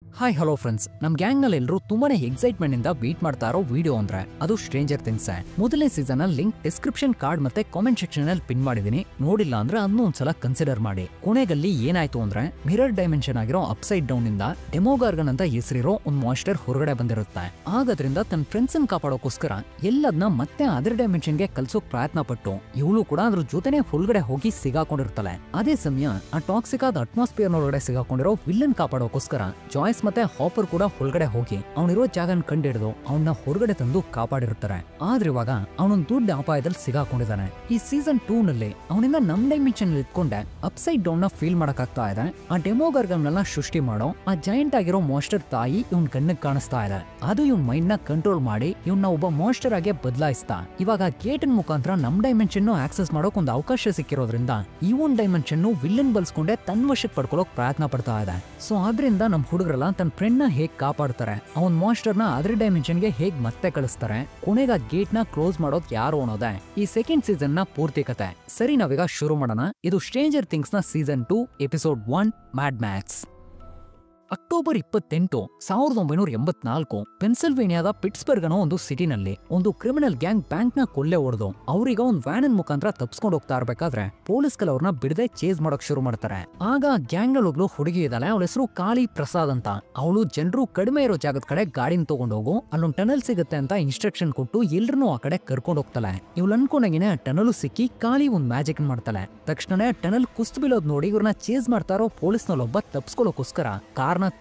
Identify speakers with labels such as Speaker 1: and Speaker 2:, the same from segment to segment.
Speaker 1: Hi hello friends, ನಮ್ gang ನಲ್ಲಿ ಎಲ್ಲರೂ ತುಂಬಾನೇ ಎಕ್ಸೈಟ್ಮೆಂಟ್ ಇಂದ ವೇಟ್ ಮಾಡ್ತಾ ಇರೋ ವಿಡಿಯೋ ಅಂದ್ರೆ ಅದು ಸ್ಟ್ರೇಂಜರ್ ಥಿಂಗ್ಸ್. ಮೊದಲನೇ ಸೀಸನ್ ಅಲ್ಲಿ ಲಿಂಕ್ ಡಿಸ್ಕ್ರಿಪ್ಷನ್ ಕಾರ್ಡ್ ಮತ್ತೆ ಕಾಮೆಂಟ್ ಸೆಕ್ಷನ್ ಅಲ್ಲಿ ಪಿನ್ ಮಾಡಿದೀನಿ. ನೋಡಿಲ್ಲ ಅಂದ್ರೆ ಅದನ್ನು ಒಂದ್ಸಲ ಕನ್ಸಿಡರ್ ಮಾಡಿ. ಕೊನೆಗಲ್ಲಿ ಏನಾಯ್ತು ಅಂದ್ರೆ ಮಿರರ್ ಡೈಮೆನ್ಷನ್ ಆಗಿರೋ ಅಪ್ಸೈಡ್ ಡೌನ್ ಇಂದ ಡೆಮೋಗಾರ್ಗನ್ ಅಂತ ಹೆಸರಿರೋ ಒಂದ್ ಮಾಸ್ಟರ್ ಹೊರಗಡೆ ಬಂದಿರುತ್ತೆ. ಆಗೋದ್ರಿಂದ ತನ್ನ ಫ್ರೆಂಡ್ಸ್ ಅನ್ನು ಕಾಪಾಡೋಕೋಸ್ಕರ ಎಲ್ಲದನ್ನ ಮತ್ತೆ ಅದರ್ ಡೈಮೆನ್ಷನ್ ಗೆ ಕಲ್ಸೋಕ್ ಪ್ರಯತ್ನ ಪಟ್ಟು ಇವಳು ಕೂಡ ಅದ್ರ ಜೊತೆನೆ ಹೊರಗಡೆ ಹೋಗಿ ಸಿಗಾಕೊಂಡಿರ್ತಾಳೆ. ಅದೇ ಸಮಯ ಆ ಟಾಕ್ಸಿಕ್ ಆದ ಅಟ್ಮಾಸ್ಫಿಯರ್ ಒಳಗಡೆ ಸಿಗಾಕೊಂಡಿರೋ ವಿಲ್ಲನ್ ಕಾಪಾಡೋಕೋಸ್ಕರ ಜಾಯ್ಸ್ ಮತ್ತೆ ಹಾಪರ್ ಕೂಡ ಹೊರಗಡೆ ಹೋಗಿ ಅವನಿರೋ ಜಾಗನ ಕಂಡಿಡಿದು ಅವನ್ನ ಹೊರಗಡೆ ತಂದು ಕಾಪಾಡಿರ್ತಾರೆ. ಆದ್ರೆ ಇವಾಗ ಅವನೊಂದು ದೊಡ್ಡ ಅಪಾಯದಲ್ಲಿ ಸಿಗಾಕೊಂಡಿದ್ದಾನೆ. ಈ ಸೀಸನ್ 2 ನಲ್ಲಿ ಅವನಿಂದ ನಮ್ ಡೈಮೆನ್ಷನ್ ಇಟ್ಕೊಂಡೆ ಅಪ್ಸೈಡ್ ಡೌನ್ ನ ಫೀಲ್ ಮಾಡಕ್ ಆಗ್ತಾ ಇದೆ. ಆ ಡೆಮೋಗಾರ್ಗನ್ನ ಸೃಷ್ಟಿ ಮಾಡೋ ಆ ಜೈಂಟ್ ಆಗಿರೋ ಮಾಸ್ಟರ್ ತಾಯಿ ಇವನ್ ಕಣ್ಣಿಗೆ ಕಾಣಿಸ್ತಾ ಇದೆ. ಅದು ಇವನ್ ಮೈಂಡ್ ನ ಕಂಟ್ರೋಲ್ ಮಾಡಿ ಇವನ್ನ ಒಬ್ಬ ಮಾಸ್ಟರ್ ಆಗಿ ಬದಲಾಯಿಸ್ತಾ ಇವಾಗ ಗೇಟ್ ಮುಖಾಂತರ ನಮ್ ಡೈಮೆನ್ಷನ್ ಆಕ್ಸೆಸ್ ಮಾಡೋಕ್ ಒಂದು ಅವಕಾಶ ಸಿಕ್ಕಿರೋದ್ರಿಂದ ಈ ಒಂದ್ ಡೈಮೆನ್ಷನ್ ವಿಲ್ಲನ್ ಬಳಸ್ಕೊಂಡೆ ತನ್ನ ವಶಕ್ಕೆ ಪಡ್ಕೊಳ್ಳೋಕ್ ಪ್ರಯತ್ನ ಪಡ್ತಾ ಇದೆ. ಸೊ ಆದ್ರಿಂದ ನಮ್ ಹುಡುಗರೆಲ್ಲ ತನ್ನ ಫ್ರೆಂಡ್ ನ ಹೇಗ್ ಕಾಪಾಡ್ತಾರೆ, ಅವನ್ ಮಾಸ್ಟರ್ ನ ಅದರ್ ಡೈಮೆನ್ಷನ್ ಗೆ ಹೇಗ್ ಮತ್ತೆ ಕಳಿಸ್ತಾರೆ, ಕೊನೆಗ ಗೇಟ್ ನ ಕ್ಲೋಸ್ ಮಾಡೋದ್ ಯಾರು ಅನ್ನೋದೇ ಈ ಸೆಕೆಂಡ್ ಸೀಸನ್ ನ ಪೂರ್ತಿ ಕತೆ. ಸರಿ, ನಾವೀಗ ಶುರು ಮಾಡೋಣ. ಇದು ಸ್ಟ್ರೇಂಜರ್ ಥಿಂಗ್ಸ್ ನ season 2 episode 1 mad max. October 28, 1984 ಪೆನ್ಸಿಲ್ವೇನಿಯಾದ ಪಿಟ್ಸ್ಬರ್ಗ್ ಅನ್ನೋ ಒಂದು ಸಿಟಿನಲ್ಲಿ ಒಂದು ಕ್ರಿಮಿನಲ್ ಗ್ಯಾಂಗ್ ಬ್ಯಾಂಕ್ ನ ಕೊಲ್ಲೆ ಹೊಡೆದು ಅವ್ರೀಗ ಒಂದು ವ್ಯಾನ್ ಮುಖಾಂತರ ತಪ್ಸ್ಕೊಂಡು ಹೋಗ್ತಾ ಇರ್ಬೇಕಾದ್ರೆ ಪೊಲೀಸ್ಗಳು ಅವ್ರನ್ನ ಬಿಡದೆ ಚೇಸ್ ಮಾಡಕ್ ಶುರು ಮಾಡ್ತಾರೆ. ಆಗ ಗ್ಯಾಂಗ್ ನಲ್ಲಿ ಒಬ್ಳು ಹುಡುಗಿ ಇದ್ದಾಳೆ, ಅವಳ ಹೆಸರು ಕಾಳಿ ಪ್ರಸಾದ್ ಅಂತ. ಅವಳು ಜನರು ಕಡಿಮೆ ಇರೋ ಜಾಗದ ಕಡೆ ಗಾಡಿನ ತಗೊಂಡೋಗು, ಅಲ್ಲೊಂದು ಟನಲ್ ಸಿಗುತ್ತೆ ಅಂತ ಇನ್ಸ್ಟ್ರಕ್ಷನ್ ಕೊಟ್ಟು ಎಲ್ರನ್ನೂ ಆ ಕಡೆ ಕರ್ಕೊಂಡು ಹೋಗ್ತಾಳೆ. ಇವಳು ಅನ್ಕೊಂಡಾಗಿನೇ ಆ ಟನಲ್ ಸಿಕ್ಕಿ ಕಾಳಿ ಒಂದ್ ಮ್ಯಾಜಿಕ್ ಮಾಡ್ತಾಳೆ. ತಕ್ಷಣ ಟನಲ್ ಕುಸ್ತು ಬೀಳೋದ್ ನೋಡಿ ಇವ್ರನ್ನ ಚೇಸ್ ಮಾಡ್ತಾ ಇರೋ ಪೊಲೀಸ್ನಲ್ಲೊಬ್ಬ ತಪ್ಸ್ಕೊಳ್ಳೋಕೋಸ್ಕರ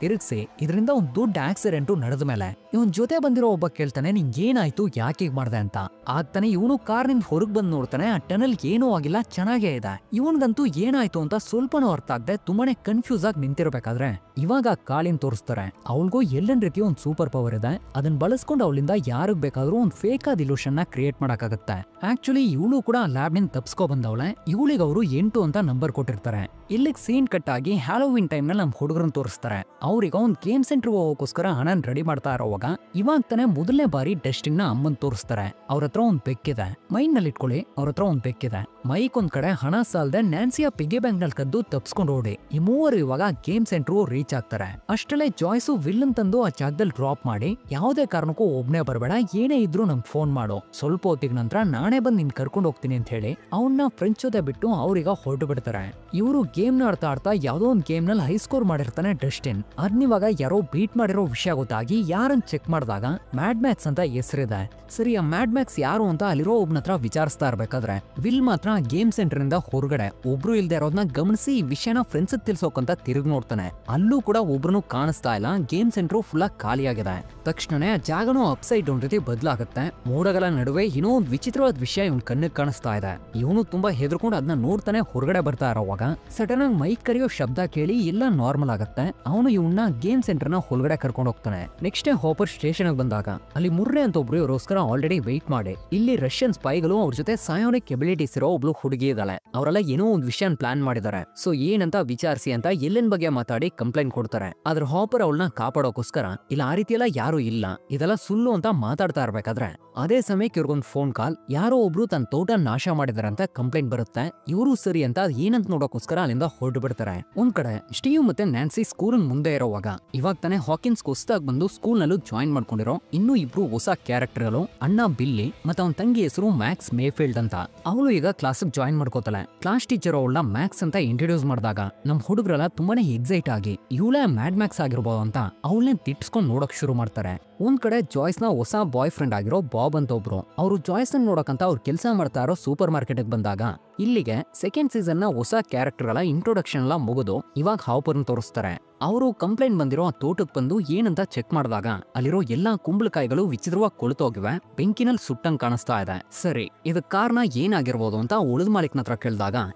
Speaker 1: ತಿರುಗಿಸಿ ಇದರಿಂದ ಒಂದು ದೊಡ್ಡ ಆಕ್ಸಿಡೆಂಟ್ ನಡೆದ ಮೇಲೆ ಇವನ್ ಜೊತೆ ಬಂದಿರೋ ಒಬ್ಬ ಕೇಳ್ತಾನೆ, ನಿಂಗೆ ಏನಾಯ್ತು, ಯಾಕೆ ಮಾಡ್ದೆ ಅಂತ. ಆಗ್ತಾನೆ ಇವನು ಕಾರ್ನಿಂದ ಹೊರಗ್ ಬಂದ್ ನೋಡ್ತಾನೆ, ಆ ಟನಲ್ ಏನೂ ಆಗಿಲ್ಲ, ಚೆನ್ನಾಗೇ ಇದೆ. ಇವನ್ಗಂತೂ ಏನಾಯ್ತು ಅಂತ ಸ್ವಲ್ಪನೂ ಅರ್ಥ ಆಗದೆ ತುಂಬಾನೇ ಕನ್ಫ್ಯೂಸ್ ಆಗಿ ನಿಂತಿರ್ಬೇಕಾದ್ರೆ ಇವಾಗ ಕಾಳಿನ್ ತೋರಿಸ್ತಾರೆ. ಅವಳಿಗೂ ಎಲ್ಲನ್ ರೀತಿ ಒಂದು ಸೂಪರ್ ಪವರ್ ಇದೆ, ಅದನ್ನ ಬಳಸ್ಕೊಂಡು ಅವಳಿಂದ ಯಾರಿಗ್ ಬೇಕಾದ್ರೂ ಒಂದು ಫೇಕ್ ಆದ ಇಲ್ಯೂಷನ್ ನ ಕ್ರಿಯೇಟ್ ಮಾಡಕ್ಕಾಗತ್ತೆ. ಆಕ್ಚುಲಿ ಇವಳು ಕೂಡ ಲ್ಯಾಬ್ ನಿಂದ ತಪ್ಸ್ಕೊ ಬಂದವಳೆ. ಇವಳಿಗೆ ಅವರು 8 ಅಂತ ನಂಬರ್ ಕೊಟ್ಟಿರ್ತಾರೆ. ಇಲ್ಲಿಗೆ ಸೀನ್ ಕಟ್ ಆಗಿ ಹ್ಯಾಲೋವಿನ್ ಟೈಮ್ ನಲ್ಲಿ ನಮ್ ಹುಡುಗರನ್ನ ತೋರಿಸ್ತಾರೆ. ಅವ್ರೀಗ ಒಂದು ಗೇಮ್ ಸೆಂಟರ್ ಹೋಗೋಕೋಸ್ಕರ ಹಣನ್ ರೆಡಿ ಮಾಡ್ತಾ ಇರೋವಾಗ ಇವಾಗ ತಾನೆ ಮೊದಲನೇ ಬಾರಿ ಟೆಸ್ಟಿಂಗ್ ನ ಅಮ್ಮನ್ ತೋರಿಸ್ತಾರೆ. ಅವ್ರ ಹತ್ರ ಒಂದ್ ಬೆಕ್ಕಿದೆ, ಮೈಂಡ್ ನಲ್ಲಿ ಇಟ್ಕೊಳ್ಳಿ, ಅವ್ರ ಹತ್ರ ಒಂದ್ ಬೆಕ್ಕಿದೆ. ಮೈಕ್ ಒಂದ್ ಕಡೆ ಹಣ ಸಾಲದೆ ನ್ಯಾನ್ಸಿಯ ಪಿಗ್ಗಿ ಬ್ಯಾಂಕ್ ನಲ್ಲಿ ಕದ್ದು ತಪ್ಸ್ಕೊಂಡು ಓಡಿ ಈ ಮೂವರು ಇವಾಗ ಗೇಮ್ ಸೆಂಟರ್ ರೀಚ್ ಆಗ್ತಾರೆ. ಅಷ್ಟಲ್ಲೇ ಜಾಯ್ಸು ವಿಲ್ಲನ್ ತಂದು ಆ ಜಾಗದಲ್ಲಿ ಡ್ರಾಪ್ ಮಾಡಿ, ಯಾವುದೇ ಕಾರಣಕ್ಕೂ ಒಬ್ನೇ ಬರಬೇಡ, ಏನೇ ಇದ್ರು ನಂಗೆ ಫೋನ್ ಮಾಡು, ಸ್ವಲ್ಪ ಹೊತ್ತಿಗೆ ನಂತರ ನಾನೇ ಬಂದು ನಿನ್ ಕರ್ಕೊಂಡು ಹೋಗ್ತೀನಿ ಅಂತ ಹೇಳಿ ಅವನ್ನ ಫ್ರೆಂಡ್ಸ್ ಜೊತೆ ಬಿಟ್ಟು ಅವ್ರೀಗ ಹೊರಟು ಬಿಡ್ತಾರೆ. ಇವರು ಗೇಮ್ ನ ಆಡ್ತಾ ಯಾವುದೋ ಒಂದು ಗೇಮ್ ನಲ್ಲಿ ಹೈ ಸ್ಕೋರ್ ಮಾಡಿರ್ತಾನೆ ಡಸ್ಟಿನ್. ಅದ್ನಿವಾಗ ಯಾರೋ ಬೀಟ್ ಮಾಡಿರೋ ವಿಷಯ ಗೊತ್ತಾಗಿ ಯಾರನ್ನ ಚೆಕ್ ಮಾಡಿದಾಗ ಮ್ಯಾಡ್ ಮ್ಯಾಕ್ಸ್ ಅಂತ ಹೆಸರಿದೆ. ಸರಿ, ಆ ಮ್ಯಾಡ್ ಮ್ಯಾಕ್ಸ್ ಯಾರು ಅಂತ ಅಲ್ಲಿರೋ ಒಬ್ನ ಹತ್ರ ವಿಚಾರಿಸ್ತಾ ಇರ್ಬೇಕಾದ್ರೆ ವಿಲ್ ಮಾತ್ರ ಗೇಮ್ ಸೆಂಟರ್ ಇಂದ ಹೊರಗಡೆ ಒಬ್ರು ಇಲ್ದೇ ಇರೋದನ್ನ ಗಮನಿಸಿ ಈ ವಿಷಯನ ಫ್ರೆಂಡ್ಸ್ ತಿಳ್ಸೋಕಂತ ತಿರುಗಿ ನೋಡ್ತಾನೆ. ಅಲ್ಲೂ ಕೂಡ ಒಬ್ರು ಕಾಣಿಸ್ತಾ ಇಲ್ಲ, ಗೇಮ್ ಸೆಂಟರ್ ಫುಲ್ ಖಾಲಿಯಾಗಿದೆ. ತಕ್ಷಣನೇ ಆ ಜಾಗನೂ ಅಪ್ಸೈಡ್ ಡೌನ್ ರೀತಿ ಬದಲಾಗುತ್ತೆ. ಮೋಡಗಳ ನಡುವೆ ಏನೋ ಒಂದು ವಿಚಿತ್ರವಾದ ವಿಷಯ ಇವನ್ ಕಣ್ಣಿಗೆ ಕಾಣಿಸ್ತಾ ಇದೆ. ಇವನು ತುಂಬಾ ಹೆದರ್ಕೊಂಡು ಅದನ್ನ ನೋಡ್ತಾನೆ ಹೊರಗಡೆ ಬರ್ತಾ ಇರೋವಾಗ ಸಡನ್ ಆಗಿ ಮೈಕ್ ಕರೆಯೋ ಶಬ್ದ ಕೇಳಿ ಎಲ್ಲ ನಾರ್ಮಲ್ ಆಗುತ್ತೆ. ಅವನು ಇವನ್ನ ಗೇಮ್ ಸೆಂಟರ್ ನ ಹೊರಗಡೆ ಕರ್ಕೊಂಡು ಹೋಗ್ತಾನೆ. ನೆಕ್ಸ್ಟ್ ಡೇ ಹಾಪರ್ ಸ್ಟೇಷನ್ ಬಂದಾಗ ಅಲ್ಲಿ ಮುರ್ರೆ ಅಂತ ಒಬ್ರು ಇವರೋಸ್ಕರ ಆಲ್ರೆಡಿ ವೆಯ್ಟ್ ಮಾಡಿ ಇಲ್ಲಿ ರಷ್ಯನ್ ಸ್ಪೈಗಳು ಅವ್ರ ಜೊತೆ ಸಯೋನಿಕ್ ಎಬಿಲಿಟೀಸ್ ಇರೋ ಒಬ್ಳು ಹುಡುಗಿ ಇದ್ದಾಳೆ. ಅವರೆಲ್ಲ ಏನೋ ಒಂದು ವಿಷಯ ಪ್ಲಾನ್ ಮಾಡಿದ್ದಾರೆ. ಸೊ ಏನಂತ ವಿಚಾರಿಸಿ ಅಂತ ಎಲ್ಲನ್ ಬಗ್ಗೆ ಮಾತಾಡಿ ಕಂಪ್ಲೇಂಟ್ ಕೊಡ್ತಾರೆ. ಆದ್ರೆ ಹಾಪರ್ ಅವಳನ್ನ ಕಾಪಾಡೋಕೋಸ್ಕರ ಇಲ್ಲ ಆ ರೀತಿ ಎಲ್ಲ ಯಾರು ಇಲ್ಲ, ಇದೆಲ್ಲ ಸುಳ್ಳು ಅಂತ ಮಾತಾಡ್ತಾ ಇರ್ಬೇಕಾದ್ರೆ ಅದೇ ಸಮಯಕ್ಕೆ ಇವ್ರಿಗೊಂದು ಫೋನ್ ಕಾಲ್, ಯಾರೋ ಒಬ್ರು ತನ್ನ ತೋಟ ನಾಶ ಮಾಡಿದಾರೆ ಅಂತ ಕಂಪ್ಲೇಂಟ್ ಬರುತ್ತೆ. ಇವರು ಸರಿ ಅಂತ ಏನಂತ ನೋಡೋಕೋಸ್ಕರ ಅಲ್ಲಿಂದ ಹೊರಟು ಬಿಡ್ತಾರೆ. ಒಂದ್ ಕಡೆ ಸ್ಟೀವ್ ಮತ್ತೆ ನ್ಯಾನ್ಸಿ ಸ್ಕೂಲ್ ಮುಂದೆ ಇರೋವಾಗ ಇವಾಗ ತಾನೆ ಹಾಕಿನ್ಸ್ ಹೊಸದಾಗಿ ಬಂದು ಸ್ಕೂಲ್ ನಲ್ಲೂ ಜಾಯಿನ್ ಮಾಡ್ಕೊಂಡಿರೋ ಇನ್ನೂ ಇಬ್ರು ಹೊಸ ಕ್ಯಾರೆಕ್ಟರ್ಗಳು, ಅಣ್ಣ ಬಿಲ್ಲಿ ಮತ್ತೆ ಅವನ ತಂಗಿ ಹೆಸರು ಮ್ಯಾಕ್ಸ್ ಮೇಫೀಲ್ಡ್ ಅಂತ. ಅವಳು ಈಗ ಕ್ಲಾಸ್ ಜಾಯಿನ್ ಮಾಡ್ಕೋತಾಳೆ. ಕ್ಲಾಸ್ ಟೀಚರ್ ಅವಳನ್ನ ಮ್ಯಾಕ್ಸ್ ಅಂತ ಇಂಟ್ರೊಡ್ಯೂಸ್ ಮಾಡಿದಾಗ ನಮ್ ಹುಡುಗರೆಲ್ಲ ತುಂಬಾನೇ ಎಕ್ಸೈಟ್ ಆಗಿ ಇವಳೇ ಮ್ಯಾಡ್ ಮ್ಯಾಕ್ಸ್ ಆಗಿರ್ಬೋದು ಅಂತ ಅವಳನ್ನೇ ತಿಟ್ಸ್ಕೊಂಡು ನೋಡಕ್ ಶುರು ಮಾಡ್ತಾರೆ. ಒಂದ್ ಕಡೆ ಜಾಯ್ಸ್ ನ ಹೊಸ ಬಾಯ್ ಫ್ರೆಂಡ್ ಆಗಿರೋ ಬಾಬ್ ಅಂತ ಒಬ್ರು, ಅವರು ಜಾಯ್ಸ್ ನ ನೋಡಕಂತ ಅವ್ರು ಕೆಲಸ ಮಾಡ್ತಾ ಇರೋ ಸೂಪರ್ ಮಾರ್ಕೆಟ್ ಬಂದಾಗ ಇಲ್ಲಿಗೆ ಸೆಕೆಂಡ್ ಸೀಸನ್ ನ ಹೊಸ ಕ್ಯಾರೆಕ್ಟರ್ ಗಳ ಇಂಟ್ರೊಡಕ್ಷನ್ ಎಲ್ಲ ಮುಗಿದು ಇವಾಗ ಹಾಪರ್ನ ತೋರಿಸ್ತಾರೆ. ಅವರು ಕಂಪ್ಲೇಂಟ್ ಬಂದಿರೋ ಆ ತೋಟಕ್ಕೆ ಬಂದು ಏನಂತ ಚೆಕ್ ಮಾಡಿದಾಗ ಅಲ್ಲಿರೋ ಎಲ್ಲಾ ಕುಂಬಳಕಾಯಿಗಳು ವಿಚಿತ್ರವಾಗಿ ಕೊಳ್ತೋಗಿವೆ, ಬೆಂಕಿನಲ್ಲಿ ಸುಟ್ಟಂಗ್ ಕಾಣಿಸ್ತಾ ಇದೆ. ಸರಿ, ಇದಕ್ ಕಾರಣ ಏನಾಗಿರ್ಬೋದು ಅಂತ ಉಳಿದ ಮಾಲೀಕನ ಹತ್ರ ಕೇಳಿದಾಗ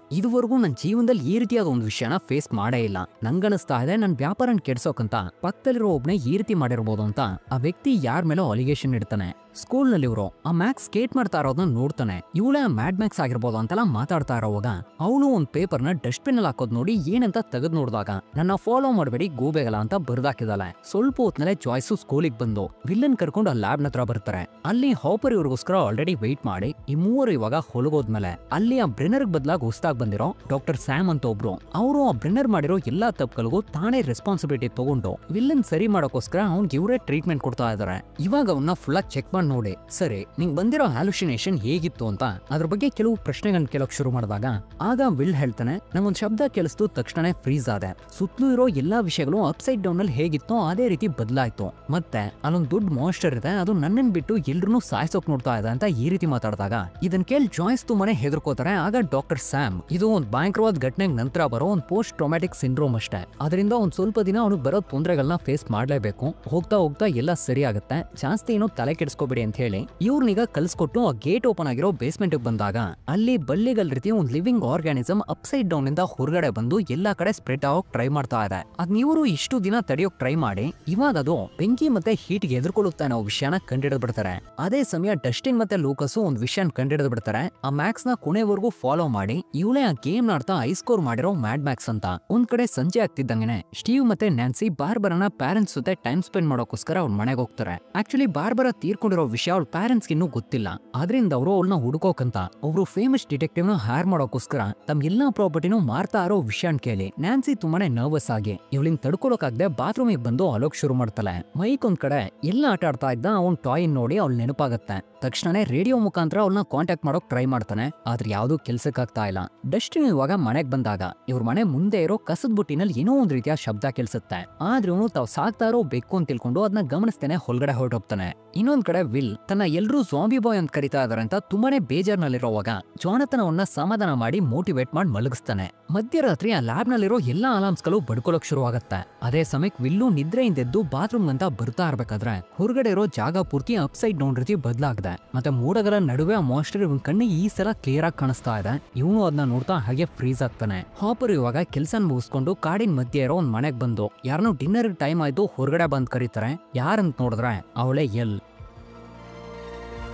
Speaker 1: ಇದುವರೆಗೂ ನನ್ನ ಜೀವನದಲ್ಲಿ ಈ ರೀತಿಯಾದ ಒಂದು ವಿಷಯನ ಫೇಸ್ ಮಾಡೇ ಇಲ್ಲ, ನಂಗನಿಸ್ತಾ ಇದೆ ನನ್ನ ವ್ಯಾಪಾರನ ಕೆಡ್ಸೋಕಂತ ಪಕ್ಕದಲ್ಲಿರೋ ಒಬ್ನೇ ಈ ರೀತಿ ಮಾಡಿರ್ಬೋದು ಅಂತ ಆ ವ್ಯಕ್ತಿ ಯಾರ ಮೇಲೋ ಅಲಿಗೇಷನ್ ಇಡ್ತಾನೆ. ಸ್ಕೂಲ್ ನಲ್ಲಿ ಇವರು ಆ ಮ್ಯಾಕ್ಸ್ ಸ್ಕೇಟ್ ಮಾಡ್ತಾ ಇರೋದನ್ನ ನೋಡ್ತಾನೆ. ಇವಳೇ ಮ್ಯಾಡ್ ಮ್ಯಾಕ್ಸ್ ಆಗಿರ್ಬೋದು ಅಂತೆಲ್ಲ ಮಾತಾಡ್ತಾ ಇರೋವಾಗ ಅವನು ಒಂದ್ ಪೇಪರ್ನ ಡಸ್ಟ್ಬಿನ್ ಅಲ್ಲಿ ಹಾಕೋದ್ ನೋಡಿ ಏನಂತ ತೆಗೆದು ನೋಡಿದಾಗ ನನ್ನ ಫಾಲೋ ಮಾಡಬೇಡಿ ಗೂಬೆಗಲ ಅಂತ ಬರ್ದಾಕಿದಾಳೆ. ಸ್ವಲ್ಪ ಹೊತ್ನಲ್ಲೇ ಜಾಯ್ಸು ಸ್ಕೂಲಿಗೆ ಬಂದು ವಿಲ್ಲನ್ ಕರ್ಕೊಂಡು ಆ ಲ್ಯಾಬ್ ಹತ್ರ ಬರ್ತಾರೆ. ಅಲ್ಲಿ ಹಾಪರ್ ಇವ್ರಿಗೋಸ್ಕರ ಆಲ್ರೆಡಿ ವೆಯ್ಟ್ ಮಾಡಿ ಈ ಮೂವರು ಇವಾಗ ಹೊಲಗೋದ್ಮೇಲೆ ಅಲ್ಲಿ ಆ ಬ್ರೆನರ್ ಬದಲಾಗಿ ಹೊಸದಾಗಿ ಬಂದಿರೋ ಡಾಕ್ಟರ್ ಸ್ಯಾಮ್ ಅಂತ ಒಬ್ರು ಅವರು ಆ ಬ್ರೆನರ್ ಮಾಡಿರೋ ಎಲ್ಲಾ ತಪ್ಪುಗಳಿಗೂ ತಾನೇ ರೆಸ್ಪಾನ್ಸಿಬಿಲಿಟಿ ತಗೊಂಡು ವಿಲ್ಲನ್ ಸರಿ ಮಾಡೋಕೋಸ್ಕರ ಅವ್ನಿಗೆ ಇವರೇ ಟ್ರೀಟ್ಮೆಂಟ್ ಕೊಡ್ತಾ ಇದಾರೆ. ಇವಾಗ ಅವನ್ನ ಫುಲ್ ಚೆಕ್ ಮಾಡಿ ನೋಡಿ, ಸರಿ ನಿಂಗೆ ಬಂದಿರೋ ಹ್ಯಾಲುಸಿನೇಷನ್ ಹೇಗಿತ್ತು ಅಂತ ಅದ್ರ ಬಗ್ಗೆ ಕೆಲವು ಪ್ರಶ್ನೆಗಳನ್ನ ಕೇಳೋಕ್ ಶುರು ಮಾಡಿದಾಗ ಆಗ ವಿಲ್ ಹೇಳ್ತಾನೆ, ನಂಗೊಂದು ಶಬ್ದ ಕೇಳಿಸ್ತು ತಕ್ಷಣ ಫ್ರೀಸ್ ಆದೆ. ಸುತ್ತಲೂ ಇರೋ ಎಲ್ಲಾ ವಿಷಯಗಳು ಅಪ್ಸೈಡ್ ಡೌನ್ ಅಲ್ಲಿ ಹೇಗಿತ್ತೋ ಅದೇ ರೀತಿ ಬದಲಾಯ್ತು. ಮತ್ತೆ ಅಲ್ಲೊಂದು ದೊಡ್ಡ ಮಾನ್ಸ್ಟರ್ ಇದೆ, ಅದು ನನ್ನನ್ ಬಿಟ್ಟು ಎಲ್ರೂ ಸಾಯಿಸೋಕ್ ನೋಡ್ತಾ ಇದೆ ಅಂತ ಈ ರೀತಿ ಮಾತಾಡಿದಾಗ ಇದನ್ ಕೇಳಿ ಜಾಯ್ಸ್ ತುಂಬಾನೇ ಹೆದರ್ಕೋತಾರೆ. ಆಗ ಡಾಕ್ಟರ್ ಸ್ಯಾಮ್ ಇದು ಒಂದು ಭಯಂಕರವಾದ ಘಟನೆಗೆ ನಂತರ ಬರೋ ಒಂದು ಪೋಸ್ಟ್ ಟ್ರಾಮ್ಯಾಟಿಕ್ ಸಿಂಡ್ರೋಮ್ ಅಷ್ಟೇ, ಅದರಿಂದ ಒಂದ್ ಸ್ವಲ್ಪ ದಿನ ಅವ್ನಿಗೆ ಬರೋ ತೊಂದರೆಗಳನ್ನ ಫೇಸ್ ಮಾಡ್ಲೇಬೇಕು, ಹೋಗ್ತಾ ಹೋಗ್ತಾ ಎಲ್ಲ ಸರಿ ಆಗುತ್ತೆ, ಜಾಸ್ತಿ ಏನೋ ತಲೆ ಕೆಡಿಸ್ಕೋಬೇಡಿ ಅಂತ ಹೇಳಿ ಇವ್ರನ್ನೀಗ ಕಲ್ಸ್ಕೊಟ್ಟು ಆ ಗೇಟ್ ಓಪನ್ ಆಗಿರೋ ಬೇಸ್ಮೆಂಟ್ ಬಂದಾಗ ಅಲ್ಲಿ ಬಳ್ಳಿಗಳ ರೀತಿ ಒಂದು ಲಿವಿಂಗ್ ಆರ್ಗ್ಯಾನಿಸಮ್ ಅಪ್ಸೈಡ್ ಡೌನ್ ಇಂದ ಹೊರಗಡೆ ಬಂದು ಎಲ್ಲಾ ಕಡೆ ಸ್ಪ್ರೆಡ್ ಆಗೋಕ್ ಟ್ರೈ ಮಾಡ್ತಾ ಇದೆ. ಅದ್ನ ಇವರು ಇಷ್ಟು ದಿನ ತಡೆಯೋಕ್ ಟ್ರೈ ಮಾಡಿ ಇವಾಗ ಅದು ಬೆಂಕಿ ಮತ್ತೆ ಹೀಟ್ ಗೆ ಎದುರ್ಕೊಳ್ಳುತ್ತೆ ಅನ್ನೋ ವಿಷಯನ ಕಂಡಿಡಿದು ಬಿಡ್ತಾರೆ. ಅದೇ ಸಮಯ ಡಸ್ಟಿನ್ ಮತ್ತೆ ಲೂಕಸ್ ಒಂದು ವಿಷಯನ ಕಂಡಿಡಿದು ಬಿಡ್ತಾರೆ. ಆ ಮ್ಯಾಕ್ಸ್ ನ ಕೊನೆವರೆಗೂ ಫಾಲೋ ಮಾಡಿ ಇವಳೇ ಆ ಗೇಮ್ ಆಡ್ತಾ ಐಸ್ಕೋರ್ ಮಾಡಿರೋ ಮ್ಯಾಡ್ ಮ್ಯಾಕ್ಸ್ ಅಂತ. ಒಂದ್ ಕಡೆ ಸಂಜೆ ಆಗ್ತಿದ್ದಂಗೆ ಸ್ಟೀವ್ ಮತ್ತೆ ನ್ಯಾನ್ಸಿ ಬಾರ್ಬರನ ಪ್ಯಾರೆಂಟ್ಸ್ ಜೊತೆ ಟೈಮ್ ಸ್ಪೆಂಡ್ ಮಾಡೋಕೋಸ್ಕರ ಅವ್ರ ಮನೆಗೆ ಹೋಗ್ತಾರೆ. ಆಕ್ಚುಲಿ ಬಾರ್ಬರ ತೀರ್ಕೊಂಡಿರೋ ವಿಷಯ ಅವ್ಳ ಪ್ಯಾರೆಂಟ್ಸ್ ಇನ್ನೂ ಗೊತ್ತಿಲ್ಲ, ಆದ್ರಿಂದ ಅವರು ಅವಳನ್ನ ಹುಡುಕೋಕಂತ ಒಬ್ರು ಫೇಮಸ್ ಡಿಟೆಕ್ಟಿವ್ ನ ಹೈರ್ ಮಾಡೋಕೋಸ್ಕರ ತಮ್ಮ ಎಲ್ಲಾ ಪ್ರಾಪರ್ಟಿನೂ ಮಾರ್ತಾ ಇರೋ ವಿಷಯನ್ ಕೇಳಿ ನ್ಯಾನ್ಸಿ ತುಂಬಾನೇ ನರ್ವಸ್ ಆಗಿ ಇವಳಿಂಗ್ ತಡ್ಕೊಳಕಾಗದೆ ಬಾತ್ರೂಮಿಗೆ ಬಂದು ಅಲೋಕ್ ಶುರು ಮಾಡ್ತಾಳೆ. ಮೈಕ್ ಒಂದ್ ಕಡೆ ಎಲ್ಲ ಆಟ ಆಡ್ತಾ ಇದ್ದ ಅವ್ನ್ ಟಾಯ್ ನೋಡಿ ಅವ್ಳ ನೆನಪಾಗತ್ತೆ. ತಕ್ಷಣ ರೇಡಿಯೋ ಮುಖಾಂತರ ಅವಳನ್ನ ಕಾಂಟ್ಯಾಕ್ಟ್ ಮಾಡೋಕ್ ಟ್ರೈ ಮಾಡ್ತಾನೆ, ಆದ್ರೆ ಯಾವ್ದು ಕೆಲ್ಸಕ್ಕಾಗ್ತಾ ಇಲ್ಲ. ಡಸ್ಟಿನ್ ಇವಾಗ ಮನೆಗ್ ಬಂದಾಗ ಇವ್ರ ಮನೆ ಮುಂದೆ ಇರೋ ಕಸದ ಬುಟ್ಟಿನಲ್ಲಿ ಏನೋ ಒಂದ್ ರೀತಿಯ ಶಬ್ದ ಕೆಲ್ಸುತ್ತೆ. ಆದ್ರೆ ಅವನು ತಾವ್ ಸಾಕ್ತಾ ಇರೋ ಬೆಕ್ಕು ಅಂತ ತಿಳ್ಕೊಂಡು ಅದನ್ನ ಗಮನಿಸ್ತೇನೆ ಹೊರಗಡೆ ಹೊರಟೋಗ್ತಾನೆ. ಇನ್ನೊಂದ್ ಕಡೆ ವಿಲ್ ತನ್ನ ಎಲ್ರೂ ಜಾಂಬಿ ಬಾಯ್ ಅಂತ ಕರಿತಾ ಇದಾರೆ ಅಂತ ತುಂಬಾನೇ ಬೇಜಾರ್ನಲ್ಲಿರೋವಾಗ ಜಾನತನ್ ಅವನ್ನ ಸಮಾಧಾನ ಮಾಡಿ ಮೋಟಿವೇಟ್ ಮಾಡಿ ಮಲಗಿಸ್ತಾನೆ. ಮಧ್ಯರಾತ್ರಿ ಆ ಲ್ಯಾಬ್ ನಲ್ಲಿರೋ ಎಲ್ಲಾ ಅಲಾರ್ಮ್ಸ್ ಗಳು ಬಡ್ಕೊಳಕ್ ಶುರು ಆಗತ್ತೆ. ಅದೇ ಸಮಯಕ್ಕೆ ವಿಲ್ಲು ನಿದ್ರೆಯಿಂದೆದ್ದು ಬಾತ್ರೂಮ್ ಅಂತ ಬರ್ತಾ ಇರ್ಬೇಕಾದ್ರೆ ಹೊರಗಡೆ ಇರೋ ಜಾಗ ಪೂರ್ತಿ ಅಪ್ಸೈಡ್ ಡೌನ್ ರೀತಿ ಬದಲಾಗಿದೆ. ಮತ್ತೆ ಮೋಡಗಳ ನಡುವೆ ಆ ಮಾಸ್ಟರ್ ಇವನ್ ಕಣ್ಣಿಗೆ ಈ ಸಲ ಕ್ಲಿಯರ್ ಆಗಿ ಕಾಣಿಸ್ತಾ ಇದೆ. ಇವನು ಅದನ್ನ ನೋಡ್ತಾ ಹಾಗೆ ಫ್ರೀಸ್ ಆಗ್ತಾನೆ. ಹಾಪರ್ ಇವಾಗ ಕೆಲ್ಸನ ಮುಗಿಸ್ಕೊಂಡು ಕಾಡಿನ ಮಧ್ಯೆ ಇರೋ ಒಂದ್ ಮನೆಗ್ ಬಂದು ಯಾರನ್ನೋ ಡಿನ್ನರ್ ಟೈಮ್ ಆಯ್ತು ಹೊರಗಡೆ ಬಂದ್ ಕರೀತಾರೆ. ಯಾರಂತ ನೋಡಿದ್ರೆ ಅವಳೇ ಎಲ್.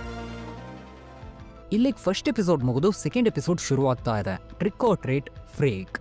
Speaker 1: ಇಲ್ಲಿಗೆ ಫಸ್ಟ್ ಎಪಿಸೋಡ್ ಮುಗಿದು ಸೆಕೆಂಡ್ ಎಪಿಸೋಡ್ ಶುರು ಆಗ್ತಾ ಇದೆ. Trick or treat freak.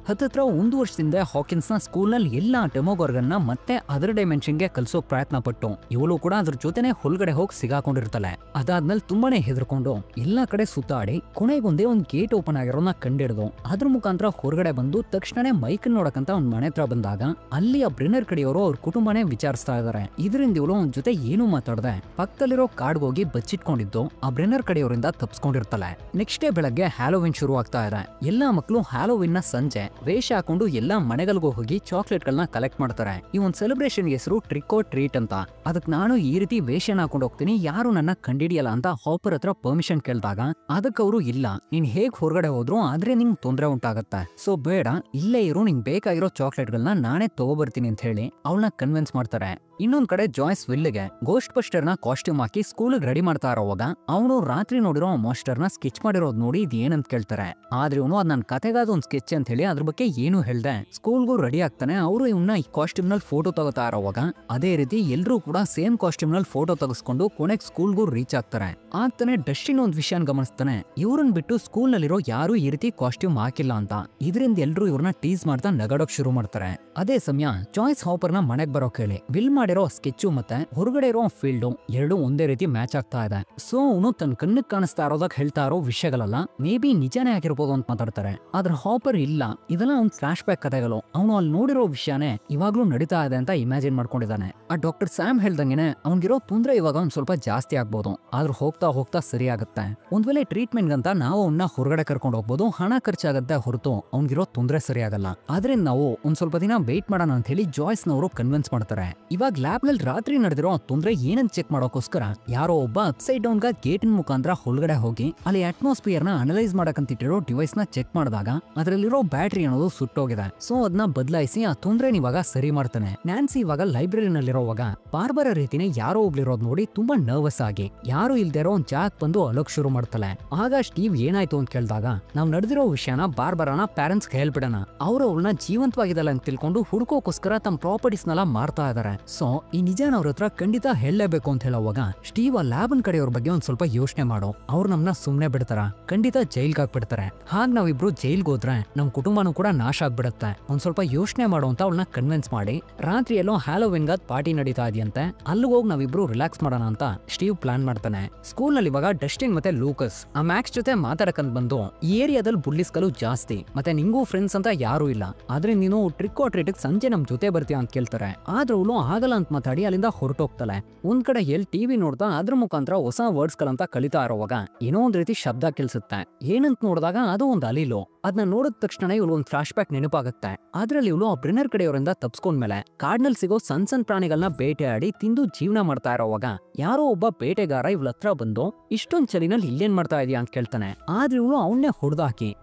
Speaker 1: ಹತ್ತತ್ರ 1 ವರ್ಷದಿಂದ ಹಾಕಿನ್ಸ್ ನ ಸ್ಕೂಲ್ ನಲ್ಲಿ ಎಲ್ಲಾ ಡೆಮೋಗಾರ್ಗನ್ನ ಮತ್ತೆ ಅದರ್ ಡೈಮೆನ್ಷನ್ಗೆ ಕಲ್ಸೋಕ್ ಪ್ರಯತ್ನ ಪಟ್ಟು ಇವಳು ಕೂಡ ಅದ್ರ ಜೊತೆನೆ ಹೊರಗಡೆ ಹೋಗಿ ಸಿಗಾಕೊಂಡಿರ್ತಾಳೆ. ಅದಾದ್ಮೇಲೆ ತುಂಬಾನೇ ಹೆದರ್ಕೊಂಡು ಎಲ್ಲಾ ಕಡೆ ಸುತ್ತಾಡಿ ಕೊನೆಗೊಂದೇ ಒಂದ್ ಗೇಟ್ ಓಪನ್ ಆಗಿರೋನ ಕಂಡಿಡ್ದು ಅದ್ರ ಮುಖಾಂತರ ಹೊರಗಡೆ ಬಂದು ತಕ್ಷಣನೇ ಮೈಕ್ ನೋಡಕಂತ ಒಂದ್ ಮನೆ ಹತ್ರ ಬಂದಾಗ ಅಲ್ಲಿ ಆ ಬ್ರೆನರ್ ಕಡೆಯವರು ಅವ್ರ ಕುಟುಂಬನೇ ವಿಚಾರಿಸ್ತಾ ಇದಾರೆ. ಇದರಿಂದ ಇವಳು ಅವನ ಜೊತೆ ಏನು ಮಾತಾಡದೆ ಪಕ್ಕದಲ್ಲಿರೋ ಕಾಡ್ಗೋಗಿ ಬಚ್ಚಿಟ್ಕೊಂಡಿದ್ದು ಆ ಬ್ರೆನರ್ ಕಡೆಯವರಿಂದ ತಪ್ಸ್ಕೊಂಡಿರ್ತಾಳೆ. ನೆಕ್ಸ್ಟ್ ಡೇ ಬೆಳಗ್ಗೆ ಹ್ಯಾಲೋವಿನ್ ಶುರು ಆಗ್ತಾ ಇದೆ. ಎಲ್ಲಾ ಮಕ್ಕಳು ಹ್ಯಾಲೋವಿನ್ ನ ಸಂಜೆ ವೇಷ ಹಾಕೊಂಡು ಎಲ್ಲಾ ಮನೆಗಳಿಗೂ ಹೋಗಿ ಚಾಕ್ಲೇಟ್ ಗಳನ್ನ ಕಲೆಕ್ಟ್ ಮಾಡ್ತಾರೆ. ಈ ಒಂದು ಸೆಲೆಬ್ರೇಷನ್ ಹೆಸರು ಟ್ರಿಕ್ ಆರ್ ಟ್ರೀಟ್ ಅಂತ. ಅದಕ್ಕೆ ನಾನು ಈ ರೀತಿ ವೇಷನ ಹಾಕೊಂಡು ಹೋಗ್ತೀನಿ, ಯಾರು ನನ್ನ ಕಂಡಿಡಿಯಲ್ಲ ಅಂತ ಹಾಪರ್ ಹತ್ರ ಪರ್ಮಿಷನ್ ಕೇಳಿದಾಗ ಅದಕ್ಕೆ ಅವರು ಇಲ್ಲ, ನೀನ್ ಹೇಗ್ ಹೊರಗಡೆ ಹೋದ್ರು ಆದ್ರೆ ನಿಂಗೆ ತೊಂದರೆ ಉಂಟಾಗತ್ತೆ, ಸೊ ಬೇಡ ಇಲ್ಲೇ ಇರು, ನಿಂಗೆ ಬೇಕಾಗಿರೋ ಚಾಕ್ಲೇಟ್ ಗಳನ್ನ ನಾನೇ ತಗೋಬರ್ತೀನಿ ಅಂತ ಹೇಳಿ ಅವಳನ್ನ ಕನ್ವಿನ್ಸ್ ಮಾಡ್ತಾರೆ. ಇನ್ನೊಂದ್ ಕಡೆ ಜಾಯ್ಸ್ ವಿಲ್ಗೆ ಗೋಸ್ಟ್ ಬಸ್ಟರ್ ನ ಕಾಸ್ಟ್ಯೂಮ್ ಹಾಕಿ ಸ್ಕೂಲ್ ರೆಡಿ ಮಾಡ್ತಾ ಇರೋವಾಗ ಅವನು ರಾತ್ರಿ ನೋಡಿರೋ ಮಾಸ್ಟರ್ ನ ಸ್ಕೆಚ್ ಮಾಡಿರೋದ್ ನೋಡಿ ಇದು ಏನಂತ ಕೇಳ್ತಾರೆ. ಆದ್ರೆ ಇವನು ಅದ್ ನನ್ ಕತೆಗಾದ ಒಂದ್ ಸ್ಕೆಚ್ ಅಂತ ಹೇಳಿ ಅದ್ರ ಬಗ್ಗೆ ಏನು ಹೇಳ್ದೆ ಸ್ಕೂಲ್ಗೂ ರೆಡಿ ಆಗ್ತಾನೆ. ಅವರು ಇವನ್ನ ಈ ಕಾಸ್ಟ್ಯೂಮ್ ನಲ್ಲಿ ಫೋಟೋ ತಗೋತಾ ಇರೋವಾಗ ಅದೇ ರೀತಿ ಎಲ್ರೂ ಕೂಡ ಸೇಮ್ ಕಾಸ್ಟ್ಯೂಮ್ ನಲ್ಲಿ ಫೋಟೋ ತೆಗೆಸ್ಕೊಂಡು ಕೊನೆಗೆ ಸ್ಕೂಲ್ಗೂ ರೀಚ್ ಆಗ್ತಾರೆ. ಆಗ್ತಾನೆ ಡಸ್ಟಿನ್ ಒಂದ್ ವಿಷಯನ ಗಮನಿಸ್ತಾನೆ, ಇವ್ರನ್ನ ಬಿಟ್ಟು ಸ್ಕೂಲ್ ನಲ್ಲಿರೋ ಯಾರು ಈ ರೀತಿ ಕಾಸ್ಟ್ಯೂಮ್ ಹಾಕಿಲ್ಲ ಅಂತ. ಇದರಿಂದ ಎಲ್ರು ಇವ್ರನ್ನ ಟೀಸ್ ಮಾಡ್ತಾ ನಗಾಡೋಕ್ ಶುರು ಮಾಡ್ತಾರೆ. ಅದೇ ಸಮಯ ಜಾಯ್ಸ್ ಹಾಪರ್ ನ ಮನೆಗ್ ಬರೋಕ್ ಹೇಳಿ ವಿಲ್ ಮಾಡಿರೋ ಸ್ಕೆಚ್ ಮತ್ತೆ ಹೊರಗಡೆ ಇರೋ ಫೀಲ್ಡ್ ಎರಡು ಒಂದೇ ರೀತಿ ಮ್ಯಾಚ್ ಆಗ್ತಾ ಇದೆ. ಸೊ ಅವನು ತನ್ನ ಕಣ್ಣಿಗೆ ಕಾಣಿಸ್ತಾ ಇರೋದಾಗ ಹೇಳ್ತಾ ಇರೋ ವಿಷಯಗಳೆಲ್ಲ ಮೇ ಬಿ ನಿಜಾನೇ ಆಗಿರ್ಬೋದು ಅಂತ ಮಾತಾಡ್ತಾರೆ. ಆದ್ರೆ ಹಾಪರ್ ಇಲ್ಲ, ಇದೆಲ್ಲ ಒಂದು ಫ್ಲಾಶ್ ಬ್ಯಾಕ್ ಕಥೆಗಳು, ಅವನು ಅಲ್ಲಿ ನೋಡಿರೋ ವಿಷಯನೇ ಇವಾಗ್ಲೂ ನಡೀತಾ ಇದೆ ಅಂತ ಇಮ್ಯಾಜಿನ್ ಮಾಡ್ಕೊಂಡಿದ್ದಾನೆ. ಆ ಡಾಕ್ಟರ್ ಸ್ಯಾಮ್ ಹೇಳ್ದಂಗೆನೆ ಅವ್ನಿಗಿರೋ ತೊಂದ್ರೆ ಇವಾಗ ಒಂದ್ ಸ್ವಲ್ಪ ಜಾಸ್ತಿ ಆಗ್ಬೋದು, ಆದ್ರೂ ಹೋಗ್ತಾ ಹೋಗ್ತಾ ಸರಿ ಆಗುತ್ತೆ. ಒಂದ್ ವೇಳೆ ಟ್ರೀಟ್ಮೆಂಟ್ ಅಂತ ನಾವು ಅವನ್ನ ಹೊರಗಡೆ ಕರ್ಕೊಂಡು ಹೋಗ್ಬೋದು, ಹಣ ಖರ್ಚಾಗತ್ತೆ ಹೊರತು ಅವ್ನಿಗಿರೋ ತೊಂದ್ರೆ ಸರಿ ಆಗಲ್ಲ. ಆದ್ರೆ ನಾವು ಒಂದ್ ಸ್ವಲ್ಪ ದಿನ ವೇಟ್ ಮಾಡೋಣ ಅಂತ ಹೇಳಿ ಜಾಯ್ಸ್ ನವರು ಕನ್ವಿನ್ಸ್ ಮಾಡ್ತಾರೆ. ಇವಾಗ ಲ್ಯಾಬ್ ನಲ್ಲಿ ರಾತ್ರಿ ನಡೆದಿರೋ ತೊಂದ್ರೆ ಏನಂತ ಚೆಕ್ ಮಾಡೋಕೋಸ್ಕರ ಯಾರೋ ಒಬ್ಬ ಅಪ್ಸೈಡ್ ಡೌನ್ ಗ ಗೇಟಿನ ಮುಖಾಂತರ ಹೊರಗಡೆ ಹೋಗಿ ಅಲ್ಲಿ ಅಟ್ಮಾಸ್ಫಿಯರ್ ನ ಅನಲೈಸ್ ಮಾಡಕಂತಿಟ್ಟಿರೋ ಡಿವೈಸ್ ನ ಚೆಕ್ ಮಾಡಿದಾಗ ಅದರಲ್ಲಿರೋ ಬ್ಯಾಟರಿ ಅನ್ನೋದು ಸುಟ್ಟೋಗಿದೆ. ಸೊ ಅದನ್ನ ಬದಲಾಯಿಸಿ ಆ ತೊಂದ್ರೆನ ಇವಾಗ ಸರಿ ಮಾಡ್ತಾನೆ. ನ್ಯಾನ್ಸಿ ಇವಾಗ ಲೈಬ್ರರಿನಲ್ಲಿರೋವಾಗ ಬಾರ್ಬರ ರೀತಿನೇ ಯಾರೋ ಒಬ್ಳಿರೋದ್ ನೋಡಿ ತುಂಬಾ ನರ್ವಸ್ ಆಗಿ ಯಾರು ಇಲ್ದಿರೋ ಒಂದ್ ಜಾಕ್ ಬಂದು ಅಲೋಕ್ ಶುರು ಮಾಡ್ತಾಳೆ. ಆಗ ಸ್ಟೀವ್ ಏನಾಯ್ತು ಅಂತ ಕೇಳಿದಾಗ ನಾವ್ ನಡೆದಿರೋ ವಿಷಯನ ಬಾರ್ಬರನ ಪ್ಯಾರೆಂಟ್ಸ್ ಹೇಳ್ಬಿಡೋಣ, ಅವ್ರು ಅವಳನ್ನ ಜೀವಂತವಾಗಿದಲ್ಲ ಅಂತ ತಿಳ್ಕೊಂಡು ಹುಡುಕೋಕೋಸ್ಕರ ತಮ್ಮ ಪ್ರಾಪರ್ಟೀಸ್ನೆಲ್ಲ ಮಾರ್ತಾ ಇದಾರೆ. ಸೊ ಈ ನಿಜಾನ ಅವ್ರ ಹತ್ರ ಖಂಡಿತ ಹೇಳಲೇಬೇಕು ಅಂತ ಹೇಳೋವಾಗ ಸ್ಟೀವ್ ಆ ಲ್ಯಾಬನ್ ಕಡೆಯವ್ರ ಬಗ್ಗೆ ಒಂದ್ ಸ್ವಲ್ಪ ಯೋಚನೆ ಮಾಡು, ಅವ್ರು ನಮ್ನ ಸುಮ್ನೆ ಬಿಡ್ತಾರ, ಖಂಡಿತ ಜೈಲ್ಗೆ ಹಾಕ್ಬಿಡ್ತಾರೆ. ಹಾಗ ನಾವಿಬ್ರು ಜೈಲ್ಗೆ ಹೋದ್ರೆ ನಮ್ ಕುಟುಂಬನೂ ಕೂಡ ನಾಶ ಆಗ್ಬಿಡತ್ತೆ, ಒಂದ್ ಸ್ವಲ್ಪ ಯೋಚನೆ ಮಾಡು ಅಂತ ಅವಳನ್ನ ಕನ್ವಿನ್ಸ್ ಮಾಡಿ ರಾತ್ರಿ ಎಲ್ಲೋ ಹ್ಯಾಲೋವಿನ್ ಪಾರ್ಟಿ ನಡೀತಾ ಇದೆಯಂತೆ, ಅಲ್ಲಿಗೆ ಹೋಗಿ ನಾವಿಬ್ರು ರಿಲ್ಯಾಕ್ಸ್ ಮಾಡೋಣ ಅಂತ ಸ್ಟೀವ್ ಪ್ಲಾನ್ ಮಾಡ್ತಾನೆ. ಸ್ಕೂಲ್ ನಲ್ಲಿ ಇವಾಗ ಡಸ್ಟಿನ್ ಮತ್ತೆ ಲೂಕಸ್ ಆ ಮ್ಯಾಕ್ಸ್ ಜೊತೆ ಮಾತಾಡಕಂತ ಬಂದು ಈ ಏರಿಯಾದಲ್ಲಿ ಬುಲ್ಲಿಸ್ಗಳು ಜಾಸ್ತಿ ಮತ್ತೆ ನಿಂಗೂ ಫ್ರೆಂಡ್ಸ್ ಅಂತ ಯಾರು ಇಲ್ಲ, ಆದ್ರೆ ನೀನು ಟ್ರಿಕ್ ಆರ್ ಟ್ರೀಟ್ ಸಂಜೆ ನಮ್ ಜೊತೆ ಬರ್ತೀಯ ಅಂತ ಕೇಳ್ತಾರೆ. ಆದ್ರೆ ಅವಳು ಆಗಲ್ಲ ಅಂತ ಮಾತಾಡಿ ಅಲ್ಲಿಂದ ಹೊರಟೋಗ್ತಾಳೆ. ಒಂದ್ ಕಡೆ ಎಲ್ಲಿ ಟಿವಿ ನೋಡ್ತಾ ಅದ್ರ ಮುಖಾಂತರ ಹೊಸ ವರ್ಡ್ಸ್ ಗಳಂತ ಕಲಿತಾ ಇರೋವಾಗ ಏನೋ ಒಂದ್ ರೀತಿ ಶಬ್ದ ಕೇಳಿಸುತ್ತೆ. ಏನಂತ ನೋಡಿದಾಗ ಅದು ಒಂದು ಅಲಿಲು. ಅದನ್ನ ನೋಡಿದ ತಕ್ಷಣ ಇವಳು ಒಂದು ಫ್ಲಾಶ್ ಬ್ಯಾಕ್ ನೆನಪಾಗುತ್ತೆ. ಅದ್ರಲ್ಲಿ ಇವಳು ಆ ಬ್ರಿನ್ನರ್ ಕಡೆಯವರಿಂದ ತಪ್ಸ್ಕೊಂಡ್ಮೇಲೆ ಕಾಡ್ನಲ್ಲಿ ಸಿಗೋ ಸಣ್ಣ ಪ್ರಾಣಿಗಳನ್ನ ಬೇಟೆಯಾಡಿ ತಿಂದು ಜೀವನ ಮಾಡ್ತಾ ಇರೋವಾಗ ಯಾರೋ ಒಬ್ಬ ಬೇಟೆಗಾರ ಇವಳ ಹತ್ರ ಬಂದು ಇಷ್ಟೊಂದ್ ಚಳಿನಲ್ಲಿ ಇಲ್ಲೇನ್ ಮಾಡ್ತಾ ಇದೀಯ ಅಂತ ಕೇಳ್ತಾನೆ. ಆದ್ರೆ ಇವಳು ಅವನ್ನೇ ಹೊಡೆದಾಕಿ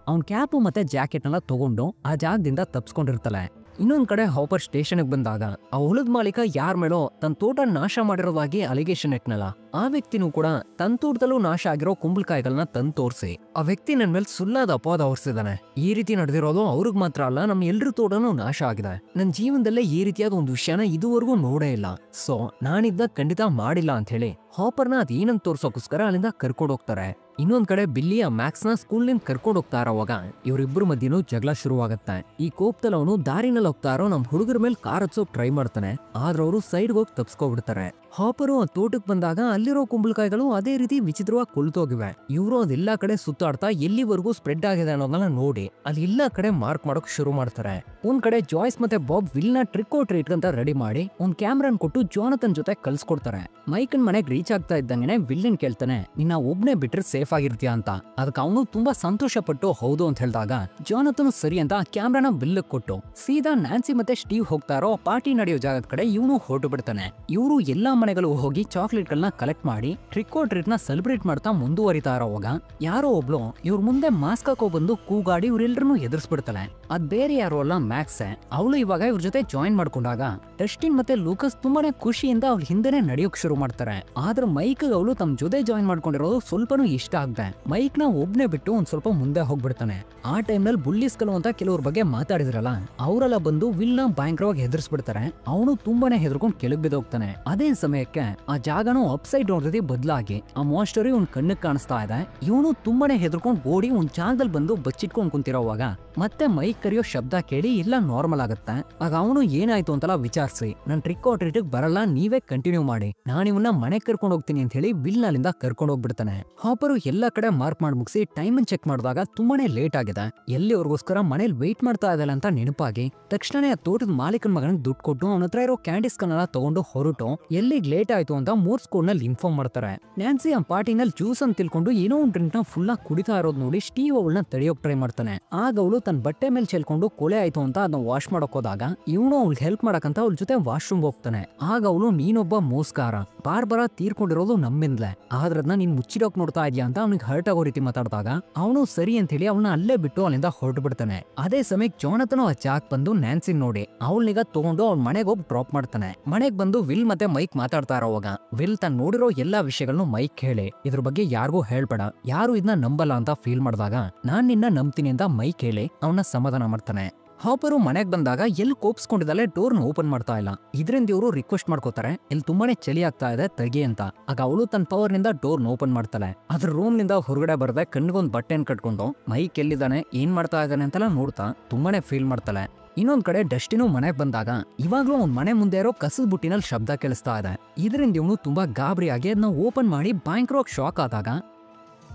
Speaker 1: ಅವ್ನ್ ಕ್ಯಾಪು ಮತ್ತೆ ಜಾಕೆಟ್ ನೆಲ್ಲ ತಗೊಂಡು ಆ ಜಾಗದಿಂದ ತಪ್ಸ್ಕೊಂಡಿರ್ತಾಳೆ. ಇನ್ನೊಂದ್ ಕಡೆ ಹಾಪರ್ ಸ್ಟೇಷನ್ಗೆ ಬಂದಾಗ ಆ ಹೊಲದ ಮಾಲೀಕ ಯಾರ ಮೇಲೋ ತನ್ನ ತೋಟ ನಾಶ ಮಾಡಿರೋದಾಗಿ ಅಲಿಗೇಷನ್ ಇಟ್ನಲ್ಲ, ಆ ವ್ಯಕ್ತಿನೂ ಕೂಡ ತನ್ನ ತೋಟದಲ್ಲೂ ನಾಶ ಆಗಿರೋ ಕುಂಬಳಕಾಯಿಗಳನ್ನ ತಂದು ತೋರಿಸಿ ಆ ವ್ಯಕ್ತಿ ನನ್ ಮೇಲೆ ಸುಳ್ಳಾದ ಅಪವಾದ ಹೊರಿಸಿದಾನೆ. ಈ ರೀತಿ ನಡೆದಿರೋದು ಅವ್ರಿಗೆ ಮಾತ್ರ ಅಲ್ಲ, ನಮ್ ಎಲ್ರ ತೋಟನೂ ನಾಶ ಆಗಿದೆ. ನನ್ನ ಜೀವನದಲ್ಲೇ ಈ ರೀತಿಯಾದ ಒಂದು ವಿಷಯನ ಇದುವರೆಗೂ ನೋಡೇ ಇಲ್ಲ. ಸೊ ನಾನಿದ್ದ ಖಂಡಿತ ಮಾಡಿಲ್ಲ ಅಂತ ಹೇಳಿ ಹಾಪರ್ನ ಅದೇನಂತ ತೋರ್ಸೋಕೋಸ್ಕರ ಅಲ್ಲಿಂದ ಕರ್ಕೊಂಡು ಹೋಗ್ತಾರೆ. ಇನ್ನೊಂದ್ ಕಡೆ ಬಿಲ್ಲಿ ಆ ಮ್ಯಾಕ್ಸ್ ನ ಸ್ಕೂಲ್ ನಿಂದ ಕರ್ಕೊಂಡು ಹೋಗ್ತಾ ಇರೋವಾಗ ಇವ್ರಿಬ್ರು ಮಧ್ಯನೂ ಜಗಳ ಶುರುವಾಗತ್ತೆ. ಈ ಕೋಪದಲ್ಲಿ ಅವನು ದಾರಿನಲ್ಲಿ ಹೋಗ್ತಾ ಇರೋ ನಮ್ ಹುಡುಗರ ಮೇಲೆ ಕಾರ್ ಹಚ್ಚೋಕ್ ಟ್ರೈ ಮಾಡ್ತಾನೆ, ಆದ್ರೆ ಅವರು ಸೈಡ್ಗೆ ಹೋಗಿ ತಪ್ಸ್ಕೊಬಿಡ್ತಾರೆ. ಹಾಪರು ಆ ತೋಟಕ್ಕೆ ಬಂದಾಗ ಅಲ್ಲಿರೋ ಕುಂಬಳಕಾಯಿಗಳು ಅದೇ ರೀತಿ ವಿಚಿತ್ರವಾಗಿ ಕೊಳ್ತೋಗಿವೆ. ಇವರು ಅದೆಲ್ಲಾ ಕಡೆ ಸುತ್ತಾಡ್ತಾ ಎಲ್ಲಿವರೆಗೂ ಸ್ಪ್ರೆಡ್ ಆಗಿದೆ ಅನ್ನೋದನ್ನ ನೋಡಿ ಅಲ್ಲಿ ಎಲ್ಲಾ ಕಡೆ ಮಾರ್ಕ್ ಮಾಡೋಕ್ ಶುರು ಮಾಡ್ತಾರೆ. ಒಂದ್ ಕಡೆ ಜಾಯ್ಸ್ ಮತ್ತೆ ಬಾಬ್ ವಿಲ್ನ ಟ್ರಿಕ್ ಆರ್ ಟ್ರೀಟ್ ಅಂತ ರೆಡಿ ಮಾಡಿ ಒಂದ್ ಕ್ಯಾಮ್ರಾನ್ ಕೊಟ್ಟು ಜಾನತನ್ ಜೊತೆ ಕಳ್ಸ್ಕೊಡ್ತಾರೆ. ಮೈಕನ್ ಮನೆಗ್ ರೀಚ್ ಆಗ್ತಾ ಇದ್ದಂಗೆನೆ ವಿಲ್ಲನ್ ಕೇಳ್ತಾನೆ, ನಿನ್ನ ಒಬ್ನೇ ಬಿಟ್ರೆ ಸೇಫ್ ಆಗಿರ್ತೀಯ ಅಂತ. ಅದಕ್ಕೆ ಅವನು ತುಂಬಾ ಸಂತೋಷ ಪಟ್ಟು ಹೌದು ಅಂತ ಹೇಳಿದಾಗ ಜಾನತನ್ ಸರಿ ಅಂತ ಆ ಕ್ಯಾಮ್ರಾನ ಬಿಲ್ಲಕ್ ಕೊಟ್ಟು ಸೀದಾ ನ್ಯಾನ್ಸಿ ಮತ್ತೆ ಸ್ಟೀವ್ ಹೋಗ್ತಾ ಇರೋ ಪಾರ್ಟಿ ನಡೆಯೋ ಜಾಗದ ಕಡೆ ಇವನು ಹೊರಟು ಬಿಡ್ತಾನೆ. ಇವರು ಎಲ್ಲಾ ಮನೆಗಳು ಹೋಗಿ ಚಾಕ್ಲೇಟ್ ಗಳನ್ನ ಕಲೆಕ್ಟ್ ಮಾಡಿ ಟ್ರಿಕ್ ಆರ್ ಟ್ರೀಟ್ ನ ಸೆಲೆಬ್ರೇಟ್ ಮಾಡ್ತಾ ಮುಂದುವರಿತಾ ಇರೋವಾಗ ಯಾರೋ ಒಬ್ಳು ಇವ್ರ ಮುಂದೆ ಮಾಸ್ಕ್ ಹಾಕೋ ಬಂದು ಕೂಗಾಡಿ ಇವ್ರೆಲ್ರನ್ನೂ ಎದುರಿಸ್ಬಿಡ್ತಾಳೆ. ಅದ್ ಬೇರೆ ಯಾರೋ ಅಲ್ಲ, ಮ್ಯಾಕ್ಸ್. ಅವಳು ಇವಾಗ ಇವ್ರ ಜೊತೆ ಜಾಯಿನ್ ಮಾಡ್ಕೊಂಡಾಗ ಡಸ್ಟಿನ್ ಮತ್ತೆ ಲೂಕಸ್ ತುಂಬಾನೇ ಖುಷಿಯಿಂದ ಅವ್ಳ ಹಿಂದೆನೆ ನಡೆಯೋಕ್ ಶುರು ಮಾಡ್ತಾರೆ. ಆದ್ರೆ ಮೈಕ್ ಅವಳು ತಮ್ಮ ಜೊತೆ ಜಾಯಿನ್ ಮಾಡ್ಕೊಂಡಿರೋದು ಸ್ವಲ್ಪನೂ ಇಷ್ಟ ಆಗದೆ ಮೈಕ್ ನ ಒಬ್ನೇ ಬಿಟ್ಟು ಒಂದ್ ಸ್ವಲ್ಪ ಮುಂದೆ ಹೋಗ್ಬಿಡ್ತಾನೆ. ಆ ಟೈಮ್ ನಲ್ಲಿ ಬುಲ್ಲಿಸ್ಗಳು ಅಂತ ಕೆಲವ್ರ ಬಗ್ಗೆ ಮಾತಾಡಿದ್ರಲ್ಲ, ಅವರೆಲ್ಲ ಬಂದು ವಿಲ್ ನ ಭಯಂಕರವಾಗಿ ಹೆದರ್ಸ್ಬಿಡ್ತಾರೆ. ಅವನು ತುಂಬಾನೇ ಹೆದರ್ಕೊಂಡು ಕೆಳಗ್ ಬಿದ್ದೋಗ್ತಾನೆ. ಅದೇ ಸಮಯಕ್ಕೆ ಆ ಜಾಗನೂ ಅಪ್ಸೈಡ್ ಡೌನ್ ರೀತಿ ಬದಲಾಗಿ ಆ ಮಾಸ್ಟರ್ ಒಂದ್ ಕಣ್ಣಿಗೆ ಕಾಣಿಸ್ತಾ ಇದೆ. ಇವನು ತುಂಬಾನೇ ಹೆದರ್ಕೊಂಡು ಓಡಿ ಒಂದ್ ಜಾಗದಲ್ಲಿ ಬಂದು ಬಚ್ಚಿಟ್ಕೊಂಡ್ ಕುಂತಿರೋವಾಗ ಮತ್ತೆ ಮೈಕ್ ಕರೆಯೋ ಶಬ್ದ ಕೇಳಿ ಎಲ್ಲ ನಾರ್ಮಲ್ ಆಗುತ್ತೆ. ಆಗ ಅವನು ಏನಾಯ್ತು ಅಂತೆಲ್ಲ ವಿಚಾರಿಸಿ ನನ್ ಟ್ರಿಕ್ ಆರ್ ಟ್ರೀಟ್ ಬರಲ್ಲ, ನೀವೇ ಕಂಟಿನ್ಯೂ ಮಾಡಿ, ನಾನು ಇವನ್ನ ಮನೆಗೆ ಕರ್ಕೊಂಡು ಹೋಗ್ತೀನಿ ಅಂತ ಹೇಳಿ ವಿಲ್ ಅಲ್ಲಿಂದ ಕರ್ಕೊಂಡು ಹೋಗ್ಬಿಡ್ತಾನೆ. ಹಾಪರು ಎಲ್ಲಾ ಕಡೆ ಮಾರ್ಕ್ ಮಾಡಿ ಮುಗಿಸಿ ಟೈಮ್ ಚೆಕ್ ಮಾಡಿದಾಗ ತುಂಬಾನೇ ಲೇಟ್ ಆಗಿದೆ. ಎಲ್ಲಿವರೆಗೋಸ್ಕರ ಮನೇಲಿ ವೆಯ್ಟ್ ಮಾಡ್ತಾ ಇದ್ದಲ್ಲ ಅಂತ ನೆನಪಾಗಿ ತಕ್ಷಣ ಆ ತೋಟದ ಮಾಲೀಕನ ಮಗನಿಗೆ ದುಡ್ಡು ಕೊಟ್ಟು ಅವನ ಹತ್ರ ಇರೋ ಕ್ಯಾಂಡೀಸ್ ಕನ್ನೆಲ್ಲ ತಗೊಂಡು ಹೊರಟು ಎಲ್ಲಿಗೆ ಲೇಟ್ ಆಯ್ತು ಅಂತ ಮೂರ್ ಸ್ಕೂಲ್ ನಲ್ಲಿ ಇನ್ಫಾರ್ಮ್ ಮಾಡ್ತಾರೆ. ನ್ಯಾನ್ಸಿ ಆ ಪಾರ್ಟಿನಲ್ಲಿ ಜ್ಯೂಸ್ ಅಂತ ತಿಳ್ಕೊಂಡು ಏನೋ ಒಂದು ಡ್ರಿಂಕ್ ನ ಫುಲ್ ಆಗಿ ಕುಡಿತಾ ಇರೋದು ನೋಡಿ ಸ್ಟೀವ್ ಅವಳನ್ನ ತಡೆಯೋಕ್ ಟ್ರೈ ಮಾಡ್ತಾನೆ. ಆಗ ಅವಳು ತನ್ನ ಬಟ್ಟೆ ಮೇಲೆ ಚೆಲ್ಕೊಂಡು ಕೊಲೆ ಆಯ್ತು ಅಂತ ಅದನ್ನ ವಾಶ್ ಮಾಡಕ್ ಹೋದಾಗ ಇವನು ಅವ್ಳಿಗೆ ಹೆಲ್ಪ್ ಮಾಡಕಂತ ಅವಳ ಜೊತೆ ವಾಶ್ರೂಮ್ ಹೋಗ್ತಾನೆ. ಆಗ ಅವಳು ನೀನೊಬ್ಬ ಮೋಸ್ಕಾರ, ಬಾರ್ಬರ ತೀರ್ಕೊಂಡಿರೋದು ನಮ್ಮಿಂದಲೇ, ಆದ್ರೆ ಅದನ್ನ ನೀನ್ ಮುಚ್ಚಿಡೋಕ್ ನೋಡ್ತಾ ಇದೀಯ ಅಂತ ಅವ್ನಿಗೆ ಹರ್ಟ್ ಆಗೋ ರೀತಿ ಮಾತಾಡಿದಾಗ ಅವನು ಸರಿ ಅಂತ ಹೇಳಿ ಅವನ ಅಲ್ಲೇ ಬಿಟ್ಟು ಅಲ್ಲಿಂದ ಹೊರಟು ಬಿಡ್ತಾನೆ. ಅದೇ ಸಮಯಕ್ಕೆ ಜಾನತನ್ ಆ ಜಾಕ್ ಬಂದು ನ್ಯಾನ್ಸಿ ನೋಡಿ ಅವಳನಿಗ ತಗೊಂಡು ಅವ್ನ ಮನೆಗೆ ಹೋಗಿ ಡ್ರಾಪ್ ಮಾಡ್ತಾನೆ. ಮನೆಗ್ ಬಂದು ವಿಲ್ ಮತ್ತೆ ಮೈಕ್ ಮಾತಾಡ್ತಾ ಇರೋವಾಗ ವಿಲ್ ತಾನು ನೋಡಿರೋ ಎಲ್ಲಾ ವಿಷಯಗಳನ್ನು ಮೈಕ್ ಹೇಳಿ ಇದ್ರ ಬಗ್ಗೆ ಯಾರಿಗೂ ಹೇಳ್ಬೇಡ, ಯಾರು ಇದನ್ನ ನಂಬಲ್ಲ ಅಂತ ಫೀಲ್ ಮಾಡಿದಾಗ ನಾನ್ ನಿನ್ನ ನಂಬ್ತೀನಿ ಅಂತ ಮೈಕ್ ಹೇಳಿ ಅವನ ಸಮಾಧಾನ ಮಾಡ್ತಾನೆ. ಹಾಪರು ಮನೆಗ್ ಬಂದಾಗ ಎಲ್ಲಿ ಕೋಪ್ಸ್ಕೊಂಡಿದ್ದಲ್ಲೇ ಡೋರ್ನ ಓಪನ್ ಮಾಡ್ತಾ ಇಲ್ಲ. ಇದರಿಂದ ಇವರು ರಿಕ್ವೆಸ್ಟ್ ಮಾಡ್ಕೋತಾರೆ, ಇಲ್ಲಿ ತುಂಬಾನೇ ಚಳಿ ಆಗ್ತಾ ಇದೆ ತೆಗಿ ಅಂತ. ಆಗ ಅವಳು ತನ್ನ ಪವರ್ ನಿಂದ ಡೋರ್ನ ಓಪನ್ ಮಾಡ್ತಾಳೆ. ಅದ್ರ ರೂಮ್ ನಿಂದ ಹೊರಗಡೆ ಬರದೆ ಕಣ್ಣಿಗೊಂದು ಬಟ್ಟೆನ್ ಕಟ್ಕೊಂಡು ಮೈಕ್ ಎಲ್ಲಿದ್ದಾನೆ ಏನ್ ಮಾಡ್ತಾ ಇದ್ದಾನೆ ಅಂತೆಲ್ಲ ನೋಡ್ತಾ ತುಂಬಾನೇ ಫೀಲ್ ಮಾಡ್ತಾಳೆ. ಇನ್ನೊಂದ್ ಕಡೆ ಡಸ್ಟಿನು ಮನೆಗ್ ಬಂದಾಗ ಇವಾಗ್ಲೂ ಅವ್ನ್ ಮನೆ ಮುಂದೆ ಇರೋ ಕಸದ ಬುಟ್ಟಿನಲ್ಲಿ ಶಬ್ದ ಕೇಳಿಸ್ತಾ ಇದೆ. ಇದರಿಂದ ಇವನು ತುಂಬಾ ಗಾಬರಿಯಾಗಿ ಅದನ್ನ ಓಪನ್ ಮಾಡಿ ಭಯಂಕರವಾಗಿ ಶಾಕ್ ಆದಾಗ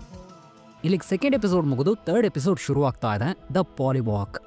Speaker 1: ಇಲ್ಲಿಗೆ ಸೆಕೆಂಡ್ ಎಪಿಸೋಡ್ ಮುಗಿದು ಥರ್ಡ್ ಎಪಿಸೋಡ್ ಶುರು ಆಗ್ತಾ ಇದೆ, ದ ಪಾಲಿವಾಕ್.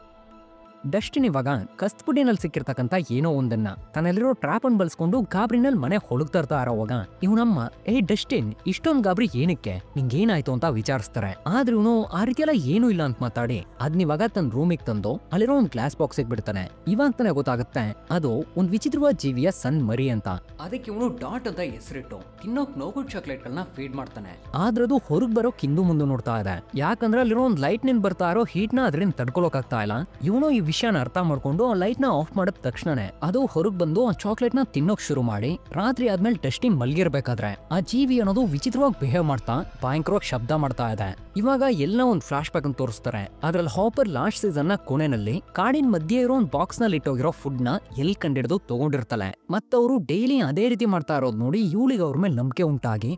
Speaker 1: ಡಸ್ಟಿನ್ ಇವಾಗ ಕಸ್ಪುಡಿನಲ್ಲಿ ಸಿಕ್ಕಿರ್ತಕ್ಕಂತ ಏನೋ ಒಂದನ್ನ ತನ್ನಲ್ಲಿರೋ ಟ್ರಾಪ್ ಅನ್ನು ಬಳಸ್ಕೊಂಡು ಗಾಬ್ರಿನಲ್ಲಿ ಮನೆ ಹೊಳಗ್ ತರ್ತಾ ಇರೋವಾಗ ಇವನಮ್ಮ ಡಸ್ಟಿನ್ ಇಷ್ಟೊಂದು ಗಾಬ್ರಿ ಏನಕ್ಕೆ ನಿಂಗೇನಾಯ್ತು ಅಂತ ವಿಚಾರಿಸ್ತಾರೆ. ಆದ್ರೆ ಇವನು ಆ ರೀತಿಯೆಲ್ಲ ಏನೂ ಇಲ್ಲ ಅಂತ ಮಾತಾಡಿ ಅದ್ನಿವಾಗ ತನ್ನ ರೂಮಿಗೆ ತಂದು ಅಲ್ಲಿರೋ ಒಂದು ಗ್ಲಾಸ್ ಬಾಕ್ಸ್ ಬಿಡ್ತಾನೆ. ಇವಾಗ ತಾನೇ ಗೊತ್ತಾಗುತ್ತೆ ಅದು ಒಂದ್ ವಿಚಿತ್ರವಾದ ಜೀವಿಯ ಸಣ್ಣ ಮರಿ ಅಂತ. ಅದಕ್ಕೆ ಇವನು ಡಾಟ್ ಅಂತ ಹೆಸರಿಟ್ಟು ತಿನ್ನೋಕ್ ನೋಗುಡ್ ಚಾಕ್ಲೇಟ್ ಗಳನ್ನ ಫೀಡ್ ಮಾಡ್ತಾನೆ. ಆದ್ರೆ ಅದು ಹೊರಗ್ ಬರೋ ಕಿಂದು ಮುಂದೆ ನೋಡ್ತಾ ಇದೆ. ಯಾಕಂದ್ರೆ ಅಲ್ಲಿರೋ ಒಂದು ಲೈಟ್ ನಿಂದ ಬರ್ತಾ ಇರೋ ಹೀಟ್ ನ ಅದರಿಂದ ತಡ್ಕೊಳಕ್ ಆಗ್ತಾ ಇಲ್ಲ. ಇವನು ಈ ವಿಷಯನ ಅರ್ಥ ಮಾಡ್ಕೊಂಡು ಆ ಲೈಟ್ ನ ಆಫ್ ಮಾಡಿದ ತಕ್ಷಣನೇ ಅದು ಹೊರಗ್ ಬಂದು ಆ ಚಾಕ್ಲೇಟ್ ನ ತಿನ್ನೋಕ್ ಶುರು ಮಾಡಿ ರಾತ್ರಿ ಆದ್ಮೇಲೆ ಡಸ್ಟಿನ್ ಮಲ್ಗಿರ್ಬೇಕಾದ್ರೆ ಆ ಜೀವಿ ಅನ್ನೋದು ವಿಚಿತ್ರವಾಗಿ ಬಿಹೇವ್ ಮಾಡ್ತಾ ಭಯಂಕರವಾಗಿ ಶಬ್ದ ಮಾಡ್ತಾ ಇದೆ. ಇವಾಗ ಎಲ್ಲ ಒಂದು ಫ್ಲಾಶ್ ಬ್ಯಾಕ್ ಅಂತ ತೋರಿಸ್ತಾರೆ. ಅದ್ರಲ್ಲಿ ಹಾಪರ್ ಲಾಸ್ಟ್ ಸೀಸನ್ ನ ಕೊನೆಯಲ್ಲಿ ಕಾಡಿನ ಮಧ್ಯೆ ಇರೋ ಒಂದು ಬಾಕ್ಸ್ ನಲ್ಲಿ ಇಟ್ಟೋಗಿರೋ ಫುಡ್ ನ ಎಲ್ಲಿ ಕಂಡಿಡಿದು ತಗೊಂಡಿರ್ತಾಳೆ. ಮತ್ತವರು ಡೈಲಿ ಅದೇ ರೀತಿ ಮಾಡ್ತಾ ಇರೋದು ನೋಡಿ ಇವಳಿಗೆ ಅವ್ರ ಮೇಲೆ ನಂಬಿಕೆ ಉಂಟಾಗಿ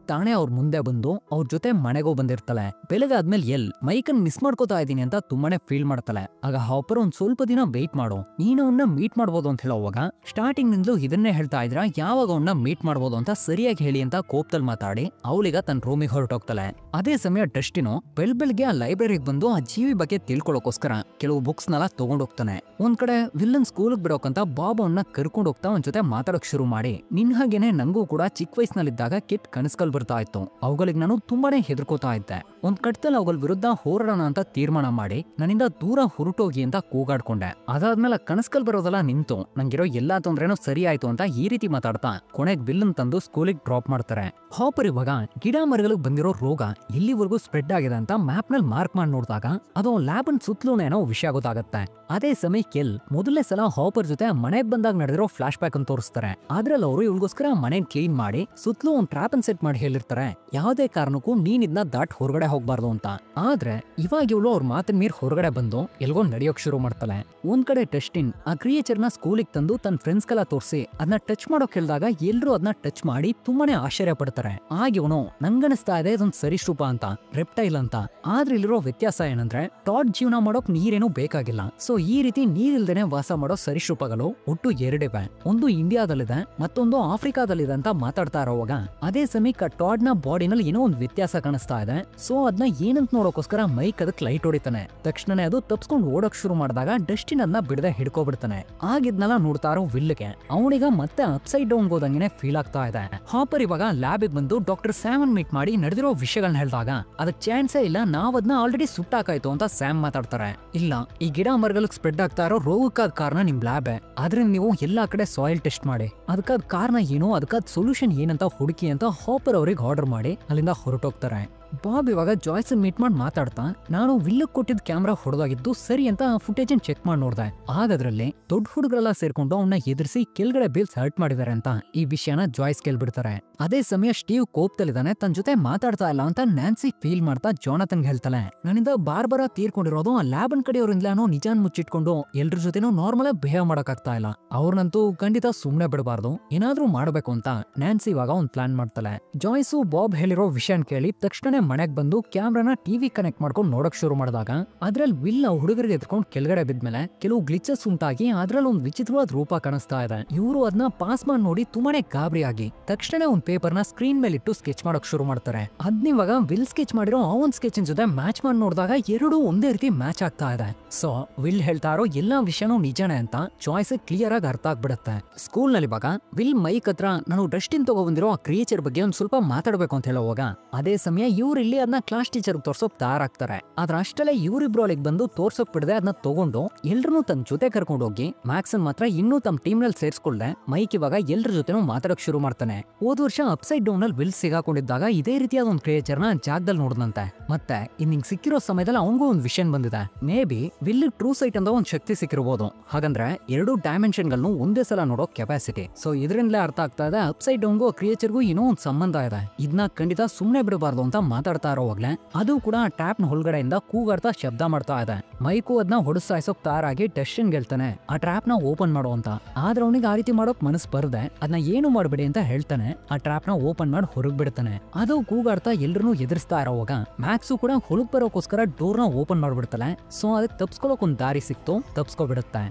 Speaker 1: ತಾನೇ ಅವ್ರ ಮುಂದೆ ಬಂದು ಅವ್ರ ಜೊತೆ ಮನೆಗೂ ಬಂದಿರ್ತಾಳೆ. ಬೆಳಗಾದ್ಮೇಲೆ ಮೈಕನ್ ಮಿಸ್ ಮಾಡ್ಕೋತಾ ಇದೀನಿ ಅಂತ ತುಂಬಾನೇ ಫೀಲ್ ಮಾಡ್ತಾಳೆ. ಆಗ ಹಾಪರ್ ಒಂದ್ ಸ್ವಲ್ಪ ದಿನ ವೇಟ್ ಮಾಡು, ನೀನು ಅವನ್ನ ಮೀಟ್ ಮಾಡ್ಬೋದು ಅಂತ ಹೇಳೋವಾಗ ಸ್ಟಾರ್ಟಿಂಗ್ ನಿಂದಲೂ ಇದನ್ನೇ ಹೇಳ್ತಾ ಇದ್ರ ಯಾವಾಗ ಅವನ್ನ ಮೀಟ್ ಮಾಡ್ಬೋದು ಅಂತ ಸರಿಯಾಗಿ ಹೇಳಿ ಅಂತ ಕೋಪದಲ್ಲಿ ಮಾತಾಡಿ ಅವಳಿಗ ತನ್ನ ರೂಮಿಗೆ ಹೊರಟೋಗ್ತಾಳೆ. ಅದೇ ಸಮಯ ಡಸ್ಟಿನೋ ಬೆಳಗ್ಗೆ ಆ ಲೈಬ್ರರಿಗೆ ಬಂದು ಆ ಜೀವಿ ಬಗ್ಗೆ ತಿಳ್ಕೊಳ್ಳೋಕೋಸ್ಕರ ಕೆಲವು ಬುಕ್ಸ್ ನೆಲ್ಲ ತಗೊಂಡೋಗ್ತಾನೆ. ಒಂದ್ ಕಡೆ ವಿಲ್ಲನ್ ಸ್ಕೂಲ್ ಬಿಡೋಕಂತ ಬಾಬ್ ಅವನ್ನ ಕರ್ಕೊಂಡು ಹೋಗ್ತಾ ಒಂದ್ ಜೊತೆ ಮಾತಾಡಕ್ ಶುರು ಮಾಡಿ ನಿನ್ ಹಾಗೇನೆ ನಂಗೂ ಕೂಡ ಚಿಕ್ಕ ವಯಸ್ಸಿನಲ್ಲಿದ್ದಾಗ ಕೆಟ್ಟ ಕನಸ್ಕಲ್ ಬರ್ತಾ ಇತ್ತು, ಅವುಗಳಿಗೆ ನಾನು ತುಂಬಾನೇ ಹೆದರ್ಕೋತಾ ಇದ್ದೆ. ಒಂದ್ ಕಟ್ಟದಲ್ಲಿ ಅವುಗಳ ವಿರುದ್ಧ ಹೋರಾಡೋಣ ಅಂತ ತೀರ್ಮಾನ ಮಾಡಿ ನನ್ನಿಂದ ದೂರ ಹೊರಟೋಗಿ ಅಂತ ಕೂಗಾಡ್ಕೊಂಡೆ. ಅದಾದ್ಮೇಲೆ ಕನಸ್ಕಲ್ ಬರೋದೆಲ್ಲ ನಿಂತು ನಂಗಿರೋ ಎಲ್ಲಾ ತೊಂದ್ರೆನೂ ಸರಿ ಆಯ್ತು ಅಂತ ಈ ರೀತಿ ಮಾತಾಡ್ತಾ ಕೊನೆಗೆ ವಿಲ್ಲನ್ ತಂದು ಸ್ಕೂಲಿಗೆ ಡ್ರಾಪ್ ಮಾಡ್ತಾರೆ. ಹಾಪರ್ ಇವಾಗ ಗಿಡ ಮರಗಳಿಗೆ ಬಂದಿರೋ ರೋಗ ಇಲ್ಲಿವರೆಗೂ ಸ್ಪ್ರೆಡ್ ಆಗಿದೆ ಅಂತ ಮ್ಯಾಪ್ ನಲ್ಲಿ ಮಾರ್ಕ್ ಮಾಡಿ ನೋಡಿದಾಗ ಅದು ಲ್ಯಾಬ್ ಅನ್ ಸುತ್ತಲೂನೇನೋ ವಿಷಯ ಗೊತ್ತಾಗುತ್ತೆ. ಅದೇ ಸಮಯಕ್ಕೆ ಮೊದಲನೇ ಸಲ ಹಾಪರ್ ಜೊತೆ ಮನೆಗೆ ಬಂದಾಗ ನಡೆದಿರೋ ಫ್ಲಾಶ್ ಬ್ಯಾಕ್ ಅಂತ ತೋರಿಸ್ತಾರೆ. ಅದ್ರಲ್ಲಿ ಅವರು ಇವಳಿಗೋಸ್ಕರ ಮನೆ ಕ್ಲೀನ್ ಮಾಡಿ ಸುತ್ತಲೂ ಒಂದು ಟ್ರಾಪ್ ಅನ್ ಸೆಟ್ ಮಾಡಿ ಹೇಳಿರ್ತಾರೆ ಯಾವುದೇ ಕಾರಣಕ್ಕೂ ನೀನ್ ಇದನ್ನ ದಾಟ್ ಹೊರಗಡೆ ಹೋಗ್ಬಾರ್ದು ಅಂತ. ಆದ್ರೆ ಇವಾಗ ಇವಳು ಅವ್ರ ಮಾತಿನ ಮೀರ್ ಹೊರಗಡೆ ಬಂದು ಎಲ್ಗೋ ನಡೆಯೋಕ್ ಶುರು ಮಾಡ್ತಾಳೆ. ಒಂದ್ ಕಡೆ ಡಸ್ಟಿನ್ ಆ ಕ್ರಿಯೇಚರ್ ನ ಸ್ಕೂಲಿಗೆ ತಂದು ತನ್ನ ಫ್ರೆಂಡ್ಸ್ ಗೆಲ್ಲ ತೋರಿಸಿ ಅದನ್ನ ಟಚ್ ಮಾಡೋಕ್ ಹೇಳಿದಾಗ ಎಲ್ರು ಅದನ್ನ ಟಚ್ ಮಾಡಿ ತುಂಬಾನೇ ಆಶ್ಚರ್ಯ ಪಡ್ತಾರೆ. ಆಗ ಇವನು ನಂಗನಿಸ್ತಾ ಇದೆ ಇದೊಂದು ಸರಿಸೃಪ ಅಂತ, ರೆಪ್ಟೈಲ್ ಅಂತ. ಆದ್ರೆ ಇಲ್ಲಿರೋ ವ್ಯತ್ಯಾಸ ಏನಂದ್ರೆ ಟಾಡ್ ಜೀವನ ಮಾಡೋಕ್ ನೀರೇನು ಬೇಕಾಗಿಲ್ಲ. ಸೊ ಈ ರೀತಿ ನೀರಿಲ್ದೇನೆ ವಾಸ ಮಾಡೋ ಸರಿಸೃಪಗಳು ಒಟ್ಟು ಎರಡಿವೆ. ಒಂದು ಇಂಡಿಯಾದಲ್ಲಿದೆ ಮತ್ತೊಂದು ಆಫ್ರಿಕಾದಲ್ಲಿದೆ ಅಂತ ಮಾತಾಡ್ತಾ ಇರೋವಾಗ ಅದೇ ಸಮಯಕ್ಕೆ ಟಾಡ್ ನ ಬಾಡಿನಲ್ಲಿ ಏನೋ ಒಂದು ವ್ಯತ್ಯಾಸ ಕಾಣಿಸ್ತಾ ಇದೆ. ಸೊ ಅದನ್ನ ಏನಂತ ನೋಡೋಕೋಸ್ಕರ ಮೈಕ್ ಅದಕ್ಕೆ ಲೈಟ್ ಹೊಡಿತಾನೆ. ತಕ್ಷಣನೇ ಅದು ತಪ್ಸ್ಕೊಂಡು ಓಡೋಕ್ ಶುರು ಮಾಡಿದಾಗ ಡಸ್ಟಿನ್ ಅದನ್ನ ಬಿಡದೆ ಹಿಡ್ಕೊಬಿಡ್ತಾನೆ. ಆಗಿದ್ನೆಲ್ಲ ನೋಡ್ತಾ ಇರೋ ವಿಲ್ಗೆ ಅವನಿಗ ಮತ್ತೆ ಅಪ್ಸೈಡ್ ಡೌನ್ ಹೋದಂಗೆ ಫೀಲ್ ಆಗ್ತಾ ಇದೆ. ಹಾಪರ್ ಇವಾಗ ಲ್ಯಾಬಿಗೆ ಬಂದು ಡಾಕ್ಟರ್ ಸ್ಯಾಮ್ ಮೀಟ್ ಮಾಡಿ ನಡೆದಿರೋ ವಿಷಯಗಳನ್ನ ಹೇಳಿದಾಗ ಅದಕ್ಕೆ ಚಾನ್ಸೇ ಇಲ್ಲ, ನಾವ್ ಅದನ್ನ ಆಲ್ರೆಡಿ ಸುಟ್ಟಾಕಾಯ್ತು ಅಂತ ಸ್ಯಾಮ್ ಮಾತಾಡ್ತಾರೆ. ಇಲ್ಲ, ಈ ಗಿಡ ಮರಗಳಿಗೆ ಸ್ಪ್ರೆಡ್ ಆಗ್ತಾ ಇರೋ ರೋಗಕ್ಕಾದ ಕಾರಣ ನಿಮ್ ಲ್ಯಾಬ್, ಆದ್ರೆ ನೀವು ಎಲ್ಲಾ ಕಡೆ ಸಾಯಿಲ್ ಟೆಸ್ಟ್ ಮಾಡಿ ಅದಕ್ಕಾದ ಕಾರಣ ಏನು ಅದಕ್ಕಾದ ಸೊಲ್ಯೂಷನ್ ಏನಂತ ಹುಡುಕಿ ಅಂತ ಹಾಪರ್ ಅವ್ರಿಗೆ ಆರ್ಡರ್ ಮಾಡಿ ಅಲ್ಲಿಂದ ಹೊರಟೋಗ್ತಾರೆ. ಬಾಬ್ ಇವಾಗ ಜಾಯ್ಸ್ ಮೀಟ್ ಮಾಡಿ ಮಾತಾಡ್ತಾ ನಾನು ವಿಲ್ಲಕ್ ಕೊಟ್ಟಿದ್ದ ಕ್ಯಾಮ್ರಾ ಹೊಡೆದಾಗಿದ್ದು ಸರಿ ಅಂತ ಫುಟೇಜ್ ಚೆಕ್ ಮಾಡಿ ನೋಡ್ದೆ. ಆಗದ್ರಲ್ಲಿ ದೊಡ್ಡ ಹುಡುಗರೆಲ್ಲ ಸೇರ್ಕೊಂಡು ಅವನ್ನ ಎದುರಿಸಿ ಕೆಳಗಡೆ ಬೀಲ್ಸ್ ಹರ್ಟ್ ಮಾಡಿದಾರೆ ಅಂತ ಈ ವಿಷಯನ ಜಾಯ್ಸ್ ಕೇಳ್ಬಿಡ್ತಾರೆ. ಅದೇ ಸಮಯ ಸ್ಟೀವ್ ಕೋಪದಲ್ಲಿದ್ದಾನೆ, ತನ್ನ ಜೊತೆ ಮಾತಾಡ್ತಾ ಇಲ್ಲ ಅಂತ ನ್ಯಾನ್ಸಿ ಫೀಲ್ ಮಾಡ್ತಾ ಜಾನಥನ್ ಹೇಳ್ತಾಳೆ ನನ್ನಿಂದ ಬಾರ್ಬರ ತೀರ್ಕೊಂಡಿರೋದು ಆ ಲ್ಯಾಬನ್ ಕಡೆಯವರಿಂದಲೂ ನಿಜಾನ್ ಮುಚ್ಚಿಟ್ಕೊಂಡು ಎಲ್ರ ಜೊತೆನೂ ನಾರ್ಮಲ್ ಆಗಿ ಬಿಹೇವ್ ಮಾಡಕ್ಕಾಗ್ತಾ ಇಲ್ಲ, ಅವ್ರನ್ನಂತೂ ಖಂಡಿತ ಸುಮ್ನೆ ಬಿಡಬಾರ್ದು, ಏನಾದ್ರೂ ಮಾಡ್ಬೇಕು ಅಂತ ನ್ಯಾನ್ಸಿ ಇವಾಗ ಒಂದ್ ಪ್ಲಾನ್ ಮಾಡ್ತಾಳೆ. ಜಾಯ್ಸು ಬಾಬ್ ಹೇಳಿರೋ ವಿಷಯನ್ ಕೇಳಿ ತಕ್ಷಣ ಮನೆಗ್ ಬಂದು ಕ್ಯಾಮ್ರಾನ ಟಿವಿ ಕನೆಕ್ಟ್ ಮಾಡ್ಕೊಂಡು ನೋಡಕ್ ಶುರು ಮಾಡಿದಾಗ ಅದ್ರಲ್ಲಿ ವಿಲ್ ಹುಡುಗರಿಗೆ ಎತ್ಕೊಂಡು ಕೆಳಗಡೆ ಬಿದ್ಮೇಲೆ ಕೆಲವು ಗ್ಲಿಚಸ್ ಉಂಟಾಗಿ ಅದ್ರಲ್ಲಿ ಒಂದು ವಿಚಿತ್ರವಾದ ರೂಪ ಕಾಣಿಸ್ತಾ ಇದೆ. ಇವರು ಅದನ್ನ ಪಾಸ್ ಮಾಡಿ ನೋಡಿ ತುಂಬಾನೇ ಗಾಬರಿ ಆಗಿ ತಕ್ಷಣ ಒಂದ್ ಪೇಪರ್ ನ ಸ್ಕ್ರೀನ್ ಮೇಲೆ ಇಟ್ಟು ಸ್ಕೆಚ್ ಮಾಡಕ್ ಶುರು ಮಾಡ್ತಾರೆ. ಅದ್ನಿವಾಗ ವಿಲ್ ಸ್ಕೆಚ್ ಮಾಡಿರೋ ಆ ಒಂದ್ ಸ್ಕೆಚ್ ಜೊತೆ ಮ್ಯಾಚ್ ಮಾಡಿ ನೋಡಿದಾಗ ಎರಡು ಒಂದೇ ರೀತಿ ಮ್ಯಾಚ್ ಆಗ್ತಾ ಇದೆ. ಸೊ ವಿಲ್ ಹೇಳ್ತಾ ಇರೋ ಎಲ್ಲಾ ವಿಷಯನೂ ನಿಜನೇ ಅಂತ ಜಾಯ್ಸ್ ಕ್ಲಿಯರ್ ಆಗಿ ಅರ್ಥ ಆಗ್ಬಿಡುತ್ತೆ. ಸ್ಕೂಲ್ ನಲ್ಲಿ ಇವಾಗ ವಿಲ್ ಮೈಕ್ ಹತ್ರ ನಾನು ಡಸ್ಟಿನ್ ತಗೊಬಂದಿರೋ ಆ ಕ್ರಿಯೇಚರ್ ಬಗ್ಗೆ ಒಂದ್ ಸ್ವಲ್ಪ ಮಾತಾಡ್ಬೇಕು ಅಂತ ಹೇಳೋವಾಗ ಅದೇ ಸಮಯ ಇವ್ರು ಇಲ್ಲಿ ಅದನ್ನ ಕ್ಲಾಸ್ ಟೀಚರ್ ತೋರ್ಸೋಕ್ ತಯಾರಾಗ್ತಾರೆ. ಆದ್ರೆ ಅಷ್ಟಲ್ಲೇ ಇವರಿಬ್ರು ಅಲ್ಲಿಗೆ ಬಂದು ತೋರ್ಸೋಕ್ ಬಿಡದೆ ಅದನ್ನ ತಗೊಂಡು ಎಲ್ರನ್ನೂ ತನ್ನ ಜೊತೆ ಕರ್ಕೊಂಡು ಹೋಗಿ ಮ್ಯಾಕ್ಸನ್ ಮಾತ್ರ ಇನ್ನೂ ತಮ್ಮ ಟೀಮ್ ನಲ್ಲಿ ಸೇರ್ಸ್ಕೊಳ್ದೆ ಮೈಕ್ ಇವಾಗ ಎಲ್ರ ಜೊತೆನೂ ಮಾತಾಡಕ್ ಶುರು ಮಾಡ್ತಾನೆ. ಹೋದ ವರ್ಷ ಅಪ್ಸೈಡ್ ಡೌನ್ ಅಲ್ಲಿ ವಿಲ್ ಸಿಗಾಕೊಂಡಿದ್ದಾಗ ಇದೇ ರೀತಿಯಾದ ಒಂದು ಕ್ರಿಯೇಚರ್ ನ ಜಾಗದಲ್ಲಿ ನೋಡ್ದಂತೆ. ಮತ್ತೆ ಇನ್ನಿಂಗ್ ಸಿಕ್ಕಿರೋ ಸಮಯದಲ್ಲಿ ಅವನಿಗೂ ಒಂದು ವಿಷನ್ ಬಂದಿದೆ, may be will true site ಅಂತ ಒಂದು ಶಕ್ತಿ ಸಿಕ್ಕಿರಬಹುದು. ಹಾಗಂದ್ರೆ ಎರಡು ಡೈಮೆನ್ಷನ್ ಗಳನ್ನು ಒಂದೇ ಸಲ ನೋಡೋ ಕೆಪಾಸಿಟಿ. ಸೊ ಇದರಿಂದಲೇ ಅರ್ಥ ಆಗ್ತಾ ಇದೆ ಅಪ್ಸೈಡ್ ಡೌನ್ಗೂ ಕ್ರಿಯೇಚರ್ಗೂ ಏನೋ ಒಂದು ಸಂಬಂಧ ಇದೆ. ಇದನ್ನ ಖಂಡಿತ ಸುಮ್ನೆ ಬಿಡಬಾರ್ದು ಅಂತ ಮಾತಾಡ್ತಾ ಇರೋವಾಗ್ಲೆ ಅದು ಕೂಡ ಟ್ಯಾಪ್ ನ ಹೊಳಗಡೆಯಿಂದ ಕೂಗಾಡ್ತಾ ಶಬ್ದ ಮಾಡ್ತಾ ಇದೆ. ಮೈಕು ಅದನ್ನ ಹೊಡಿಸಾಯಿಸೋಕ್ ತಯಾರಾಗಿ ಡಸ್ಟಿನ್ ಗೆಲ್ತಾನೆ ಆ ಟ್ರ್ಯಾಪ್ ನ ಓಪನ್ ಮಾಡೋ ಅಂತ. ಆದ್ರೆ ಅವನಿಗೆ ಆ ರೀತಿ ಮಾಡೋಕ್ ಮನಸ್ಸು ಬರ್ದೆ ಅದನ್ನ ಏನು ಮಾಡ್ಬೇಡಿ ಅಂತ ಹೇಳ್ತಾನೆ. ಆ ಟ್ರ್ಯಾಪ್ ನ ಓಪನ್ ಮಾಡಿ ಹೊರಗ್ ಬಿಡ್ತಾನೆ. ಅದು ಕೂಗಾಡ್ತಾ ಎಲ್ರನ್ನೂ ಎದುರಿಸ್ತಾ ಇರೋವಾಗ ಮ್ಯಾಕ್ಸು ಕೂಡ ಹೊಳಗ್ ಬರೋಕೋಸ್ಕರ ಡೋರ್ ನ ಓಪನ್ ಮಾಡ್ಬಿಡ್ತಾಳೆ. ಸೊ ಅದಕ್ಕೆ ತಪ್ಸ್ಕೊಳಕ್ ಒಂದ್ ದಾರಿ ಸಿಕ್ತು, ತಪ್ಸ್ಕೊಬಿಡುತ್ತೆ.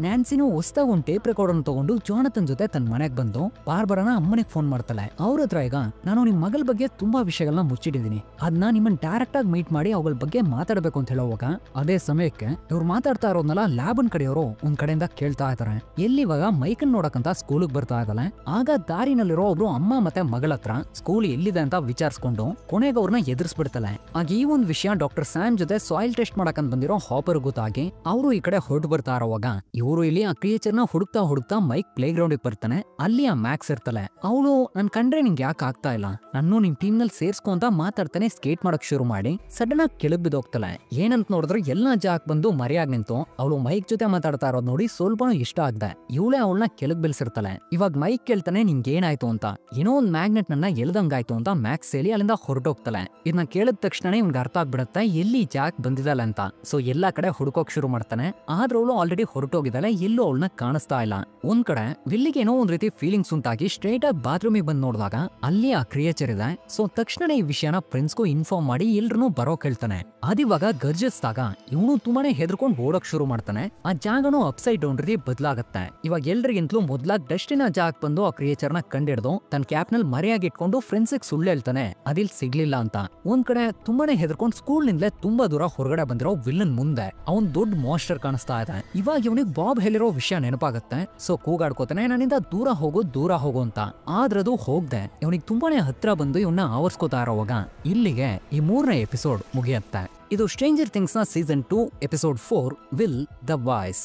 Speaker 1: ನ್ಯಾನ್ಸಿನೂ ಹೊಸದಾಗಿ ಒಂದು ಟೇಪ್ ರೆಕಾರ್ಡರ್ ತಗೊಂಡು ಜಾನಥನ್ ಜೊತೆ ತನ್ನ ಮನೆಗೆ ಬಂದು ಬಾರ್ಬರನ ಅಮ್ಮನಿಗೆ ಫೋನ್ ಮಾಡ್ತಾಳೆ. ಅವ್ರ ಹತ್ರ ಈಗ ನಾನು ನಿಮ್ ಮಗಳ ಬಗ್ಗೆ ತುಂಬಾ ವಿಷಯಗಳನ್ನ ಮುಚ್ಚಿಟ್ಟಿದ್ದೀನಿ, ಅದನ್ನ ನಿಮ್ಮನ್ನ ಡೈರೆಕ್ಟ್ ಆಗಿ ಮೀಟ್ ಮಾಡಿ ಅವಳ ಬಗ್ಗೆ ಮಾತಾಡಬೇಕು ಅಂತ ಹೇಳೋವಾಗ ಅದೇ ಸಮಯ ಸಮಯಕ್ಕೆ ಇವ್ರು ಮಾತಾಡ್ತಾ ಇರೋದ್ನಲ್ಲ ಲ್ಯಾಬನ್ ಕಡೆಯವರು ಒಂದ್ ಕಡೆಯಿಂದ ಕೇಳ್ತಾ ಇದಾರೆ. ಎಲ್ಲಿ ಇವಾಗ ಮೈಕನ್ ನೋಡಕಂತ ಸ್ಕೂಲ್ಗೆ ಬರ್ತಾ ಇದ್ದಾಳೆ. ಆಗ ದಾರಿನಲ್ಲಿರೋ ಒಬ್ರು ಅಮ್ಮ ಮತ್ತೆ ಮಗಳ ಹತ್ರ ಸ್ಕೂಲ್ ಎಲ್ಲಿದೆ ಅಂತ ವಿಚಾರಿಸ್ಕೊಂಡು ಕೊನೆಗೆ ಅವ್ರನ್ನ ಎದುರಿಸ್ಬಿಡ್ತಾಳೆ. ಆಗ ಈ ಒಂದ್ ವಿಷಯ ಡಾಕ್ಟರ್ ಸ್ಯಾಮ್ ಜೊತೆ ಸಾಯಿಲ್ ಟೆಸ್ಟ್ ಮಾಡಕಂತ ಬಂದಿರೋ ಹಾಪರ್ ಗೊತ್ತಾಗಿ ಅವರು ಈ ಕಡೆ ಹೊರಟು ಬರ್ತಾ ಇರೋವಾಗ ಇವರು ಇಲ್ಲಿ ಆ ಕ್ರಿಯೇಚರ್ ನ ಹುಡುಕ್ತಾ ಮೈಕ್ ಪ್ಲೇ ಗ್ರೌಂಡ್ ಬರ್ತಾನೆ. ಅಲ್ಲಿ ಆ ಮ್ಯಾಕ್ಸ್ ಇರ್ತಾಳೆ. ಅವಳು ನನ್ ಕಂಡ್ರೆ ನಿಂಗೆ ಯಾಕೆ ಆಗ್ತಾ ಇಲ್ಲ, ನಾನು ನಿಮ್ ಟೀಮ್ ನಲ್ಲಿ ಸೇರ್ಸ್ಕೊ ಅಂತ ಮಾತಾಡ್ತಾನೆ. ಸ್ಕೇಟ್ ಮಾಡಕ್ ಶುರು ಮಾಡಿ ಸಡನ್ ಆಗಿ ಕೆಳಗ್ ಬಿದ್ದೋಗ್ತಾಳೆ. ಏನಂತ ನೋಡಿದ್ರೆ ಎಲ್ಲಾ ಜಾಕ್ ಬಂದು ಮರೆಯಾಗಿ ನಿಂತು ಅವಳು ಮೈಕ್ ಜೊತೆ ಮಾತಾಡ್ತಾ ಇರೋದ್ ನೋಡಿ ಸ್ವಲ್ಪನೂ ಇಷ್ಟ ಆಗದೆ ಇವಳೇ ಅವಳನ್ನ ಕೆಳಗ್ ಬೀಳ್ಸಿರ್ತಾಳೆ. ಇವಾಗ ಮೈಕ್ ಕೇಳ್ತಾನೆ ನಿಂಗೆ ಏನಾಯ್ತು ಅಂತ. ಏನೋ ಒಂದ್ ಮ್ಯಾಗ್ನೆಟ್ ನನ್ನ ಎಳ್ದಂಗಾಯ್ತು ಅಂತ ಮ್ಯಾಕ್ಸ್ ಹೇಳಿ ಅಲ್ಲಿಂದ ಹೊರಟೋಗ್ತಾಳೆ. ಇದನ್ನ ಕೇಳಿದ ತಕ್ಷಣ ಇವ್ನಿಗೆ ಅರ್ಥ ಆಗ್ಬಿಡತ್ತೆ ಎಲ್ಲಿ ಜಾಕ್ ಬಂದಿದ್ದಾಳೆ ಅಂತ. ಸೊ ಎಲ್ಲಾ ಕಡೆ ಹುಡುಕೋಕ್ ಶುರು ಮಾಡ್ತಾನೆ. ಆದ್ರೆ ಅವಳು ಆಲ್ರೆಡಿ ಹೊರಟೋಗಿದ್ದಾಳೆ, ಎಲ್ಲೂ ಅವಳನ್ನ ಕಾಣಿಸ್ತಾ ಇಲ್ಲ. ಒಂದ್ ಕಡೆ ವಿಲ್ಲಿಗೆ ಏನೋ ಒಂದ್ ರೀತಿ ಫೀಲಿಂಗ್ಸ್ ಉಂಟಾಗಿ ಸ್ಟ್ರೇಟ್ ಆಗಿ ಬಾತ್ರೂಮಿಗೆ ಬಂದ್ ನೋಡಿದಾಗ ಅಲ್ಲಿ ಆ ಕ್ರಿಯೇಚರ್ ಇದೆ. ಸೊ ತಕ್ಷಣ ಈ ವಿಷಯನ ಪ್ರಿನ್ಸ್ಗೂ ಇನ್ಫಾರ್ಮ್ ಮಾಡಿ ಎಲ್ರನ್ನೂ ಬರೋಕ್ ಹೇಳ್ತಾನೆ. ಅದಿವಾಗ ಗರ್ಜಿಸ್ದಾಗ ಇವನು ತುಂಬಾನೇ ಹೆದರ್ಕೊಂಡು ಓಡೋಕ್ ಶುರು ಮಾಡ್ತಾನೆ. ಆ ಜಾಗನು ಅಪ್ಸೈಡ್ ಡೌನ್ ರೀತಿ ಬದಲಾಗತ್ತೆ. ಇವಾಗ ಎಲ್ರಿಗಿಂತಲೂ ಮೊದ್ಲಾಗ್ ಡಸ್ಟಿನ ಜಾಗ್ ಬಂದು ಆ ಕ್ರಿಯೇಚರ್ ನ ಕಂಡಿಡ್ದು ತನ್ನ ಕ್ಯಾಪ್ ನಲ್ಲಿ ಮರೆಯಾಗಿ ಇಟ್ಕೊಂಡು ಫ್ರೆಂಡ್ಸಿಗೆ ಸುಳ್ಳು ಹೇಳ್ತಾನೆ ಅದಿಲ್ ಸಿಗ್ಲಿಲ್ಲ ಅಂತ. ಒಂದ್ ಕಡೆ ತುಂಬಾನೇ ಹೆದರ್ಕೊಂಡು ಸ್ಕೂಲ್ ನಿಂದಲೇ ತುಂಬಾ ದೂರ ಹೊರಗಡೆ ಬಂದಿರೋ ವಿಲ್ಲನ್ ಮುಂದೆ ಅವನ್ ದೊಡ್ಡ ಮಾಸ್ಟರ್ ಕಾಣಿಸ್ತಾ ಇದೆ. ಇವಾಗ ಇವನಿಗೆ ಬಾಬ್ ಹೇಳಿರೋ ವಿಷಯ ನೆನಪಾಗತ್ತೆ. ಸೊ ಕೂಗಾಡ್ಕೋತಾನೆ ನನ್ನಿಂದ ದೂರ ಹೋಗು ಅಂತ. ಆದ್ರದು ಹೋಗ್ದೆ ಇವನಿಗೆ ತುಂಬಾನೇ ಹತ್ರ ಬಂದು ಇವನ್ನ ಆವರ್ಸ್ಕೋತಾ ಇರೋವಾಗ ಇಲ್ಲಿಗೆ ಈ 3ನೇ ಎಪಿಸೋಡ್ ಮುಗಿಯತ್ತೆ. ಇದು ಸ್ಟ್ರೇಂಜರ್ ಥಿಂಗ್ಸ್ ನ season 2 episode 4 will the voice.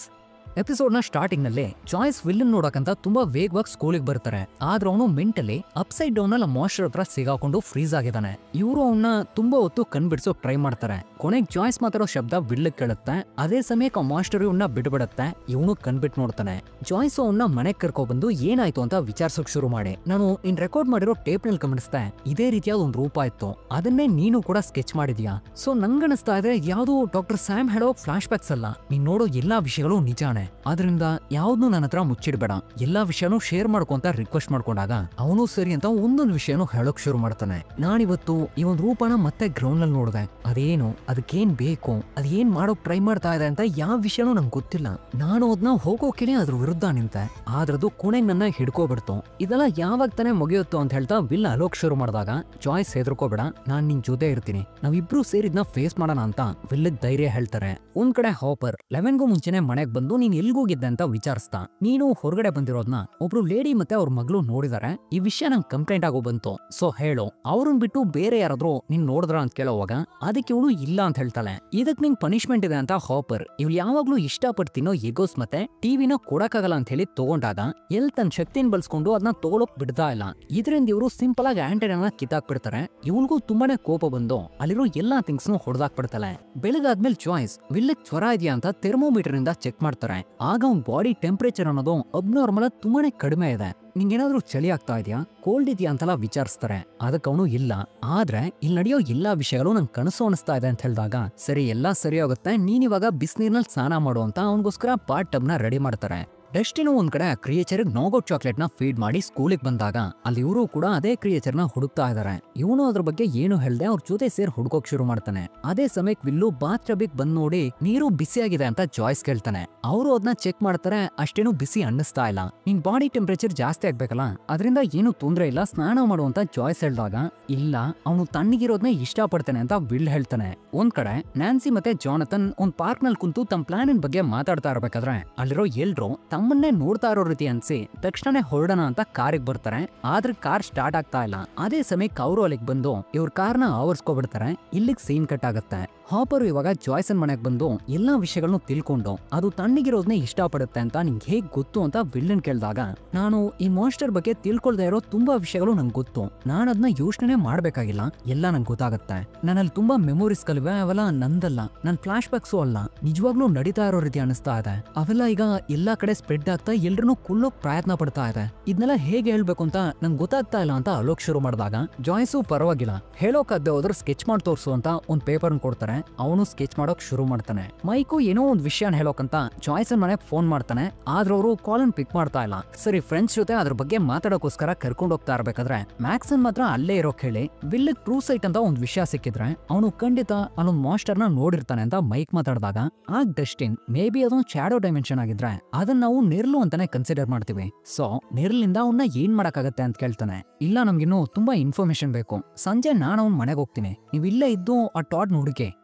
Speaker 1: Episode ನ ಸ್ಟಾರ್ಟಿಂಗ್ ನಲ್ಲಿ ಜಾಯ್ಸ್ ವಿಲ್ಲನ್ ನೋಡಕಂತ ತುಂಬಾ ವೇಗವಾಗಿ ಸ್ಕೂಲಿಗೆ ಬರ್ತಾರೆ. ಆದ್ರೆ ಅವನು ಮೆಂಟಲಿ ಅಪ್ಸೈಡ್ ಡೌನ್ ಅಲ್ಲಿ ಮಾಸ್ಟರ್ ಹತ್ರ ಸಿಗಾಕೊಂಡು ಫ್ರೀಸ್ ಆಗಿದ್ದಾನೆ. ಇವರು ಅವನ್ನ ತುಂಬಾ ಹೊತ್ತು ಕಣ್ಬಿಡ್ಸೋಕ್ ಟ್ರೈ ಮಾಡ್ತಾರೆ. ಕೊನೆಗೆ ಜಾಯ್ಸ್ ಮಾತಾಡೋ ಶಬ್ದ ವಿಲ್ಲಕ್ ಕೇಳುತ್ತೆ. ಅದೇ ಸಮಯಕ್ಕೆ ಆ ಮಾಸ್ಟರ್ ಇವನ್ನ ಬಿಡ್ಬಿಡತ್ತೆ. ಇವನು ಕಣ್ಬಿಟ್ಟು ನೋಡ್ತಾನೆ. ಜಾಯ್ಸ್ ಅವನ್ನ ಮನೆಗ್ ಕರ್ಕೊ ಬಂದು ಏನಾಯ್ತು ಅಂತ ವಿಚಾರಿಸೋಕ್ ಶುರು ಮಾಡಿ ನಾನು ಇನ್ ರೆಕಾರ್ಡ್ ಮಾಡಿರೋ ಟೇಪ್ ನಲ್ಲಿ ಗಮನಿಸ್ತೆ ಇದೇ ರೀತಿಯಾದ ಒಂದು ರೂಪ ಇತ್ತು, ಅದನ್ನೇ ನೀನು ಕೂಡ ಸ್ಕೆಚ್ ಮಾಡಿದ್ಯಾ. ಸೊ ನಂಗನಿಸ್ತಾ ಇದೆ ಯಾವ್ದು ಡಾಕ್ಟರ್ ಸ್ಯಾಮ್ ಹೇಳೋ ಫ್ಲಾಶ್ ಬ್ಯಾಕ್ಸ್ ಅಲ್ಲ, ನೀನ್ ನೋಡೋ ಎಲ್ಲಾ ವಿಷಯಗಳು ನಿಜಾನೆ. ಆದ್ರಿಂದ ಯಾವ್ದು ನನ್ನ ಹತ್ರ ಮುಚ್ಚಿಡ್ಬೇಡ, ಎಲ್ಲಾ ವಿಷಯನೂ ಶೇರ್ ಮಾಡ್ಕೊಂತ ರಿಕ್ವೆಸ್ಟ್ ಮಾಡ್ಕೊಂಡಾಗ ಅವನು ಸರಿ ಅಂತ ಒಂದೊಂದು ವಿಷಯನೂ ಹೇಳೋಕ್ ಶುರು ಮಾಡ್ತಾನೆ. ನಾನಿವತ್ತು ಈ ಒಂದು ರೂಪನ ಮತ್ತೆ ಗ್ರೌಂಡ್ ನಲ್ಲಿ ನೋಡಿದೆ. ಅದೇನು, ಅದಕ್ಕೇನ್ ಬೇಕು, ಅದೇನ್ ಮಾಡೋಕ್ ಟ್ರೈ ಮಾಡ್ತಾ ಇದೆ ಅಂತ ಯಾವ ವಿಷಯನೂ ನಂಗೆ ಗೊತ್ತಿಲ್ಲ. ನಾನು ಅದನ್ನ ಹೋಗೋಕೆ ಅದ್ರ ವಿರುದ್ಧ ನಿಂತೆ. ಆದ್ರದು ಕೊನೆಗೆ ನನ್ನ ಹಿಡ್ಕೋಬಿಡ್ತು. ಇದೆಲ್ಲ ಯಾವಾಗ ತಾನೇ ಮುಗಿಯುತ್ತೋ ಅಂತ ಹೇಳ್ತಾ ವಿಲ್ ಅಲೋಕ್ ಶುರು ಮಾಡಿದಾಗ ಜಾಯ್ಸ್ ಹೆದರ್ಕೋಬೇಡ, ನಾನ್ ನಿನ್ ಜೊತೆ ಇರ್ತೀನಿ, ನಾವಿಬ್ರು ಸೇರಿದ್ನ ಫೇಸ್ ಮಾಡೋಣ ಅಂತ ವಿಲ್ಗ್ ಧೈರ್ಯ ಹೇಳ್ತಾರೆ. ಒಂದ್ ಕಡೆ ಹಾಪರ್ 11ಗೂ ಮುಂಚೆನೆ ಮನೆಗ್ ಬಂದು ನೀನ್ ಎಲ್ಗೋಗಿದ್ದೆ ಅಂತ ವಿಚಾರಿಸ್ತಾ ನೀನು ಹೊರಗಡೆ ಬಂದಿರೋದ್ನ ಒಬ್ರು ಲೇಡಿ ಮತ್ತೆ ಅವ್ರ ಮಗಳು ನೋಡಿದಾರೆ, ಈ ವಿಷಯ ನಂಗೆ ಕಂಪ್ಲೇಂಟ್ ಆಗೋ ಬಂತು, ಸೊ ಹೇಳು ಅವ್ರನ್ ಬಿಟ್ಟು ಬೇರೆ ಯಾರಾದ್ರೂ ನೀನ್ ನೋಡಿದ್ರ ಅಂತ ಕೇಳೋವಾಗ ಅದಕ್ಕೆ ಇವಳು ಇಲ್ಲ ಅಂತ ಹೇಳ್ತಾಳೆ. ಇದಕ್ ನಿಂಗ್ ಪನಿಷ್ಮೆಂಟ್ ಇದೆ ಅಂತ ಹಾಪರ್ ಇವ್ಳು ಯಾವಾಗ್ಲೂ ಇಷ್ಟಪಡ್ತೀನೋ ಎಗೋಸ್ ಮತ್ತೆ ಟಿವಿನ ಕೊಡಕ್ಕಾಗಲ್ಲ ಅಂತ ಹೇಳಿ ತಗೊಂಡಾಗ ಎಲ್ ತನ್ನ ಶಕ್ತಿನ ಬಳಸ್ಕೊಂಡು ಅದನ್ನ ತಗೊಳಕ್ ಬಿಡ್ತಾ ಇಲ್ಲ. ಇದರಿಂದ ಇವರು ಸಿಂಪಲ್ ಆಗಿ ಆಂಟೆನ ಕಿತ್ತಾಕ್ಬಿಡ್ತಾರೆ. ಇವಳಿಗೂ ತುಂಬಾನೇ ಕೋಪ ಬಂದು ಅಲ್ಲಿರೋ ಎಲ್ಲಾ ಥಿಂಗ್ಸ್ ಹೊಡೆದಾಕ್ಬಿಡ್ತಾಳೆ. ಬೆಳಗಾದ್ಮೇಲೆ ಜಾಯ್ಸ್ ವಿಲ್ಲಕ್ ಜ್ವರ ಇದೆಯಾ ಅಂತ ಥೆರ್ಮೋಮೀಟರ್ ಇಂದ ಚೆಕ್ ಮಾಡ್ತಾರೆ. ಆಗ ಅವ್ನ ಬಾಡಿ ಟೆಂಪರೇಚರ್ ಅನ್ನೋದು ಅಬ್ನಾರ್ಮಲ್ ತುಂಬಾನೇ ಕಡಿಮೆ ಇದೆ. ನಿಂಗೇನಾದ್ರೂ ಚಳಿ ಆಗ್ತಾ ಇದೆಯಾ, ಕೋಲ್ಡ್ ಇದೆಯಾ ಅಂತೆಲ್ಲ ವಿಚಾರಿಸ್ತಾರೆ. ಅದಕ್ಕೆ ಅವನು ಇಲ್ಲ, ಆದ್ರೆ ಇಲ್ಲಿ ನಡೆಯೋ ಎಲ್ಲಾ ವಿಷಯಗಳು ನಂಗೆ ಕನಸು ಅನಿಸ್ತಾ ಇದೆ ಅಂತ ಹೇಳಿದಾಗ ಸರಿ ಎಲ್ಲಾ ಸರಿ ಹೋಗುತ್ತೆ, ನೀನಿವಾಗ ಬಿಸಿನೀರ್ನಲ್ಲಿ ಸ್ನಾನ ಮಾಡು ಅಂತ ಅವನಿಗೋಸ್ಕರ ಬಾತ್ ಟಬ್ ನ ರೆಡಿ ಮಾಡ್ತಾರೆ. ಡಸ್ಟಿನೂ ಒಂದ್ ಕಡೆ ಕ್ರಿಯೇಚರ್ ನಾಗೌಟ್ ಚಾಕ್ಲೇಟ್ ನ ಫೀಡ್ ಮಾಡಿ ಸ್ಕೂಲಿಗೆ ಬಂದಾಗ ಅಲ್ಲಿ ಇವರು ಕೂಡ ಅದೇ ಕ್ರಿಯೇಚರ್ ನ ಹುಡುಕ್ತಾ ಇದಾರೆ. ಇವನು ಅದ್ರ ಬಗ್ಗೆ ಏನು ಹೇಳ್ದೆ ಅವ್ರ ಜೊತೆ ಸೇರ್ ಹುಡುಕೋಕ್ ಶುರು ಮಾಡ್ತಾನೆ. ಅದೇ ಸಮಯಕ್ಕೆ ವಿಲ್ಲು ಬಾತ್ ಟಬಿಗ್ ಬಂದ್ ನೋಡಿ ನೀರು ಬಿಸಿಯಾಗಿದೆ ಅಂತ ಜಾಯ್ಸ್ ಕೇಳ್ತಾನೆ. ಅವರು ಅದನ್ನ ಚೆಕ್ ಮಾಡ್ತಾರೆ, ಅಷ್ಟೇನು ಬಿಸಿ ಅನ್ನಿಸ್ತಾ ಇಲ್ಲ. ನಿನ್ ಬಾಡಿ ಟೆಂಪರೇಚರ್ ಜಾಸ್ತಿ ಆಗ್ಬೇಕಲ್ಲ, ಅದರಿಂದ ಏನು ತೊಂದ್ರೆ ಇಲ್ಲ, ಸ್ನಾನ ಮಾಡುವಂತ ಜಾಯ್ಸ್ ಹೇಳ್ದಾಗ ಇಲ್ಲ ಅವನು ತಣ್ಣಗಿರೋದನ್ನ ಇಷ್ಟಪಡ್ತಾನೆ ಅಂತ ವಿಲ್ ಹೇಳ್ತಾನೆ. ಒಂದ್ ಕಡೆ ನ್ಯಾನ್ಸಿ ಮತ್ತೆ ಜಾನಥನ್ ಒಂದ್ ಪಾರ್ಕ್ ನಲ್ಲಿ ಕುಂತು ತಮ್ಮ ಪ್ಲಾನ್ ಬಗ್ಗೆ ಮಾತಾಡ್ತಾ ಇರ್ಬೇಕಾದ್ರೆ ಅಲ್ಲಿರೋ ಎಲ್ರು ತಮ್ಮನ್ನೇ ನೋಡ್ತಾ ಇರೋ ರೀತಿ ಅನ್ಸಿ ತಕ್ಷಣ ಹೊರಡೋಣ ಅಂತ ಕಾರಿಗೆ ಬರ್ತಾರೆ. ಆದ್ರೆ ಕಾರ್ ಸ್ಟಾರ್ಟ್ ಆಗ್ತಾ ಇಲ್ಲ. ಅದೇ ಸಮಯಕ್ಕೆ ಅವರು ಅಲ್ಲಿಗೆ ಬಂದು ಇವ್ರ ಕಾರ್ನ ಆವರ್ಸ್ಕೊಬಿಡ್ತಾರೆ. ಇಲ್ಲಿಗೆ ಸೀನ್ ಕಟ್ ಆಗುತ್ತೆ. ಹಾಪರ್ ಇವಾಗ ಜಾಯ್ಸನ್ ಮನೆಗೆ ಬಂದು ಎಲ್ಲಾ ವಿಷಯಗಳನ್ನು ತಿಳ್ಕೊಂಡು ಅದು ತಣ್ಣಗಿರೋದನ್ನೇ ಇಷ್ಟಪಡುತ್ತೆ ಅಂತ ನಿಂಗೆ ಹೇಗ್ ಗೊತ್ತು ಅಂತ ವಿಲ್ಲನ್ ಕೇಳಿದಾಗ ನಾನು ಈ ಮಾನ್ಸ್ಟರ್ ಬಗ್ಗೆ ತಿಳ್ಕೊಳ್ದೇ ಇರೋ ತುಂಬಾ ವಿಷಯಗಳು ನಂಗೆ ಗೊತ್ತು, ನಾನು ಅದನ್ನ ಯೋಚನೆ ಮಾಡ್ಬೇಕಾಗಿಲ್ಲ, ಎಲ್ಲ ನಂಗೆ ಗೊತ್ತಾಗುತ್ತೆ. ನನ್ನಲ್ಲಿ ತುಂಬಾ ಮೆಮೊರೀಸ್ ಕಲಿವೆ, ಅವೆಲ್ಲ ನಂದಲ್ಲ, ನನ್ ಫ್ಲಾಶ್ ಬ್ಯಾಕ್ಸು ಅಲ್ಲ, ನಿಜವಾಗ್ಲೂ ನಡೀತಾ ಇರೋ ರೀತಿ ಅನಿಸ್ತಾ ಇದೆ. ಅವೆಲ್ಲ ಈಗ ಎಲ್ಲಾ ಕಡೆ ಸ್ಪ್ರೆಡ್ ಆಗ್ತಾ ಎಲ್ರನ್ನೂ ಕೊಲ್ಲೋಕ್ ಪ್ರಯತ್ನ ಪಡ್ತಾ ಇದೆ. ಇದನ್ನೆಲ್ಲ ಹೇಗೆ ಹೇಳ್ಬೇಕು ಅಂತ ನಂಗೆ ಗೊತ್ತಾಗ್ತಾ ಇಲ್ಲ ಅಂತ ಅಲೋಕ್ ಶುರು ಮಾಡಿದಾಗ ಜಾಯ್ಸು ಪರವಾಗಿಲ್ಲ, ಹೇಳೋಕಾಗ್ದೆ ಹೋದ್ರೆ ಸ್ಕೆಚ್ ಮಾಡಿ ತೋರ್ಸು ಅಂತ ಒಂದ್ ಪೇಪರ್ ಕೊಡ್ತಾರೆ. ಅವನು ಸ್ಕೆಚ್ ಮಾಡೋಕ್ ಶುರು ಮಾಡ್ತಾನೆ. ಮೈಕು ಏನೋ ಒಂದ್ ವಿಷಯನ ಹೇಳೋಕಂತ ಜಾಯ್ಸನ್ ಮನೆಗೆ ಫೋನ್ ಮಾಡ್ತಾನೆ. ಆದ್ರೆ ಅವರು ಕಾಲ್ ಪಿಕ್ ಮಾಡ್ತಾ ಇಲ್ಲ. ಸರಿ ಫ್ರೆಂಡ್ಸ್ ಜೊತೆ ಅದ್ರ ಬಗ್ಗೆ ಮಾತಾಡೋಕೋಸ್ಕರ ಕರ್ಕೊಂಡು ಹೋಗ್ತಾ ಇರ್ಬೇಕಾದ್ರೆ ಮ್ಯಾಕ್ಸನ್ ಮಾತ್ರ ಅಲ್ಲೇ ಇರೋಕ್ ಹೇಳಿ ವಿಲ್ ಟ್ರೂ ಸೈಟ್ ಅಂತ ಒಂದ್ ವಿಷಯ ಸಿಕ್ಕಿದ್ರೆ ಅವನು ಖಂಡಿತ ಅಲ್ಲೊಂದ್ ಮಾಸ್ಟರ್ ನ ನೋಡಿರ್ತಾನೆ ಅಂತ ಮೈಕ್ ಮಾತಾಡಿದಾಗ ಆಗ ಡಸ್ಟಿನ್ ಮೇ ಬಿ ಅದೊಂದು ಶ್ಯಾಡೋ ಡೈಮೆನ್ಷನ್ ಆಗಿದ್ರೆ ಅದನ್ನ ನಾವು ನೆರಳು ಅಂತಾನೆ ಕನ್ಸಿಡರ್ ಮಾಡ್ತೀವಿ. ಸೊ ನೆರಳಿಂದ ಅವನ್ನ ಏನ್ ಮಾಡಕ್ಕಾಗತ್ತೆ ಅಂತ ಕೇಳ್ತಾನೆ. ಇಲ್ಲ ನಮ್ಗಿನ್ನು ತುಂಬಾ ಇನ್ಫಾರ್ಮೇಶನ್ ಬೇಕು, ಸಂಜೆ ನಾನು ಅವ್ನ ಮನೆಗೆ ಹೋಗ್ತೀನಿ, ನೀವ್ ಇಲ್ಲೇ ಇದ್ದು ಆ ಟಾಡ್ ಹುಡುಕಿ,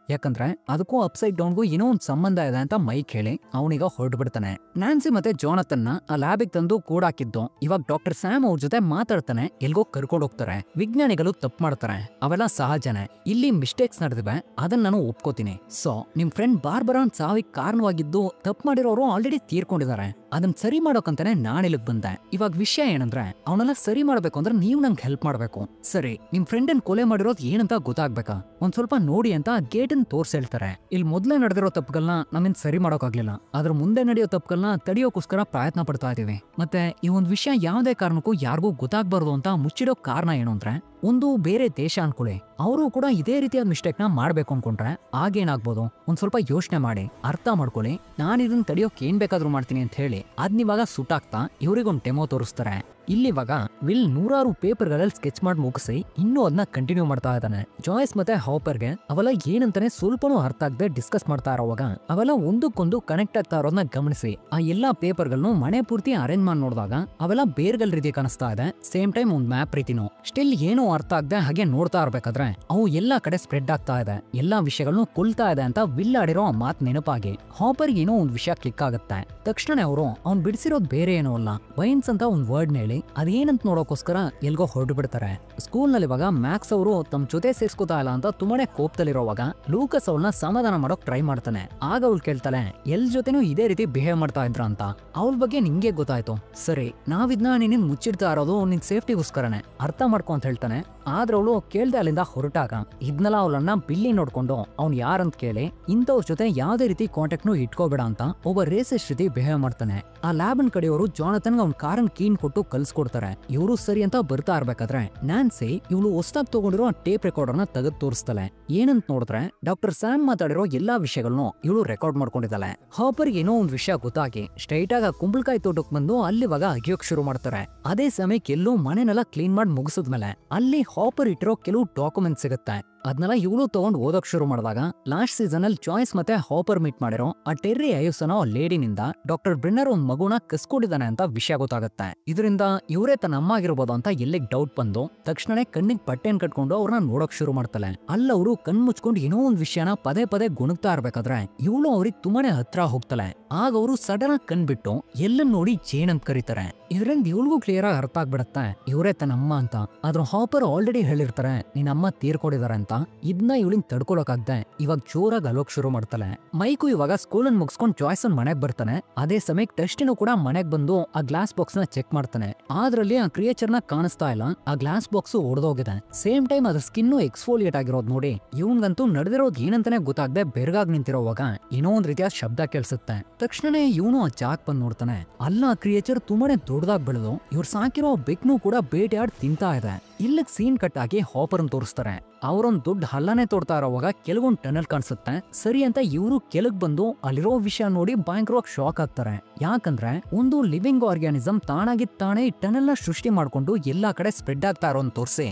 Speaker 1: ಯಾಕಂದ್ರೆ ಅದಕ್ಕೂ ಅಪ್ಸೈಡ್ ಡೌನ್ಗೂ ಏನೋ ಒಂದು ಸಂಬಂಧ ಇದೆ ಅಂತ ಮೈಕ್ ಹೇಳಿ ಅವನಿಗ ಹೊರಟು ಬಿಡ್ತಾನೆ. ನ್ಯಾನ್ಸಿ ಮತ್ತೆ ಜಾನಥನ್ನ ಆ ಲ್ಯಾಬಿಗೆ ತಂದು ಕೂಡಾಕಿದ್ದು ಇವಾಗ ಡಾಕ್ಟರ್ ಸ್ಯಾಮ್ ಅವ್ರ ಜೊತೆ ಮಾತಾಡ್ತಾನೆ, ಎಲ್ಗೋ ಕರ್ಕೊಂಡು ಹೋಗ್ತಾರೆ. ವಿಜ್ಞಾನಿಗಳು ತಪ್ಪು ಮಾಡ್ತಾರೆ, ಅವೆಲ್ಲ ಸಹಜನೇ. ಇಲ್ಲಿ ಮಿಸ್ಟೇಕ್ಸ್ ನಡೆದಿವೆ, ಅದನ್ನ ನಾನು ಒಪ್ಕೋತೀನಿ. ಸೊ ನಿಮ್ ಫ್ರೆಂಡ್ ಬಾರ್ಬರಾನ್ ಸಾವಿಗೆ ಕಾರಣವಾಗಿದ್ದು ತಪ್ಪು ಮಾಡಿರೋರು ಆಲ್ರೆಡಿ ತೀರ್ಕೊಂಡಿದ್ದಾರೆ, ಅದನ್ನ ಸರಿ ಮಾಡೋಕಂತಾನೆ ನಾನು ಇಲ್ಲಿಗೆ ಬಂದೆ. ಇವಾಗ ವಿಷಯ ಏನಂದ್ರೆ ಅವನೆಲ್ಲ ಸರಿ ಮಾಡ್ಬೇಕು ಅಂದ್ರೆ ನೀವು ನಂಗೆ ಹೆಲ್ಪ್ ಮಾಡ್ಬೇಕು. ಸರಿ, ನಿಮ್ ಫ್ರೆಂಡ್ ಅನ್ ಕೊಲೆ ಮಾಡಿರೋದು ಏನಂತ ಗೊತ್ತಾಗ್ಬೇಕಾ, ಒಂದ್ ಸ್ವಲ್ಪ ನೋಡಿ ಅಂತ ಗೇಟ್ ಅನ್ನು ತೋರ್ಸಿ ಹೇಳ್ತಾರೆ. ಇಲ್ಲಿ ಮೊದ್ಲೇ ನಡೆದಿರೋ ತಪ್ಪುಗಳನ್ನ ನಮ್ಮಿಂದ ಸರಿ ಮಾಡೋಕಾಗ್ಲಿಲ್ಲ, ಅದ್ರ ಮುಂದೆ ನಡೆಯೋ ತಪ್ಪುಗಳನ್ನ ತಡೆಯೋಕೋಸ್ಕರ ಪ್ರಯತ್ನ ಪಡ್ತಾ ಇದೀವಿ. ಮತ್ತೆ ಈ ಒಂದ್ ವಿಷಯ ಯಾವ್ದೇ ಕಾರಣಕ್ಕೂ ಯಾರಿಗೂ ಗೊತ್ತಾಗ್ಬಾರ್ದು ಅಂತ ಮುಚ್ಚಿಡೋ ಕಾರಣ ಏನು ಅಂದ್ರೆ, ಒಂದು ಬೇರೆ ದೇಶ ಅನ್ಕೊಳ್ಳಿ, ಅವರು ಕೂಡ ಇದೇ ರೀತಿಯಾದ ಮಿಸ್ಟೇಕ್ ನ ಮಾಡ್ಬೇಕು ಅನ್ಕೊಂಡ್ರೆ ಆಗೇನಾಗ್ಬೋದು, ಒಂದ್ ಸ್ವಲ್ಪ ಯೋಚನೆ ಮಾಡಿ ಅರ್ಥ ಮಾಡ್ಕೊಳ್ಳಿ. ನಾನು ಇದನ್ನ ತಡೆಯೋಕ್ ಏನ್ ಬೇಕಾದ್ರೂ ಮಾಡ್ತೀನಿ ಅಂತ ಹೇಳಿ ಅದ್ನಿವಾಗ ಸುಟ್ಟಾಕ್ತಾ ಇವ್ರಿಗೊಂದು ಡೆಮೋ ತೋರಿಸ್ತಾರೆ. ಇಲ್ಲಿವಾಗ ವಿಲ್ ನೂರಾರು ಪೇಪರ್ಗಳಲ್ಲಿ ಸ್ಕೆಚ್ ಮಾಡಿ ಮುಗಿಸಿ ಇನ್ನೂ ಅದನ್ನ ಕಂಟಿನ್ಯೂ ಮಾಡ್ತಾ ಇದ್ದಾನೆ. ಜಾಯ್ಸ್ ಮತ್ತೆ ಹಾಪರ್ಗೆ ಅವೆಲ್ಲ ಏನಂತಾನೆ ಸ್ವಲ್ಪನೂ ಅರ್ಥ ಆಗದೆ ಡಿಸ್ಕಸ್ ಮಾಡ್ತಾ ಇರೋವಾಗ ಅವೆಲ್ಲ ಒಂದಕ್ಕೊಂದು ಕನೆಕ್ಟ್ ಆಗ್ತಾ ಇರೋದನ್ನ ಗಮನಿಸಿ ಆ ಎಲ್ಲಾ ಪೇಪರ್ಗಳನ್ನು ಮನೆ ಪೂರ್ತಿ ಅರೇಂಜ್ ಮಾಡಿ ನೋಡಿದಾಗ ಅವೆಲ್ಲ ಬೇರ್ಗಳ ರೀತಿ ಕಾಣಿಸ್ತಾ ಇದೆ. ಸೇಮ್ ಟೈಮ್ ಒಂದು ಮ್ಯಾಪ್ ರೀತಿನೂ. ಸ್ಟಿಲ್ ಏನೋ ಅರ್ಥ ಆಗದೆ ಹಾಗೆ ನೋಡ್ತಾ ಇರ್ಬೇಕಾದ್ರೆ ಅವು ಎಲ್ಲಾ ಕಡೆ ಸ್ಪ್ರೆಡ್ ಆಗ್ತಾ ಇದೆ, ಎಲ್ಲಾ ವಿಷಯಗಳನ್ನು ಕೊಲ್ತಾ ಇದೆ ಅಂತ ವಿಲ್ ಆಡಿರೋ ಆ ಮಾತು ನೆನಪಾಗಿ ಹಾಪರ್ ಏನೋ ಒಂದು ವಿಷಯ ಕ್ಲಿಕ್ ಆಗುತ್ತೆ. ತಕ್ಷಣ ಅವರು ಅವ್ನು ಬಿಡಿಸಿರೋದು ಬೇರೆ ಏನೋ ಅಲ್ಲ, ವೈನ್ಸ್ ಅಂತ ಒಂದು ವರ್ಡ್ ಹೇಳಿ ಅದೇನಂತ ನೋಡೋಕೋಸ್ಕರ ಎಲ್ಗೋ ಹೊರಟು ಬಿಡ್ತಾರೆ. ಸ್ಕೂಲ್ ನಲ್ಲಿ ಇವಾಗ ಮ್ಯಾಕ್ಸ್ ಅವರು ತಮ್ಮ ಜೊತೆ ಸೇರ್ಸ್ಕೊತಾ ಇಲ್ಲ ಅಂತ ತುಂಬಾನೇ ಕೋಪದಲ್ಲಿರೋವಾಗ ಲೂಕಸ್ ಅವಳನ್ನ ಸಮಾಧಾನ ಮಾಡೋಕ್ ಟ್ರೈ ಮಾಡ್ತಾನೆ. ಆಗ ಅವಳು ಕೇಳ್ತಾಳೆ, ಎಲ್ ಜೊತೆನೂ ಇದೇ ರೀತಿ ಬಿಹೇವ್ ಮಾಡ್ತಾ ಇದ್ರ ಅಂತ. ಅವಳ ಬಗ್ಗೆ ನಿಂಗೆ ಗೊತ್ತಾಯ್ತು, ಸರಿ ನಾವಿದ್ನ ನಿನ್ನ ಮುಚ್ಚಿಡ್ತಾ ಇರೋದು ನಿನ್ ಸೇಫ್ಟಿಗೋಸ್ಕರನೇ, ಅರ್ಥ ಮಾಡ್ಕೊ ಅಂತ ಹೇಳ್ತಾನೆ. ಆದ್ರೆ ಅವಳು ಕೇಳ್ದೆ ಅಲ್ಲಿಂದ ಹೊರಟಾಗ ಇದನ್ನೆಲ್ಲ ಅವಳನ್ನ ಬಿಲ್ಲಿ ನೋಡ್ಕೊಂಡು ಅವ್ನು ಯಾರಂತ ಕೇಳಿ ಇಂಥವ್ರ ಜೊತೆ ಯಾವ್ದೇ ರೀತಿ ಕಾಂಟ್ಯಾಕ್ಟ್ ನು ಇಟ್ಕೋಬೇಡ ಅಂತ ಒಬ್ಬ ರೇಸಿಸ್ಟ್ ರೀತಿ ಬಿಹೇವ್ ಮಾಡ್ತಾನೆ. ಆ ಲ್ಯಾಬನ್ ಕಡೆಯವರು ಜಾನಥನ್ಗೆ ಅವ್ನ ಕಾರನ್ ಕೀನ್ ಕೊಟ್ಟು ಕಲ್ಸ್ಕೊಡ್ತಾರೆ. ಇವರು ಸರಿ ಅಂತ ಬರ್ತಾ ಇರ್ಬೇಕಾದ್ರೆ ನ್ಯಾನ್ಸಿ ಇವಳು ಹೊಸದಾಗಿ ತಗೊಂಡಿರೋ ಟೇಪ್ ರೆಕಾರ್ಡರ್ ನ ತೆಗೆದು ತೋರಿಸ್ತಾಳೆ. ಏನಂತ ನೋಡಿದ್ರೆ ಡಾಕ್ಟರ್ ಸ್ಯಾಮ್ ಮಾತಾಡಿರೋ ಎಲ್ಲಾ ವಿಷಯಗಳನ್ನು ಇವಳು ರೆಕಾರ್ಡ್ ಮಾಡ್ಕೊಂಡಿದ್ದಾಳೆ. ಹಾಪರ್ ಏನೋ ಒಂದ್ ವಿಷಯ ಗೊತ್ತಾಗಿ ಸ್ಟ್ರೈಟ್ ಆಗ ಕುಂಬಳಕಾಯಿ ತೋಟಕ್ಕೆ ಬಂದು ಅಲ್ಲಿವಾಗ ಅಗಿಯೋಕ್ ಶುರು ಮಾಡ್ತಾರೆ. ಅದೇ ಸಮಯಕ್ಕೆ ಎಲ್ಲೂ ಮನೆನೆಲ್ಲ ಕ್ಲೀನ್ ಮಾಡಿ ಮುಗಿಸಿದ್ಮೇಲೆ ಅಲ್ಲಿ ಹಾಪರ್ ಇಟ್ಟಿರೋ ಕೆಲವು ಡಾಕ್ಯುಮೆಂಟ್ ಸಿಗುತ್ತೆ. ಅದನ್ನೆಲ್ಲ ಇವಳು ತಗೊಂಡು ಓದೋಕ್ ಶುರು ಮಾಡಿದಾಗ ಲಾಸ್ಟ್ ಸೀಸನ್ ಅಲ್ಲಿ ಜಾಯ್ಸ್ ಮತ್ತೆ ಹಾಪರ್ ಮೀಟ್ ಮಾಡಿರೋ ಆ ಟೆರ್ರಿ ಐವ್ಸ್ ಅನ್ನೋ ಲೇಡಿನಿಂದ ಡಾಕ್ಟರ್ ಬ್ರಿನ್ನರ್ ಒಂದ್ ಮಗುನ ಕಸ್ಕೊಂಡಿದ್ದಾನೆ ಅಂತ ವಿಷಯ ಗೊತ್ತಾಗುತ್ತೆ. ಇದರಿಂದ ಇವರೇ ತನ್ನ ಅಮ್ಮ ಆಗಿರ್ಬೋದು ಅಂತ ಎಲ್ಲಿಗೆ ಡೌಟ್ ಬಂದು ತಕ್ಷಣ ಕಣ್ಣಿಗೆ ಬಟ್ಟೆನ್ ಕಟ್ಕೊಂಡು ಅವ್ರನ್ನ ನೋಡೋಕ್ ಶುರು ಮಾಡ್ತಾಳೆ. ಅಲ್ಲವರು ಕಣ್ ಮುಚ್ಕೊಂಡು ಏನೋ ಒಂದ್ ವಿಷಯನ ಪದೇ ಪದೇ ಗುಣಗ್ತಾ ಇರ್ಬೇಕಾದ್ರೆ ಇವಳು ಅವ್ರಿಗೆ ತುಂಬಾನೇ ಹತ್ರ ಹೋಗ್ತಾಳೆ. ಆಗ ಅವರು ಸಡನ್ ಆಗಿ ಕಣ್ಬಿಟ್ಟು ಎಲ್ಲನ್ ನೋಡಿ ಜೇನ್ ಅಂತ ಕರೀತಾರೆ. ಇದರಿಂದ ಇವಳಿಗೂ ಕ್ಲಿಯರ್ ಆಗಿ ಅರ್ಥ ಆಗ್ಬಿಡತ್ತೆ ಇವರೇ ತನ್ನ ಅಮ್ಮ ಅಂತ. ಆದ್ರೂ ಹಾಪರ್ ಆಲ್ರೆಡಿ ಹೇಳಿರ್ತಾರೆ ನಿನ್ನ ಅಮ್ಮ ತೀರ್ಕೊಂಡಿದ್ದಾರೆ ಅಂತ. ಇದನ್ನ ಇವಳಿಂಗ್ ತಡ್ಕೊಳಕಾಗ್ದೆ ಇವಾಗ ಜೋರಾಗಿ ಅಲೋಕ್ ಶುರು ಮಾಡ್ತಾಳೆ. ಮೈಕು ಇವಾಗ ಸ್ಕೂಲ್ ಅನ್ನು ಮುಗಿಸ್ಕೊಂಡು ಜಾಯ್ಸ್ ಅನ್ ಮನೆಗ್ ಬರ್ತಾನೆ. ಅದೇ ಸಮಯಕ್ಕೆ ಟೆಸ್ಟಿನೂ ಕೂಡ ಮನೆಗ್ ಬಂದು ಆ ಗ್ಲಾಸ್ ಬಾಕ್ಸ್ ನ ಚೆಕ್ ಮಾಡ್ತಾನೆ. ಅದ್ರಲ್ಲಿ ಆ ಕ್ರಿಯೇಚರ್ ನ ಕಾಣಿಸ್ತಾ ಇಲ್ಲ, ಆ ಗ್ಲಾಸ್ ಬಾಕ್ಸ್ ಒಡೆದೋಗಿದೆ. ಸೇಮ್ ಟೈಮ್ ಅದ್ರ ಸ್ಕಿನ್ ಎಕ್ಸ್ಫೋಲಿಯೇಟ್ ಆಗಿರೋದು ನೋಡಿ ಇವನ್ಗಂತೂ ನಡೆದಿರೋದು ಏನಂತಾನೆ ಗೊತ್ತಾಗದೆ ಬೆರಗಾಗಿ ನಿಂತಿರೋವಾಗ ಏನೋ ಒಂದ್ ರೀತಿಯ ಶಬ್ದ ಕೇಳಿಸುತ್ತೆ. ತಕ್ಷಣನೇ ಇವನು ಆ ಜಾಕ್ ಬಂದ್ ನೋಡ್ತಾನೆ. ಅಲ್ಲ ಆ ಕ್ರಿಯೇಚರ್ ತುಂಬಾನೇ ದೊಡ್ಡದಾಗಿ ಬೆಳೆದು ಇವ್ರು ಸಾಕಿರೋ ಬೆಕ್ನು ಕೂಡ ಬೇಟೆಯಾಡ್ ತಿಂತಾ ಇದೆ. ಇಲ್ಲಿಗೆ ಸೀನ್ ಕಟ್ ಆಗಿ ಹಾಪರ್ ತೋರಿಸ್ತಾರೆ. ಅವರೊಂದ್ ದೊಡ್ಡ ಹಲ್ಲನೆ ತೋಡ್ತಾ ಇರೋವಾಗ ಕೆಲವೊಂದು ಟನಲ್ ಕಾಣಿಸುತ್ತೆ. ಸರಿ ಅಂತ ಇವರು ಕೆಳಗ್ ಬಂದು ಅಲ್ಲಿರೋ ವಿಷಯ ನೋಡಿ ಭಯಂಕರವಾಗಿ ಶಾಕ್ ಆಗ್ತಾರೆ. ಯಾಕಂದ್ರೆ ಒಂದು ಲಿವಿಂಗ್ ಆರ್ಗ್ಯಾನಿಸಮ್ ತಾನಾಗಿದ್ ತಾನೇ ಈ ಟನಲ್ ನ ಸೃಷ್ಟಿ ಮಾಡ್ಕೊಂಡು ಎಲ್ಲಾ ಕಡೆ ಸ್ಪ್ರೆಡ್ ಆಗ್ತಾ ಇರೋ ತೋರಿಸಿ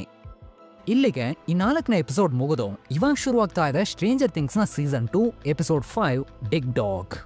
Speaker 1: ಇಲ್ಲಿಗೆ ಈ 4ನೇ ಎಪಿಸೋಡ್ ಮುಗಿದು ಇವಾಗ ಶುರು ಆಗ್ತಾ ಇದೆ ಸ್ಟ್ರೇಂಜರ್ ಥಿಂಗ್ಸ್ ನ ಸೀಸನ್ 2 ಎಪಿಸೋಡ್ 5 ಡಿಗ್ ಡಾಗ್.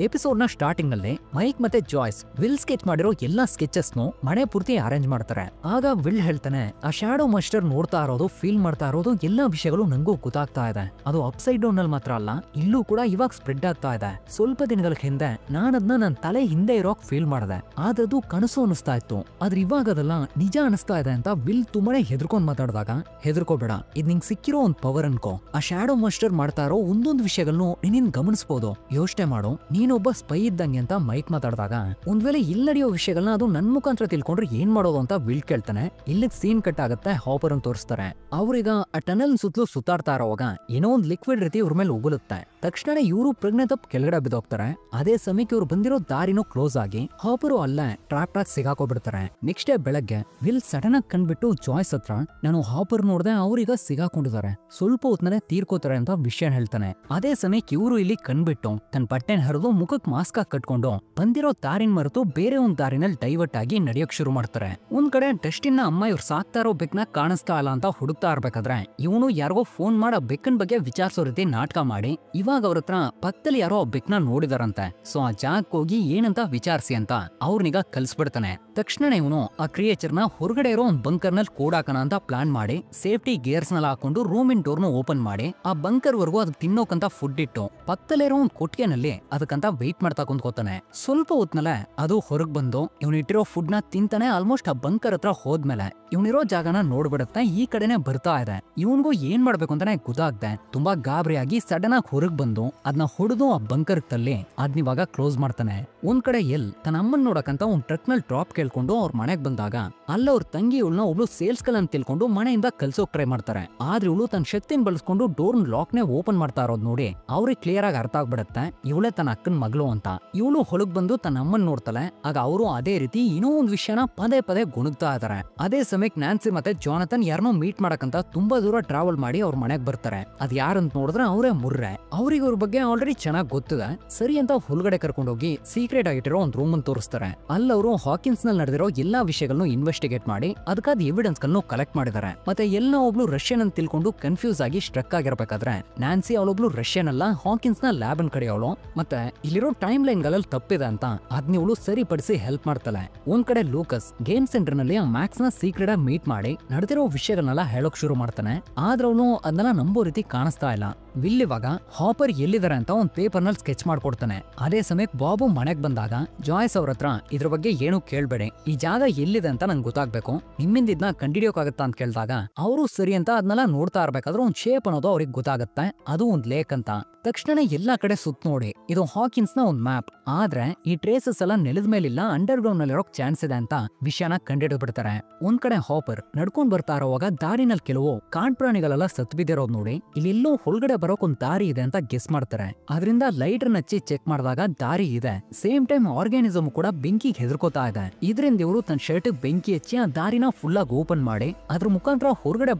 Speaker 1: ಎಪಿಸೋಡ್ ನ ಸ್ಟಾರ್ಟಿಂಗ್ ನಲ್ಲಿ ಮೈಕ್ ಮತ್ತೆ ಜಾಯ್ಸ್ ವಿಲ್ ಸ್ಕೆಚ್ ಮಾಡಿರೋ ಎಲ್ಲಾ ಸ್ಕೆಚಸ್ ನು ಮನೆ ಪೂರ್ತಿ ಅರೇಂಜ್ ಮಾಡ್ತಾರೆ. ಆಗ ವಿಲ್ ಹೇಳ್ತಾನೆ, ಆ ಶ್ಯಾಡೋ ಮಾಸ್ಟರ್ ನೋಡ್ತಾ ಇರೋದು ಫೀಲ್ ಮಾಡ್ತಾ ಇರೋದು ಎಲ್ಲಾ ವಿಷಯಗಳು ನಂಗೂ ಗೊತ್ತಾಗ್ತಾ ಇದೆ. ಅದು ಅಪ್ಸೈಡ್ ಡೌನ್ ಅಲ್ಲಿ ಮಾತ್ರ ಅಲ್ಲ, ಇಲ್ಲೂ ಕೂಡ ಇವಾಗ ಸ್ಪ್ರೆಡ್ ಆಗ್ತಾ ಇದೆ. ಸ್ವಲ್ಪ ದಿನಗಳ ಹಿಂದೆ ನಾನದ್ನ ನನ್ನ ತಲೆ ಹಿಂದೆ ಇರೋಕ್ ಫೀಲ್ ಮಾಡಿದೆ, ಆದ್ರದು ಕನಸು ಅನಿಸ್ತಾ ಇತ್ತು. ಆದ್ರೆ ಇವಾಗ ಅದೆಲ್ಲ ನಿಜ ಅನಿಸ್ತಾ ಇದೆ ಅಂತ ವಿಲ್ ತುಂಬಾನೇ ಹೆದರ್ಕೊಂಡ್ ಮಾತಾಡಿದಾಗ, ಹೆದರ್ಕೋಬೇಡ, ಇದ್ ನಿಂಗ್ ಸಿಕ್ಕಿರೋ ಒಂದ್ ಪವರ್ ಅನ್ಕೋ. ಆ ಶ್ಯಾಡೋ ಮಾಸ್ಟರ್ ಮಾಡ್ತಾ ಇರೋ ಒಂದೊಂದು ವಿಷಯಗಳನ್ನು ನೀನ್ ಗಮನಿಸಬಹುದು, ಯೋಚನೆ ಮಾಡು, ನೀನೊಬ್ಬ ಸ್ಪೈ ಇದ್ದಂಗೆ ಅಂತ ಮೈಕ್ ಮಾತಾಡಿದಾಗ ಒಂದ್ ವೇಳೆ ಇಲ್ಲಿ ನಡೆಯೋ ವಿಷಯಗಳನ್ನ ಅದು ನನ್ ಮುಖಾಂತರ ತಿಳ್ಕೊಂಡ್ರೆ ಏನ್ ಮಾಡೋದು ಅಂತ ವಿಲ್ ಕೇಳ್ತಾನೆ. ಇಲ್ಲಿಗೆ ಸೀನ್ ಕಟ್ ಆಗುತ್ತೆ. ಹಾಪರ್ ಅನ್ನು ತೋರಿಸ್ತಾರೆ. ಅವ್ರೀಗ ಆ ಟನಲ್ ಸುತ್ತಲೂ ಸುತ್ತಾಡ್ತಾ ಇರೋವಾಗ ಏನೋ ಒಂದ್ ಲಿಕ್ವಿಡ್ ರೀತಿ ಇವ್ರ ಮೇಲೆ ಉಗುಳುತ್ತೆ. ತಕ್ಷಣ ಇವರು ಪ್ರಜ್ಞೆ ತಪ್ಪು ಕೆಳಗಡೆ ಬಿದ್ದೋಗ್ತಾರೆ. ಅದೇ ಸಮಯಕ್ಕೆ ಇವ್ರು ಬಂದಿರೋ ದಾರಿನೂ ಕ್ಲೋಸ್ ಆಗಿ ಹಾಪರು ಅಲ್ಲೇ ಟ್ರಾಪ್ ಆಗಿ ಸಿಗಾಕೋಬಿಡ್ತಾರೆ. ನೆಕ್ಸ್ಟ್ ಡೇ ಬೆಳಗ್ಗೆ ವಿಲ್ ಸಡನ್ ಆಗಿ ಕಂಡ್ಬಿಟ್ಟು ಜಾಯ್ಸ್ ಹತ್ರ ನಾನು ಹಾಪರ್ ನೋಡ್ದೆ, ಅವ್ರೀಗ ಸಿಗಾಕೊಂಡಿದ್ದಾರೆ, ಸ್ವಲ್ಪ ಹೊತ್ನಲ್ಲೇ ತೀರ್ಕೋತಾರೆ ಅಂತ ವಿಷಯ ಹೇಳ್ತಾನೆ. ಅದೇ ಸಮಯಕ್ಕೆ ಇವರು ಇಲ್ಲಿ ಕಂಡ್ಬಿಟ್ಟು ತನ್ನ ಬಟ್ಟೆನ ಹರಿದು ಮುಖಕ್ ಮಾಸ್ಕ್ ಕಟ್ಕೊಂಡು ಬಂದಿರೋ ದಾರಿನ ಮರೆತು ಬೇರೆ ಒಂದ್ ದಾರಿನಲ್ಲಿ ಡೈವರ್ಟ್ ಆಗಿ ನಡೆಯೋಕ್ ಶುರು ಮಾಡ್ತಾರೆ. ಒಂದ್ ಕಡೆ ಡಸ್ಟಿನ್ ಅಮ್ಮ ಇವ್ರು ಸಾಕ್ತಾ ಇರೋ ಬೆಕ್ನ ಕಾಣಿಸ್ತಾ ಇಲ್ಲ ಅಂತ ಹುಡುಕ್ತಾ ಇರ್ಬೇಕಾದ್ರೆ ಇವನು ಯಾರಿಗೋ ಫೋನ್ ಮಾಡೋ ಬೆಕ್ಕನ್ ಬಗ್ಗೆ ವಿಚಾರಿಸೋ ರೀತಿ ನಾಟಕ ಮಾಡಿ ಇವಾಗ ಅವ್ರ ಹತ್ರ ಪಕ್ಕದಲ್ಲಿ ಯಾರೋ ಬೆಕ್ನ ನೋಡಿದಾರಂತೆ. ಸೊ ಆ ಜಾಗಕ್ಕೆ ಹೋಗಿ ಏನಂತ ವಿಚಾರಿಸಿ ಅಂತ ಅವ್ರನಿಗ ಕಲ್ಸ್ಬಿಡ್ತಾನೆ. ತಕ್ಷಣ ಇವನು ಆ ಕ್ರಿಯೇಚರ್ನ ಹೊರಗಡೆ ಇರೋ ಒಂದ್ ಬಂಕರ್ ನಲ್ಲಿ ಕೂಡಾಕಣ ಅಂತ ಪ್ಲಾನ್ ಮಾಡಿ ಸೇಫ್ಟಿ ಗೇರ್ಸ್ ನಲ್ಲಿ ಹಾಕೊಂಡು ರೂಮಿನ್ ಡೋರ್ನ ಓಪನ್ ಮಾಡಿ ಆ ಬಂಕರ್ ವರ್ಗೂ ಅದಕ್ಕೆ ತಿನ್ನೋಕಂತ ಫುಡ್ ಇಟ್ಟು ಪಕ್ಕದಲ್ಲಿರೋ ಒಂದ್ ಕೊಟ್ಟಿಗೆನಲ್ಲಿ ಅದಕ್ಕಂತ ವೆಯ್ಟ್ ಮಾಡ್ತಾ ಕುಂತ್ಕೋತಾನೆ. ಸ್ವಲ್ಪ ಹೊತ್ನಲ್ಲೇ ಅದು ಹೊರಗ್ ಬಂದು ಇವನು ಇಟ್ಟಿರೋ ಫುಡ್ ನ ತಿಂತಾನೆ. ಆಲ್ಮೋಸ್ಟ್ ಆ ಬಂಕರ್ ಹತ್ರ ಹೋದ್ಮೇಲೆ ಇವನಿರೋ ಜಾಗನ ನೋಡ್ಬಿಡುತ್ತೆ. ಈ ಕಡೆನೆ ಬರ್ತಾ ಇದೆ. ಇವನ್ಗೂ ಏನ್ ಮಾಡ್ಬೇಕು ಅಂತಾನೆ ಗೊತ್ತಾಗ್ದೆ ತುಂಬಾ ಗಾಬರಿಯಾಗಿ ಸಡನ್ ಆಗಿ ಹೊರಗ್ ಬಂದು ಅದನ್ನ ಹೊಡೆದು ಆ ಬಂಕರ್ ತಲ್ಲಿ ಅದ್ನಿವಾಗ ಕ್ಲೋಸ್ ಮಾಡ್ತಾನೆ. ಒಂದ್ ಕಡೆ ತನ್ನ ಅಮ್ಮನ್ ನೋಡಕಂತ ಒಂದ್ ಟ್ರಕ್ ನಲ್ಲಿ ಡ್ರಾಪ್ ಕೇಳ್ಕೊಂಡು ಅವ್ರ ಮನೆಗ್ ಬಂದಾಗ ಅಲ್ಲ ಅವ್ರ ತಂಗಿ ಇವಳನ್ನ ಒಬ್ಳು ಸೇಲ್ಸ್ ಗಲ್ ಅಂತ ತಿಳ್ಕೊಂಡು ಮನೆಯಿಂದ ಕಲ್ಸೋಕ್ ಟ್ರೈ ಮಾಡ್ತಾರೆ. ಆದ್ರೆ ಇವಳು ತನ್ನ ಶಕ್ತಿನ ಬಳಸ್ಕೊಂಡು ಡೋರ್ ಲಾಕ್ ನೇ ಓಪನ್ ಮಾಡ್ತಾ ಇರೋದ್ ನೋಡಿ ಅವ್ರಿಗೆ ಕ್ಲಿಯರ್ ಆಗಿ ಅರ್ಥ ಆಗ್ಬಿಡುತ್ತೆ ಇವಳೇ ತನ್ನ ಅಕ್ಕನ ಮಗಳು ಅಂತ. ಇವಳು ಹೊಳಗ್ ಬಂದು ತನ್ನ ಅಮ್ಮನ್ ನೋಡ್ತಾಳೆ. ಆಗ ಅವರು ಅದೇ ರೀತಿ ಇನ್ನೂ ಒಂದ್ ವಿಷಯನ ಪದೇ ಪದೇ ಗುಣಗ್ತಾ ಇದಾರೆ. ಅದೇ ಸಮಯಕ್ಕೆ ನ್ಯಾನ್ಸಿ ಮತ್ತೆ ಜಾನಥನ್ ಯಾರನ್ನೋ ಮೀಟ್ ಮಾಡಕಂತ ತುಂಬಾ ದೂರ ಟ್ರಾವೆಲ್ ಮಾಡಿ ಅವ್ರ ಮನೆಗ್ ಬರ್ತಾರೆ. ಅದ್ ಯಾರಂತ ನೋಡಿದ್ರೆ ಅವರೇ ಮುರ್ರೆ. ಅವ್ರಿಗೆ ಅವ್ರ ಬಗ್ಗೆ ಆಲ್ರೆಡಿ ಚೆನ್ನಾಗಿ ಗೊತ್ತಿದೆ. ಸರಿ ಅಂತ ಹೊಲಗಡೆ ಕರ್ಕೊಂಡೋಗಿ ಸೀಕ್ರೆಟ್ ಆಗಿಟ್ಟಿರೋ ಒಂದ್ ರೂಮ್ ಅನ್ನು ತೋರಿಸ್ತಾರೆ. ಅಲ್ಲವರು ಹಾಕಿನ್ಸ್ ನಲ್ಲಿ ನಡೆದಿರೋ ಎಲ್ಲಾ ವಿಷಯಗಳನ್ನು ಇನ್ವೆಸ್ಟಿಗೇಟ್ ಮಾಡಿ ಅದಕ್ಕಾದ ಎವಿಡೆನ್ಸ್ ಗಳನ್ನು ಕಲೆಕ್ಟ್ ಮಾಡಿದ್ದಾರೆ. ಮತ್ತೆ ಎಲ್ಲ ಒಬ್ಳು ರಷ್ಯನ್ ಅಂತ ತಿಳ್ಕೊಂಡು ಕನ್ಫ್ಯೂಸ್ ಆಗಿ ಸ್ಟ್ರಕ್ ಆಗಿರ್ಬೇಕಾದ್ರೆ ನ್ಯಾನ್ಸಿ ಅವಳೊಬ್ಳು ರಷ್ಯನ್ ಅಲ್ಲ ಹಾಕಿನ್ಸ್ ನ ಲ್ಯಾಬ್ ಅನ್ ಕಡೆ ಅವಳು. ಮತ್ತೆ ಇಲ್ಲಿರೋ ಟೈಮ್ ಲೈನ್ ಗಳಲ್ಲಿ ತಪ್ಪಿದೆ ಅಂತ ಅದ್ನಿವಳು ಸರಿಪಡಿಸಿ ಹೆಲ್ಪ್ ಮಾಡ್ತಾಳೆ. ಒಂದ್ ಕಡೆ ಲೂಕಸ್ ಗೇಮ್ ಸೆಂಟರ್ ನಲ್ಲಿ ಆ ಮ್ಯಾಕ್ಸ್ ನ ಸೀಕ್ರೆಟ್ ಆಗಿ ಮೀಟ್ ಮಾಡಿ ನಡೆದಿರೋ ವಿಷಯಗಳನ್ನೆಲ್ಲ ಹೇಳೋಕ್ ಶುರು ಮಾಡ್ತಾನೆ. ಆದ್ರೆ ಅವನು ಅದನ್ನೆಲ್ಲ ನಂಬೋ ರೀತಿ ಕಾಣಿಸ್ತಾ ಇಲ್ಲ. ವಿಲ್ ಇವಾಗ ಹಾಪರ್ ಎಲ್ಲಿದ್ದಾರೆ ಅಂತ ಒಂದ್ ಪೇಪರ್ ನಲ್ಲಿ ಸ್ಕೆಚ್ ಮಾಡ್ಕೊಡ್ತಾನೆ. ಅದೇ ಸಮಯಕ್ಕೆ ಬಾಬು ಮನೆಗ್ ಬಂದಾಗ ಜಾಯ್ಸ್ ಅವ್ರ ಹತ್ರ ಇದ್ರ ಬಗ್ಗೆ ಏನು ಕೇಳ್ಬೇಡಿ, ಈ ಜಾಗ ಎಲ್ಲಿದೆ ಅಂತ ನಂಗೆ ಗೊತ್ತಾಗ್ಬೇಕು, ನಿಮ್ಮಿಂದ ಇದನ್ನ ಕಂಡಿಡಿಯೋಕಾಗತ್ತಾ ಅಂತ ಕೇಳಿದಾಗ ಅವರು ಸರಿ ಅಂತ ಅದನ್ನೆಲ್ಲ ನೋಡ್ತಾ ಇರ್ಬೇಕಾದ್ರೆ ಒಂದ್ ಶೇಪ್ ಅನ್ನೋದು ಅವ್ರಿಗೆ ಗೊತ್ತಾಗತ್ತೆ. ಅದು ಒಂದ್ ಲೇಕ್ ಅಂತ. ತಕ್ಷಣ ಎಲ್ಲಾ ಕಡೆ ಸುತ್ತ ನೋಡಿ ಇದು ಹಾಕಿನ್ಸ್ ನ ಒಂದ್ ಮ್ಯಾಪ್. ಆದ್ರೆ ಈ ಟ್ರೇಸಸ್ ಎಲ್ಲ ನೆಲದ ಮೇಲಿಲ್ಲ, ಅಂಡರ್ ಗ್ರೌಂಡ್ ನಲ್ಲಿ ಇರೋಕ್ ಚಾನ್ಸ್ ಇದೆ ಅಂತ ವಿಷಯನ ಕಂಡಿಡಿದು ಬಿಡ್ತಾರೆ. ಒಂದ್ ಕಡೆ ಹಾಪರ್ ನಡ್ಕೊಂಡ್ ಬರ್ತಾ ಇರೋವಾಗ ದಾರಿನಲ್ಲಿ ಕೆಲವು ಕಾಡ್ ಪ್ರಾಣಿಗಳೆಲ್ಲ ಸತ್ ಬಿದ್ದಿರೋದ್ ನೋಡಿ ಇಲ್ಲೆಲ್ಲೋ ಹೊಳಗಡೆ ಬರೋಕ್ ಒಂದ್ ದಾರಿ ಇದೆ ಅಂತ ಗೆಸ್ ಮಾಡ್ತಾರೆ. ಅದರಿಂದ ಲೈಟರ್ ಹಚ್ಚಿ ಚೆಕ್ ಮಾಡಿದಾಗ ದಾರಿ ಇದೆ. ಸೇಮ್ ಟೈಮ್ ಆರ್ಗ್ಯಾನಿಸಮ್ ಕೂಡ ಬೆಂಕಿಗೆ ಹೆದರ್ಕೋತಾ ಇದೆ. ಇದರಿಂದ ಇವರು ತನ್ನ ಶರ್ಟ್ ಬೆಂಕಿ ಹಚ್ಚಿ ಆ ದಾರಿನ ಫುಲ್ ಆಗಿ ಓಪನ್ ಮಾಡಿ ಅದ್ರ ಮುಖಾಂತರ ಹೊರಗಡೆ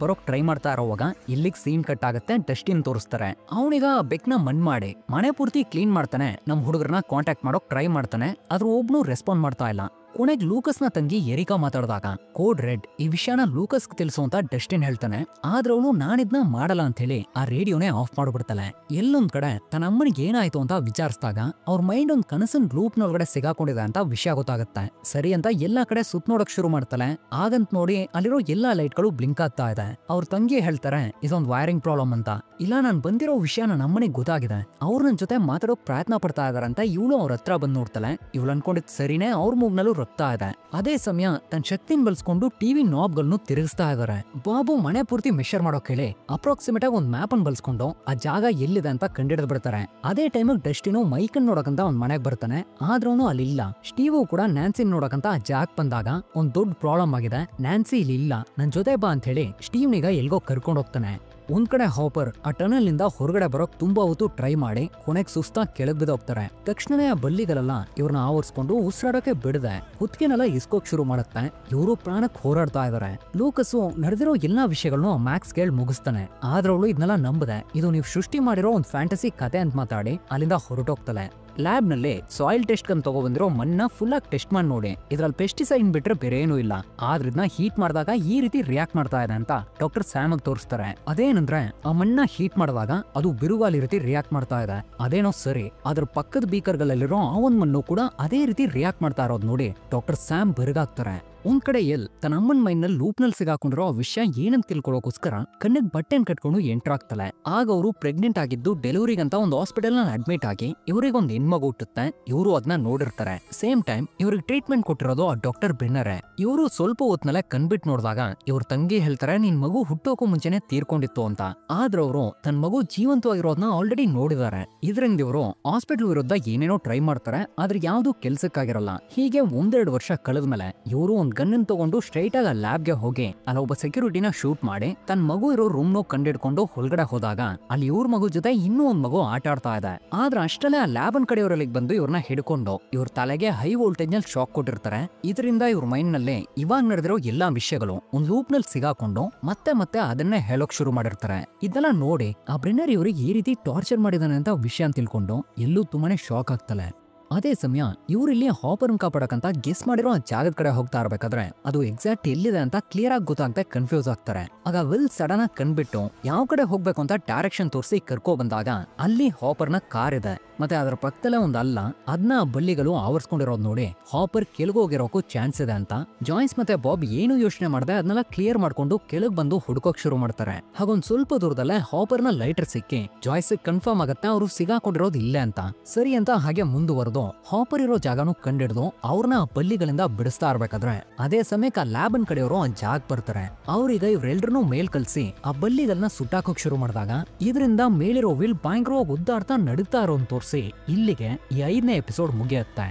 Speaker 1: ಬರೋಕ್ ಟ್ರೈ ಮಾಡ್ತಾ ಇರೋವಾಗ ಇಲ್ಲಿಗೆ ಸೀನ್ ಕಟ್ ಆಗುತ್ತೆ. ಡಸ್ಟಿನ್ ತೋರಿಸ್ತಾರೆ. ಅವನಿಗ ಬೆಕ್ನ ಮಣ್ ಮಾಡಿ ಮನೆ ಪೂರ್ತಿ ಕ್ಲೀನ್ ಮಾಡ್ತಾನೆ. ನಮ್ ಹುಡುಗರನ್ನ ಕಾಂಟ್ಯಾಕ್ಟ್ ಮಾಡೋಕ್ ಟ್ರೈ ಮಾಡ್ತಾನೆ. ಆದ್ರೂ ಒಬ್ನು ರೆಸ್ಪಾಂಡ್ ಮಾಡ್ತಾ ಇಲ್ಲ. ಕೊನೆಗೆ ಲೂಕಸ್ ನ ತಂಗಿ ಎರಿಕಾ ಮಾತಾಡಿದಾಗ ಕೋಡ್ ರೆಡ್ ಈ ವಿಷಯನ ಲೂಕಸ್ ತಿಳಿಸು ಅಂತ ಡಸ್ಟಿನ್ ಹೇಳ್ತಾನೆ. ಆದ್ರೆ ಅವನು ನಾನಿದ್ನ ಮಾಡಲ್ಲ ಅಂತ ಹೇಳಿ ಆ ರೇಡಿಯೋನೇ ಆಫ್ ಮಾಡ್ಬಿಡ್ತಾಳೆ. ಎಲ್ಲೊಂದ್ ಕಡೆ ತನ್ನ ಅಮ್ಮನಿಗೆ ಏನಾಯ್ತು ಅಂತ ವಿಚಾರಿಸಿದಾಗ ಅವ್ರ ಮೈಂಡ್ ಒಂದ್ ಕನಸಿನ ಲೂಪ್ ನೊಳಗಡೆ ಸಿಗಾಕೊಂಡಿದೆ ಅಂತ ವಿಷಯ ಗೊತ್ತಾಗುತ್ತೆ. ಸರಿ ಅಂತ ಎಲ್ಲಾ ಕಡೆ ಸುತ್ತ ನೋಡಕ್ ಶುರು ಮಾಡ್ತಾಳೆ. ಆಗಂತ ನೋಡಿ ಅಲ್ಲಿರೋ ಎಲ್ಲಾ ಲೈಟ್ ಗಳು ಬ್ಲಿಂಕ್ ಆಗ್ತಾ ಇದೆ. ಅವ್ರ ತಂಗಿ ಹೇಳ್ತಾರೆ ಇದೊಂದ್ ವೈರಿಂಗ್ ಪ್ರಾಬ್ಲಮ್ ಅಂತ. ಇಲ್ಲ ನಾನ್ ಬಂದಿರೋ ವಿಷಯ ನನ್ನ ಅಮ್ಮನಿಗೆ ಗೊತ್ತಾಗಿದೆ, ಅವ್ರ ನನ್ ಜೊತೆ ಮಾತಾಡೋಕ್ ಪ್ರಯತ್ನ ಪಡ್ತಾ ಇದಾರಂತ ಇವಳು ಅವ್ರ ಹತ್ರ ಬಂದ್ ನೋಡ್ತಾಳೆ. ಇವಳು ಅನ್ಕೊಂಡಿದ್ ಸರಿನೇ ಅವ್ರ ಮೂಗ್ನಲ್ಲೂ ರಕ್ತ ಇದೆ. ಅದೇ ಸಮಯ ತನ್ನ ಶಕ್ತಿನ ಬಳಸ್ಕೊಂಡು ಟಿವಿ ನಾಬ್ ಗಳನ್ನು ತಿರುಗಿಸ್ತಾ ಇದಾರೆ. ಬಾಬು ಮನೆ ಪೂರ್ತಿ ಮೆಷರ್ ಮಾಡೋಕ್ ಹೇಳಿ ಅಪ್ರಾಕ್ಸಿಮೇಟ್ ಆಗಿ ಒಂದ್ ಮ್ಯಾಪ್ ಅನ್ನು ಬಳಸ್ಕೊಂಡು ಆ ಜಾಗ ಎಲ್ಲಿದೆ ಅಂತ ಕಂಡಿಡಿದು ಬಿಡ್ತಾರೆ. ಅದೇ ಟೈಮ್ ಡಸ್ಟಿನು ಮೈಕನ್ ನೋಡಕಂತ ಅವ್ನ್ ಮನೆಗ್ ಬರ್ತಾನೆ. ಆದ್ರೂ ಅಲ್ಲಿಲ್ಲ. ಸ್ಟೀವು ಕೂಡ ನ್ಯಾನ್ಸಿನ್ ನೋಡಕಂತ ಆ ಜಾಗ ಬಂದಾಗ ಒಂದ್ ದೊಡ್ಡ ಪ್ರಾಬ್ಲಮ್ ಆಗಿದೆ. ನ್ಯಾನ್ಸಿ ಇಲ್ಲಿ ಇಲ್ಲ, ನನ್ ಜೊತೆ ಬಾ ಅಂತ ಹೇಳಿ ಸ್ಟೀವ್ನಿಗ ಎಲ್ಗೋ ಕರ್ಕೊಂಡು ಹೋಗ್ತಾನೆ. ಒಂದ್ ಕಡೆ ಹಾಪರ್ ಆ ಟನಲ್ ನಿಂದ ಹೊರಗಡೆ ಬರೋಕ್ ತುಂಬಾ ಹೊತ್ತು ಟ್ರೈ ಮಾಡಿ ಕೊನೆಗೆ ಸುಸ್ತಾಗಿ ಕೆಳಗ್ ಬಿದ್ದೋಗ್ತಾರೆ. ತಕ್ಷಣನೇ ಆ ಬಲ್ಲಿಗಳೆಲ್ಲ ಇವ್ರನ್ನ ಆವರಿಸ್ಕೊಂಡು ಉಸಿರಾಡೋಕೆ ಬಿಡದೆ ಕುತ್ತಿಗೆನೆಲ್ಲ ಇಸ್ಕೋಕ್ ಶುರು ಮಾಡುತ್ತೆ. ಇವರು ಪ್ರಾಣಕ್ಕೆ ಹೋರಾಡ್ತಾ ಇದಾರೆ. ಲೂಕಸು ನಡೆದಿರೋ ಎಲ್ಲಾ ವಿಷಯಗಳನ್ನು ಮ್ಯಾಕ್ಸ್ ಕೇಳಿ ಮುಗಿಸ್ತಾನೆ. ಆದ್ರೆ ಅವಳು ಇದನ್ನೆಲ್ಲ ನಂಬದೆ ಇದು ನೀವು ಸೃಷ್ಟಿ ಮಾಡಿರೋ ಒಂದ್ ಫ್ಯಾಂಟಸಿ ಕತೆ ಅಂತ ಮಾತಾಡಿ ಅಲ್ಲಿಂದ ಹೊರಟೋಗ್ತಾಳೆ. ಲ್ಯಾಬ್ ನಲ್ಲಿ ಸಾಯಿಲ್ ಟೆಸ್ಟ್ ಅಂತ ತಗೊಬಂದಿರೋ ಮಣ್ಣ ಫುಲ್ ಆಗಿ ಟೆಸ್ಟ್ ಮಾಡಿ ನೋಡಿ ಇದ್ರಲ್ಲಿ ಪೆಸ್ಟಿಸೈಡ್ ಬಿಟ್ರೆ ಬೇರೆ ಏನೂ ಇಲ್ಲ. ಆದ್ರೆ ಇದನ್ನ ಹೀಟ್ ಮಾಡಿದಾಗ ಈ ರೀತಿ ರಿಯಾಕ್ಟ್ ಮಾಡ್ತಾ ಇದೆ ಅಂತ ಡಾಕ್ಟರ್ ಸ್ಯಾಮ್ ತೋರಿಸ್ತಾರೆ. ಅದೇನಂದ್ರೆ ಆ ಮಣ್ಣ ಹೀಟ್ ಮಾಡಿದಾಗ ಅದು ಬಿರುಗಾಲಿ ರೀತಿ ರಿಯಾಕ್ಟ್ ಮಾಡ್ತಾ ಇದೆ. ಅದೇನೋ ಸರಿ, ಅದ್ರ ಪಕ್ಕದ ಬೀಕರ್ಗಳಲ್ಲಿರೋ ಆ ಒಂದ್ ಮಣ್ಣು ಕೂಡ ಅದೇ ರೀತಿ ರಿಯಾಕ್ಟ್ ಮಾಡ್ತಾ ಇರೋದು ನೋಡಿ ಡಾಕ್ಟರ್ ಸ್ಯಾಮ್ ಬೆರಗಾಗ್ತಾರೆ. ಒಂದ್ ಕಡೆ ತನ್ನ ಅಮ್ಮನ್ ಮೈಂಡ್ ನಲ್ಲಿ ಲೂಪ್ ನಲ್ಲಿ ಸಿಗಾಕೊಂಡಿರೋ ಆ ವಿಷಯ ಏನಂತ ತಿಳ್ಕೊಳ್ಳೋಕೋಸ್ಕರ ಕಣ್ಣಿಗೆ ಬಟ್ಟೆನ್ ಕಟ್ಕೊಂಡು ಎಂಟರ್ ಆಗ್ತಾಳೆ. ಆಗ ಅವರು ಪ್ರೆಗ್ನೆಂಟ್ ಆಗಿದ್ದು ಡೆಲಿವರಿಗಂತ ಒಂದು ಹಾಸ್ಪಿಟಲ್ ನಲ್ಲಿ ಅಡ್ಮಿಟ್ ಆಗಿ ಇವರಿಗೊಂದು ಹೆಣ್ಮಗು ಹುಟ್ಟುತ್ತೆ. ಇವರು ಅದನ್ನ ನೋಡಿರ್ತಾರೆ. ಸೇಮ್ ಟೈಮ್ ಇವ್ರಿಗೆ ಟ್ರೀಟ್ಮೆಂಟ್ ಕೊಟ್ಟಿರೋದು ಆ ಡಾಕ್ಟರ್ ಬೆನ್ನರೆ. ಇವರು ಸ್ವಲ್ಪ ಹೊತ್ನಲ್ಲೇ ಕಣ್ಬಿಟ್ಟು ನೋಡಿದಾಗ ಇವ್ರ ತಂಗಿ ಹೇಳ್ತಾರೆ ನಿನ್ ಮಗು ಹುಟ್ಟೋಕು ಮುಂಚೆನೆ ತೀರ್ಕೊಂಡಿತ್ತು ಅಂತ. ಆದ್ರೆ ಅವರು ತನ್ನ ಮಗು ಜೀವಂತವಾಗಿರೋದನ್ನ ಆಲ್ರೆಡಿ ನೋಡಿದ್ದಾರೆ. ಇದರಿಂದ ಇವರು ಹಾಸ್ಪಿಟಲ್ ವಿರುದ್ಧ ಏನೇನೋ ಟ್ರೈ ಮಾಡ್ತಾರೆ. ಆದ್ರೆ ಯಾವ್ದು ಕೆಲ್ಸಕ್ಕಾಗಿರಲ್ಲ. ಹೀಗೆ ಒಂದೆರಡು ವರ್ಷ ಕಳೆದ್ಮೇಲೆ ಇವರು ಒಂದ್ ಗನ್ ತಗೊಂಡು ಸ್ಟ್ರೈಟ್ ಆಗಿ ಲ್ಯಾಬ್ಗೆ ಹೋಗಿ ಅಲ್ಲಿ ಒಬ್ಬ ಸೆಕ್ಯೂರಿಟಿನ ಶೂಟ್ ಮಾಡಿ ತನ್ನ ಮಗು ಇರೋ ರೂಮ್ ನ ಕಂಡಿಡ್ಕೊಂಡು ಹೊರಗಡೆ ಹೋದಾಗ ಅಲ್ಲಿ ಇವ್ರ ಮಗು ಜೊತೆ ಇನ್ನೂ ಒಂದ್ ಮಗು ಆಟ ಆಡ್ತಾ ಇದೆ. ಆದ್ರೆ ಅಷ್ಟಲ್ಲೇ ಆ ಲ್ಯಾಬ್ ಕಡೆಯವರಲ್ಲಿ ಬಂದು ಇವ್ರನ್ನ ಹಿಡ್ಕೊಂಡು ಇವ್ರ ತಲೆಗೆ ಹೈ ವೋಲ್ಟೇಜ್ ನಲ್ಲಿ ಶಾಕ್ ಕೊಟ್ಟಿರ್ತಾರೆ. ಇದರಿಂದ ಇವ್ರ ಮೈಂಡ್ ನಲ್ಲಿ ಇವಾಗ ನಡೆದಿರೋ ಎಲ್ಲಾ ವಿಷಯಗಳು ಒಂದ್ ಲೂಪ್ ನಲ್ಲಿ ಸಿಗಾಕೊಂಡು ಮತ್ತೆ ಮತ್ತೆ ಅದನ್ನೇ ಹೇಳೋಕ್ ಶುರು ಮಾಡಿರ್ತಾರೆ. ಇದೆಲ್ಲ ನೋಡಿ ಆ ಬ್ರೆನ್ನರ್ ಇವ್ರಿಗೆ ಈ ರೀತಿ ಟಾರ್ಚರ್ ಮಾಡಿದಾನೆ ಅಂತ ವಿಷಯ ತಿಳ್ಕೊಂಡು ಎಲ್ಲೂ ತುಂಬಾನೇ ಶಾಕ್ ಆಗ್ತಲೆ. ಅದೇ ಸಮಯ ಇವರಿಲ್ಲಿ ಹಾಪರ್ನ ಕಾಪಾಡಕಂತ ಗೆಸ್ ಮಾಡಿರೋ ಆ ಜಾಗದ ಕಡೆ ಹೋಗ್ತಾ ಇರ್ಬೇಕಾದ್ರೆ ಅದು ಎಕ್ಸಾಕ್ಟ್ ಎಲ್ಲಿದೆ ಅಂತ ಕ್ಲಿಯರ್ ಆಗಿ ಗೊತ್ತಾಗದೆ ಕನ್ಫ್ಯೂಸ್ ಆಗ್ತಾರೆ. ಆಗ ವಿಲ್ ಸಡನ್ ಆಗಿ ಕಂಡ್ಬಿಟ್ಟು ಯಾವ ಕಡೆ ಹೋಗ್ಬೇಕು ಅಂತ ಡೈರೆಕ್ಷನ್ ತೋರಿಸಿ ಕರ್ಕೊ ಬಂದಾಗ ಅಲ್ಲಿ ಹಾಪರ್ನ ಕಾರ್ ಇದೆ. ಮತ್ತೆ ಅದರ ಪಕ್ಕದಲ್ಲೇ ಒಂದು ಅಲ್ಲ ಅದನ್ನ ಬಳ್ಳಿಗಳು ಆವರಿಸ್ಕೊಂಡಿರೋದು ನೋಡಿ ಹಾಪರ್ ಕೆಳಗೋಗಿರೋಕು ಚಾನ್ಸ್ ಇದೆ ಅಂತ ಜಾಯ್ಸ್ ಮತ್ತೆ ಬಾಬ್ ಏನು ಯೋಚನೆ ಮಾಡದೆ ಅದನ್ನೆಲ್ಲ ಕ್ಲಿಯರ್ ಮಾಡ್ಕೊಂಡು ಕೆಳಗ್ ಬಂದು ಹುಡುಕೋಕ್ ಶುರು ಮಾಡ್ತಾರೆ. ಹಾಗೊಂದ್ ಸ್ವಲ್ಪ ದೂರದಲ್ಲೇ ಹಾಪರ್ನ ಲೈಟರ್ ಸಿಕ್ಕಿ ಜಾಯ್ಸ್ ಕನ್ಫರ್ಮ್ ಆಗತ್ತೆ ಅವರು ಸಿಗಾಕೊಂಡಿರೋದು ಇಲ್ಲೇ ಅಂತ. ಸರಿ ಅಂತ ಹಾಗೆ ಮುಂದುವರೆದು ಹಾಪರ್ ಇರೋ ಜಾಗನು ಕಂಡಿಡ್ದು ಅವ್ರನ್ನ ಬಳ್ಳಿಗಳಿಂದ ಬಿಡಿಸ್ತಾ ಇರ್ಬೇಕಾದ್ರೆ ಅದೇ ಸಮಯಕ್ಕೆ ಆ ಲ್ಯಾಬನ್ ಕಡೆಯವರು ಆ ಜಾಗ ಬರ್ತಾರೆ. ಅವ್ರೀಗ ಇವ್ರೆಲ್ರನ್ನೂ ಮೇಲ್ ಕಲ್ಸಿ ಆ ಬಳ್ಳಿಗಳನ್ನ ಸುಟ್ಟಾಕೋಕ್ ಶುರು ಮಾಡಿದಾಗ ಇದರಿಂದ ಮೇಲಿರೋ ವಿಲ್ ಭಯಂಕರವಾಗಿ ಉದ್ದಾಡ್ತಾ ನಡೀತಾ ಇರೋ ತೋರಿಸಿ ಇಲ್ಲಿಗೆ ಈ 5ನೇ ಎಪಿಸೋಡ್ ಮುಗಿಯುತ್ತೆ.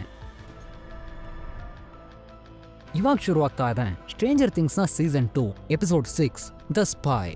Speaker 1: ಇವಾಗ ಶುರುವಾಗ್ತಾ ಇದೆ ಸ್ಟ್ರೇಂಜರ್ ಥಿಂಗ್ಸ್ ನ season 2 episode 6 the spy.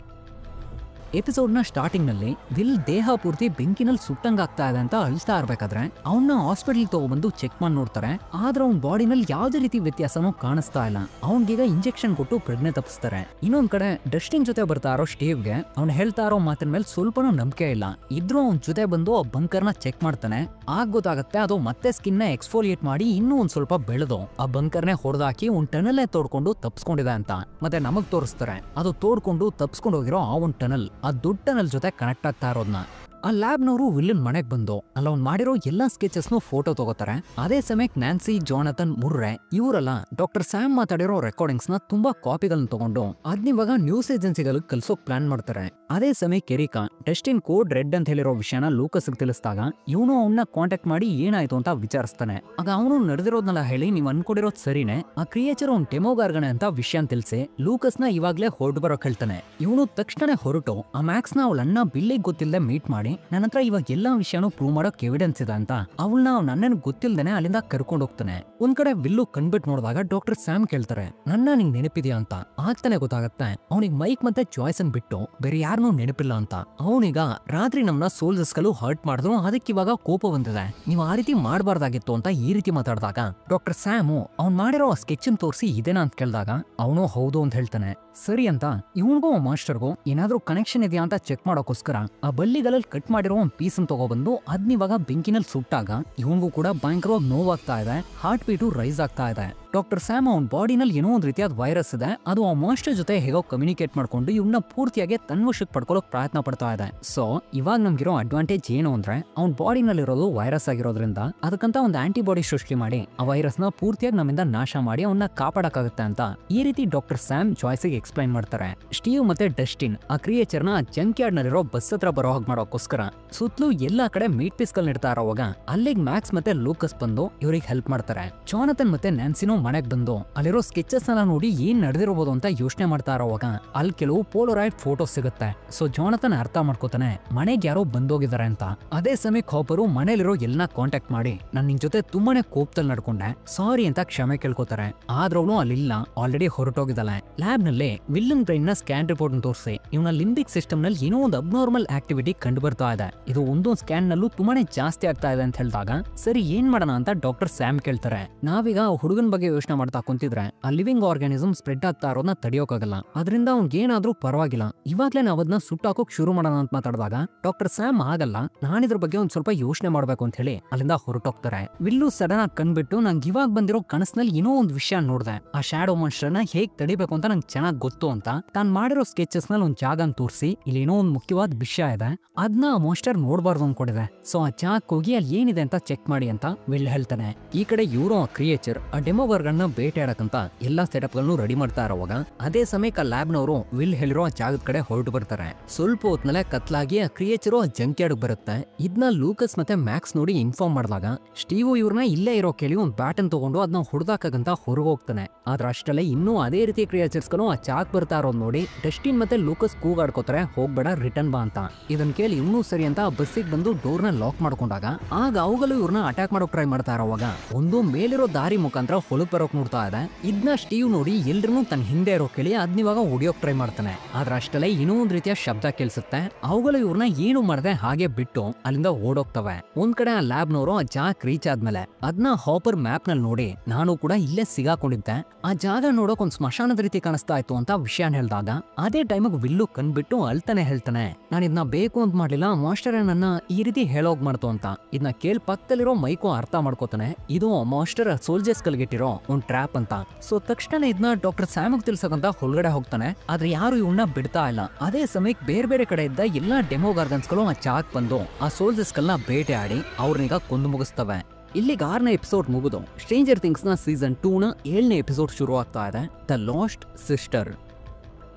Speaker 1: Episode ನ ಸ್ಟಾರ್ಟಿಂಗ್ ನಲ್ಲಿ ವಿಲ್ ದೇಹ ಪೂರ್ತಿ ಬೆಂಕಿನಲ್ಲಿ ಸುಟ್ಟಂಗಾಗ್ತಾ ಇದೆ ಅಂತ ಅಳ್ತಾ ಇರ್ಬೇಕಾದ್ರೆ ಅವನ್ನ ಹಾಸ್ಪಿಟಲ್ ತಗೊಬಂದು ಚೆಕ್ ಮಾಡಿ ನೋಡ್ತಾರೆ. ಆದ್ರೆ ಅವ್ನ ಬಾಡಿನಲ್ಲಿ ಯಾವ್ದೇ ರೀತಿ ವ್ಯತ್ಯಾಸನೂ ಕಾಣಿಸ್ತಾ ಇಲ್ಲ. ಅವನ್ಗೀಗ ಇಂಜೆಕ್ಷನ್ ಕೊಟ್ಟು ಪ್ರಜ್ಞೆ ತಪ್ಪಿಸ್ತಾರೆ. ಇನ್ನೊಂದ್ ಕಡೆ ಡಸ್ಟಿನ್ ಜೊತೆ ಬರ್ತಾ ಇರೋ ಸ್ಟೀವ್ಗೆ ಅವ್ನು ಹೇಳ್ತಾ ಇರೋ ಮಾತಿನ ಮೇಲೆ ಸ್ವಲ್ಪನೂ ನಂಬಿಕೆ ಇಲ್ಲ. ಇದ್ರೂ ಅವ್ನ ಜೊತೆ ಬಂದು ಆ ಬಂಕರ್ನ ಚೆಕ್ ಮಾಡ್ತಾನೆ. ಆಗ ಗೊತ್ತಾಗುತ್ತೆ ಅದು ಮತ್ತೆ ಸ್ಕಿನ್ ನ ಎಕ್ಸ್ಫೋಲಿಯೇಟ್ ಮಾಡಿ ಇನ್ನೂ ಒಂದ್ ಸ್ವಲ್ಪ ಬೆಳೆದು ಆ ಬಂಕರ್ನೇ ಹೊಡೆದಾಕಿ ಒಂದ್ ಟನಲ್ ತೋಡ್ಕೊಂಡು ತಪ್ಸ್ಕೊಂಡಿದೆ ಅಂತ ಮತ್ತೆ ನಮಗ್ ತೋರಿಸ್ತಾರೆ. ಅದು ತೋಡ್ಕೊಂಡು ತಪ್ಸ್ಕೊಂಡು ಹೋಗಿರೋ ಆ ಒಂದ್ ಟನಲ್ ಆ ದೊಡ್ಡ ಟನಲ್ ಜೊತೆ ಕನೆಕ್ಟ್ ಆಗ್ತಾ ಇರೋದ್ನ. ಆ ಲ್ಯಾಬ್ನವರು ವಿಲ್ಲನ್ ಮನೆಗ್ ಬಂದು ಅಲ್ಲ ಅವ್ನು ಮಾಡಿರೋ ಎಲ್ಲಾ ಸ್ಕೆಚಸ್ನು ಫೋಟೋ ತಗೋತಾರೆ. ಅದೇ ಸಮಯಕ್ಕೆ ನ್ಯಾನ್ಸಿ, ಜಾನಥನ್, ಮುರ್ರೆ ಇವರೆಲ್ಲ ಡಾಕ್ಟರ್ ಸ್ಯಾಮ್ ಮಾತಾಡಿರೋ ರೆಕಾರ್ಡಿಂಗ್ಸ್ ನ ತುಂಬಾ ಕಾಪಿಗಳನ್ನ ತಗೊಂಡು ಅದನ್ನಿವಾಗ ನ್ಯೂಸ್ ಏಜೆನ್ಸಿಗಳಿಗೆ ಕಲ್ಸೋಕ್ ಪ್ಲಾನ್ ಮಾಡ್ತಾರೆ. ಅದೇ ಸಮಯಕ್ಕೆ ಎರಿಕಾ ಡಸ್ಟಿನ್ ಕೋಡ್ ರೆಡ್ ಅಂತ ಹೇಳಿರೋ ವಿಷಯನ ಲೂಕಸ್ಗೆ ತಿಳಿಸಿದಾಗ ಇವನು ಅವನ್ನ ಕಾಂಟ್ಯಾಕ್ಟ್ ಮಾಡಿ ಏನಾಯ್ತು ಅಂತ ವಿಚಾರಿಸ್ತಾನೆ. ಆಗ ಅವನು ನಡೆದಿರೋದ್ನೆಲ್ಲ ಹೇಳಿ ನೀವ್ ಅನ್ಕೊಂಡಿರೋದ್ ಸರಿನೇ, ಆ ಕ್ರಿಯೇಚರ್ ಅವ್ನ್ ಡೆಮೋಗಾರ್ಗನೆ ಅಂತ ವಿಷಯ ತಿಳಿಸಿ ಲೂಕಸ್ನ ಇವಾಗ್ಲೇ ಹೊರಟು ಬರೋಕ್ ಹೇಳ್ತಾನೆ. ಇವನು ತಕ್ಷಣ ಹೊರಟು ಆ ಮ್ಯಾಕ್ಸ್ ನ ಅವಳನ್ನ ಬಿಲ್ಲಿಗೆ ಗೊತ್ತಿಲ್ಲದೆ ಮೀಟ್ ಮಾಡಿ ನನ್ನ ಹತ್ರ ಇವಾಗ ಎಲ್ಲಾ ವಿಷಯನೂ ಪ್ರೂವ್ ಮಾಡೋಕ್ ಎವಿಡೆನ್ಸ್ ಇದೆ ಅಂತ ಅವಳನ್ನ ನನ್ನನ್ ಗೊತ್ತಿಲ್ದೇನೆ ಅಲ್ಲಿಂದ ಕರ್ಕೊಂಡು ಹೋಗ್ತಾನೆ. ಒಂದ್ ಕಡೆ ವಿಲ್ಲು ಕಣ್ಬಿಟ್ಟು ನೋಡಿದಾಗ ಡಾಕ್ಟರ್ ಸ್ಯಾಮ್ ಕೇಳ್ತಾರೆ ನನ್ನ ನಿಂಗ್ ನೆನಪಿದ್ಯಾ ಅಂತ. ಆಗ್ತಾನೆ ಗೊತ್ತಾಗತ್ತೆ ಅವನಿಗೆ ಮೈಕ್ ಮತ್ತೆ ಜಾಯ್ಸನ್ ಬಿಟ್ಟು ಬೇರೆ ಯಾರನ್ನೂ ನೆನಪಿಲ್ಲ ಅಂತ. ಅವನೀಗ ರಾತ್ರಿ ನಮ್ನ ಸೋಲ್ಜರ್ಸ್ಗಳು ಹರ್ಟ್ ಮಾಡಿದ್ರು ಅದಕ್ಕೆ ಇವಾಗ ಕೋಪ ಬಂದಿದೆ, ನೀವು ಆ ರೀತಿ ಮಾಡಬಾರ್ದಾಗಿತ್ತು ಅಂತ ಈ ರೀತಿ ಮಾತಾಡಿದಾಗ ಡಾಕ್ಟರ್ ಸ್ಯಾಮು ಅವ್ನ್ ಮಾಡಿರೋ ಸ್ಕೆಚ್ ತೋರಿಸಿ ಇದೇನಾ ಅಂತ ಕೇಳಿದಾಗ ಅವನು ಹೌದು ಅಂತ ಹೇಳ್ತಾನೆ. ಸರಿ ಅಂತ ಇವನ್ಗೂ ಮಾಸ್ಟರ್ಗೂ ಏನಾದ್ರೂ ಕನೆಕ್ಷನ್ ಇದೆಯಾ ಅಂತ ಚೆಕ್ ಮಾಡೋಕೋಸ್ಕರ ಆ ಬಳ್ಳಿಗಳಲ್ಲಿ ಕಟ್ ಮಾಡಿರೋ ಒಂದು ಪೀಸ್ ತಗೊಬಂದು ಅದ್ನಿವಾಗ ಬೆಂಕಿನಲ್ಲಿ ಸುಟ್ಟಾಗ ಇವನ್ಗೂ ಕೂಡ ಭಯಂಕರವಾಗಿ ನೋವಾಗ್ತಾ ಇದೆ, ಹಾರ್ಟ್ ಬೀಟು ರೈಸ್ ಆಗ್ತಾ ಇದೆ. ಡಾಕ್ಟರ್ ಸ್ಯಾಮ್ ಅವನ್ ಬಾಡಿನಲ್ಲಿ ಏನೋ ಒಂದು ರೀತಿಯಾದ ವೈರಸ್ ಇದೆ, ಅದು ಆ ಮಾಸ್ಟರ್ ಜೊತೆ ಹೇಗೋ ಕಮ್ಯುನಿಕೇಟ್ ಮಾಡ್ಕೊಂಡು ಇವನ್ನ ಪೂರ್ತಿಯಾಗಿ ತನ್ನ ವಶಕ್ಕೆ ಪಡ್ಕೊಳ್ಳೋಕ್ ಪ್ರಯತ್ನ ಪಡ್ತಾ ಇದೆ. ಸೊ ಇವಾಗ ನಮ್ಗಿರೋ ಅಡ್ವಾಂಟೇಜ್ ಏನು ಅಂದ್ರೆ ಅವ್ನ ಬಾಡಿನಲ್ಲಿರೋದು ವೈರಸ್ ಆಗಿರೋದ್ರಿಂದ ಅದಕ್ಕಂತ ಒಂದು ಆಂಟಿಬಾಡಿ ಸೃಷ್ಟಿ ಮಾಡಿ ಆ ವೈರಸ್ ನ ಪೂರ್ತಿಯಾಗಿ ನಮ್ಮಿಂದ ನಾಶ ಮಾಡಿ ಅವನ್ನ ಕಾಪಾಡಕ್ಕಾಗುತ್ತೆ ಅಂತ ಈ ರೀತಿ ಡಾಕ್ಟರ್ ಸ್ಯಾಮ್ ಜಾಯ್ಸ್ಗೆ ಎಕ್ಸ್ಪ್ಲೈನ್ ಮಾಡ್ತಾರೆ. ಸ್ಟೀವ್ ಮತ್ತೆ ಡಸ್ಟಿನ್ ಆ ಕ್ರಿಯೇಚರ್ ನ ಜಂಕ್ ಯಾರ್ಡ್ ನಲ್ಲಿರೋ ಬಸ್ ಹತ್ರ ಬರೋ ಹಾಗೆ ಮಾಡೋಕೋಸ್ಕರ ಸುತ್ತಲೂ ಎಲ್ಲಾ ಕಡೆ ಮೀಟ್ ಪೀಸ್ ಗಳು ಇಡ್ತಾ ಇರೋವಾಗ ಅಲ್ಲಿಗೆ ಮ್ಯಾಕ್ಸ್ ಮತ್ತೆ ಲೂಕಸ್ ಬಂದು ಇವ್ರಿಗೆ ಹೆಲ್ಪ್ ಮಾಡ್ತಾರೆ. ಜಾನಥನ್ ಮತ್ತೆ ನ್ಯಾನ್ಸಿನೋ ಮನೆಗ್ ಬಂದು ಅಲ್ಲಿರೋ ಸ್ಕೆಚಸ್ ಎಲ್ಲ ನೋಡಿ ಏನ್ ನಡೆದಿರಬಹುದು ಅಂತ ಯೋಚನೆ ಮಾಡ್ತಾ ಇರೋವಾಗ ಅಲ್ಲಿ ಕೆಲವು ಪೋಲೋರಾಯ್ಡ್ ಫೋಟೋಸ್ ಸಿಗುತ್ತೆ. ಸೊ ಜಾನಥನ್ ಅರ್ಥ ಮಾಡ್ಕೋತಾನೆ ಮನೆಗೆ ಯಾರೋ ಬಂದೋಗಿದ್ದಾರೆ ಅಂತ. ಅದೇ ಸಮಯಕ್ಕೆ ಹಾಪರು ಮನೇಲಿರೋ ಎಲ್ಲಾ ಕಾಂಟ್ಯಾಕ್ಟ್ ಮಾಡಿ ನಾನು ನಿನ್ ಜೊತೆ ತುಂಬಾನೇ ಕೋಪದಲ್ಲಿ ನಡ್ಕೊಂಡೆ, ಸಾರಿ ಅಂತ ಕ್ಷಮೆ ಕೇಳ್ಕೊತಾರೆ. ಆದ್ರೂ ಅಲ್ಲಿಲ್ಲ, ಆಲ್ರೆಡಿ ಹೊರಟೋಗಿದ್ದಾಳೆ. ಲ್ಯಾಬ್ ನಲ್ಲಿ ವಿಲ್ಲನ್ ಬ್ರೈನ್ ನ ಸ್ಕ್ಯಾನ್ ರಿಪೋರ್ಟ್ ತೋರಿಸಿ ಇವನ ಲಿಂಬಿಕ್ ಸಿಸ್ಟಮ್ ನಲ್ಲಿ ಏನೋ ಒಂದು ಅಬ್ನಾರ್ಮಲ್ ಆಕ್ಟಿವಿಟಿ ಕಂಡು ಬರ್ತಾ ಇದೆ, ಇದು ಒಂದೊಂದು ಸ್ಕ್ಯಾನ್ ನಲ್ಲೂ ತುಂಬಾನೇ ಜಾಸ್ತಿ ಆಗ್ತಾ ಇದೆ ಅಂತ ಹೇಳಿದಾಗ ಸರಿ ಏನ್ ಮಾಡೋಣ ಅಂತ ಡಾಕ್ಟರ್ ಸ್ಯಾಮ್ ಕೇಳ್ತಾರೆ. ನಾವೀಗ ಹುಡುಗನ ಬಗ್ಗೆ ಯೋಚನೆ ಮಾಡ್ತಾ ಕುಂತಿದ್ರೆ ಆ ಲಿವಿಂಗ್ ಆರ್ಗಾನಿಸಮ್ ಸ್ಪ್ರೆಡ್ ಆಗ್ತಾ ಇರೋದನ್ನ ತಡೆಯೋಕಾಗಲ್ಲ, ಅದರಿಂದ ಅವ್ನಿಗೆ ಏನಾದ್ರೂ ಪರವಾಗಿಲ್ಲ, ಇವಾಗ್ಲೇ ನಾವ್ ಅದನ್ನ ಸುಟ್ಟಾಕೋಕ್ ಶುರು ಮಾಡೋಣ ಅಂತ ಮಾತಾಡಿದಾಗ ಡಾಕ್ಟರ್ ಸ್ಯಾಮ್ ಆಗಲ್ಲ, ನಾನಿದ್ರ ಬಗ್ಗೆ ಒಂದ್ ಸ್ವಲ್ಪ ಯೋಚನೆ ಮಾಡ್ಬೇಕು ಅಂತ ಹೇಳಿ ಅಲ್ಲಿಂದ ಹೊರಟೋಗ್ತಾರೆ. ವಿಲ್ಲು ಸಡನ್ ಆಗಿ ಕಂಡ್ಬಿಟ್ಟು ನಂಗೆ ಇವಾಗ ಬಂದಿರೋ ಕನಸಿನಲ್ಲಿ ಏನೋ ಒಂದು ವಿಷಯ ನೋಡಿದೆ, ಆ ಶ್ಯಾಡೋ ಮಾನ್ಸ್ಟರ್ ನ ಹೇಗ್ ತಡಿಬೇಕು ಅಂತ ನಂಗೆ ಚೆನ್ನಾಗಿ ಗೊತ್ತು ಅಂತ ತಾನ್ ಮಾಡಿರೋ ಸ್ಕೆಚಸ್ ನಲ್ಲಿ ಒಂದ್ ಜಾಗನ್ ತೋರಿಸಿ ಇಲ್ಲಿ ಏನೋ ಒಂದು ಮುಖ್ಯವಾದ ವಿಷಯ ಇದೆ ಅದನ್ನ ಆ ಮಾನ್ಸ್ಟರ್ ನೋಡ್ಬಾರ್ದು ಅನ್ಕೊಂಡಿದೆ, ಸೊ ಆ ಜಾಗಕ್ಕೆ ಹೋಗಿ ಅಲ್ಲಿ ಏನಿದೆ ಅಂತ ಚೆಕ್ ಮಾಡಿ ಅಂತ ವಿಲ್ ಹೇಳ್ತಾನೆ. ಈ ಕಡೆ ಇವರು ಆ ಕ್ರಿಯೇಚರ್ ಆ ಡೆಮೋವರ್ಗಳನ್ನ ಬೇಟೆಯಾಡಕಂತ ಎಲ್ಲಾ ಸೆಟಪ್ ಗಳನ್ನು ರೆಡಿ ಮಾಡ್ತಾ ಇರೋವಾಗ ಅದೇ ಸಮಯಕ್ಕೆ ಲ್ಯಾಬ್ ನವರು ವಿಲ್ ಹೇಳಿರೋ ಆ ಜಾಗದ ಕಡೆ ಹೊರಟು ಬರ್ತಾರೆ. ಸ್ವಲ್ಪ ಹೊತ್ನಲ್ಲೇ ಕತ್ಲಾಗಿ ಆ ಕ್ರಿಯೇಚರ್ ಆ ಜಂಕ್ ಯಾರ್ಡ್ ಬರುತ್ತೆ. ಇದನ್ನ ಲೂಕಸ್ ಮತ್ತೆ ಮ್ಯಾಕ್ಸ್ ನೋಡಿ ಇನ್ಫಾರ್ಮ್ ಮಾಡಿದಾಗ ಸ್ಟೀವ್ ಇವ್ರನ್ನ ಇಲ್ಲೇ ಇರೋ ಕೇಳಿ ಒಂದು ಬ್ಯಾಟನ್ ತಗೊಂಡು ಅದನ್ನ ಹೊಡೆದಾಕಂತ ಹೊರಗೆ ಹೋಗ್ತಾನೆ. ಆದ್ರೆ ಅಷ್ಟಲ್ಲೇ ಇನ್ನೂ ಅದೇ ರೀತಿ ಕ್ರಿಯೇಚರ್ಸ್ ಗಳು ಆ ಜಾಗ್ ಬರ್ತಾ ಇರೋದ್ ನೋಡಿ ಡಸ್ಟಿನ್ ಮತ್ತೆ ಲೂಕಸ್ ಕೂಗಾಡ್ಕೋತಾರೆ ಹೋಗ್ಬೇಡ ರಿಟರ್ನ್ ಬಾ ಅಂತ. ಇದನ್ ಕೇಳಿ ಇನ್ನೂ ಸರಿ ಅಂತ ಬಸ್ಸಿಗೆ ಬಂದು ಡೋರ್ ನ ಲಾಕ್ ಮಾಡ್ಕೊಂಡಾಗ ಆಗ ಅವುಗಳು ಇವ್ರನ್ನ ಅಟ್ಯಾಕ್ ಮಾಡೋಕ್ ಟ್ರೈ ಮಾಡ್ತಾ ಇರೋವಾಗ ಒಂದು ಮೇಲಿರೋ ದಾರಿ ಮುಖಾಂತರ ಹೊಲಕ್ ಹೊರಗ್ ಬರೋಕ್ ನೋಡ್ತಾ ಇದೆ. ಇದನ್ನ ಸ್ಟೀವ್ ನೋಡಿ ಎಲ್ರೂ ತನ್ನ ಹಿಂದೆ ಇರೋ ಕೇಳಿ ಅದ್ನಿವಾಗ ಹೊಡಿಯೋಕ್ ಟ್ರೈ ಮಾಡ್ತಾನೆ. ಆದ್ರೆ ಅಷ್ಟಲ್ಲೇ ಇನ್ನೂ ಒಂದ್ ರೀತಿಯ ಶಬ್ದ ಕೇಳಿಸುತ್ತೆ. ಅವುಗಳು ಇವ್ರನ್ನ ಏನು ಮಾಡದೆ ಹಾಗೆ ಬಿಟ್ಟು ಅಲ್ಲಿಂದ ಓಡೋಗ್ತವೆ. ಒಂದ್ ಕಡೆ ಆ ಲ್ಯಾಬ್ನವರು ಆ ಜಾಗ ರೀಚ್ ಆದ್ಮೇಲೆ ಅದನ್ನ ಹಾಪರ್ ಮ್ಯಾಪ್ ನಲ್ಲಿ ನೋಡಿ ನಾನು ಕೂಡ ಇಲ್ಲೇ ಸಿಗಾಕೊಂಡಿದ್ದೆ, ಆ ಜಾಗ ನೋಡೋಕ್ ಒಂದ್ ಸ್ಮಶಾನದ ರೀತಿ ಕಾಣಿಸ್ತಾ ಇತ್ತು ಅಂತ ವಿಷಯನ ಹೇಳ್ದಾಗ ಅದೇ ಟೈಮಿಗೆ ವಿಲ್ಲು ಕಂಡ್ಬಿಟ್ಟು ಅಳ್ತಾನೆ ಹೇಳ್ತಾನೆ, ನಾನು ಇದನ್ನ ಬೇಕು ಅಂತ ಮಾಡ್ಲಿಲ್ಲ, ಮಾಸ್ಟರ್ ನನ್ನ ಈ ರೀತಿ ಹೇಳೋಗ್ ಮಾಡ್ತು ಅಂತ. ಇದನ್ನ ಕೇಳಿ ಪಕ್ಕದಲ್ಲಿರೋ ಮೈಕೋ ಅರ್ಥ ಮಾಡ್ಕೋತಾನೆ, ಇದು ಮಾಸ್ಟರ್ ಸೋಲ್ಜರ್ಸ್ ಕಲ್ಗಿಟ್ಟಿರೋ ಒಂದ್ ಟ್ರ್ಯಾಪ್ ಅಂತ. ಸೊ ತಕ್ಷಣ ಇದನ್ನ ಡಾಕ್ಟರ್ ಸ್ಯಾಮ್ಗೆ ತಿಳ್ಸಕಂತ ಹೊರಗಡೆ ಹೋಗ್ತಾನೆ. ಆದ್ರೆ ಯಾರು ಇವನ್ನ ಬಿಡ್ತಾ ಇಲ್ಲ. ಅದೇ ಸಮಯಕ್ಕೆ ಬೇರೆ ಬೇರೆ ಕಡೆ ಇದ್ದ ಎಲ್ಲಾ ಡೆಮೋ ಗಾರ್ಗನ್ಸ್ಗಳು ಆ ಜಾಗಕ್ಕೆ ಬಂದು ಆ ಸೋಲ್ಜರ್ಸ್ ಗಳನ್ನ ಬೇಟೆ ಆಡಿ ಅವ್ರನ್ನೀಗ ಕೊಂದು ಮುಗಿಸ್ತವೆ. ಇಲ್ಲಿಗೆ 6ನೇ ಎಪಿಸೋಡ್ ಮುಗಿದು ಸ್ಟ್ರೇಂಜರ್ ಥಿಂಗ್ಸ್ ನ ಸೀಸನ್ 2ನ 7ನೇ ಎಪಿಸೋಡ್ ಶುರು ಆಗ್ತಾ ಇದೆ, ದ ಲಾಸ್ಟ್ ಸಿಸ್ಟರ್.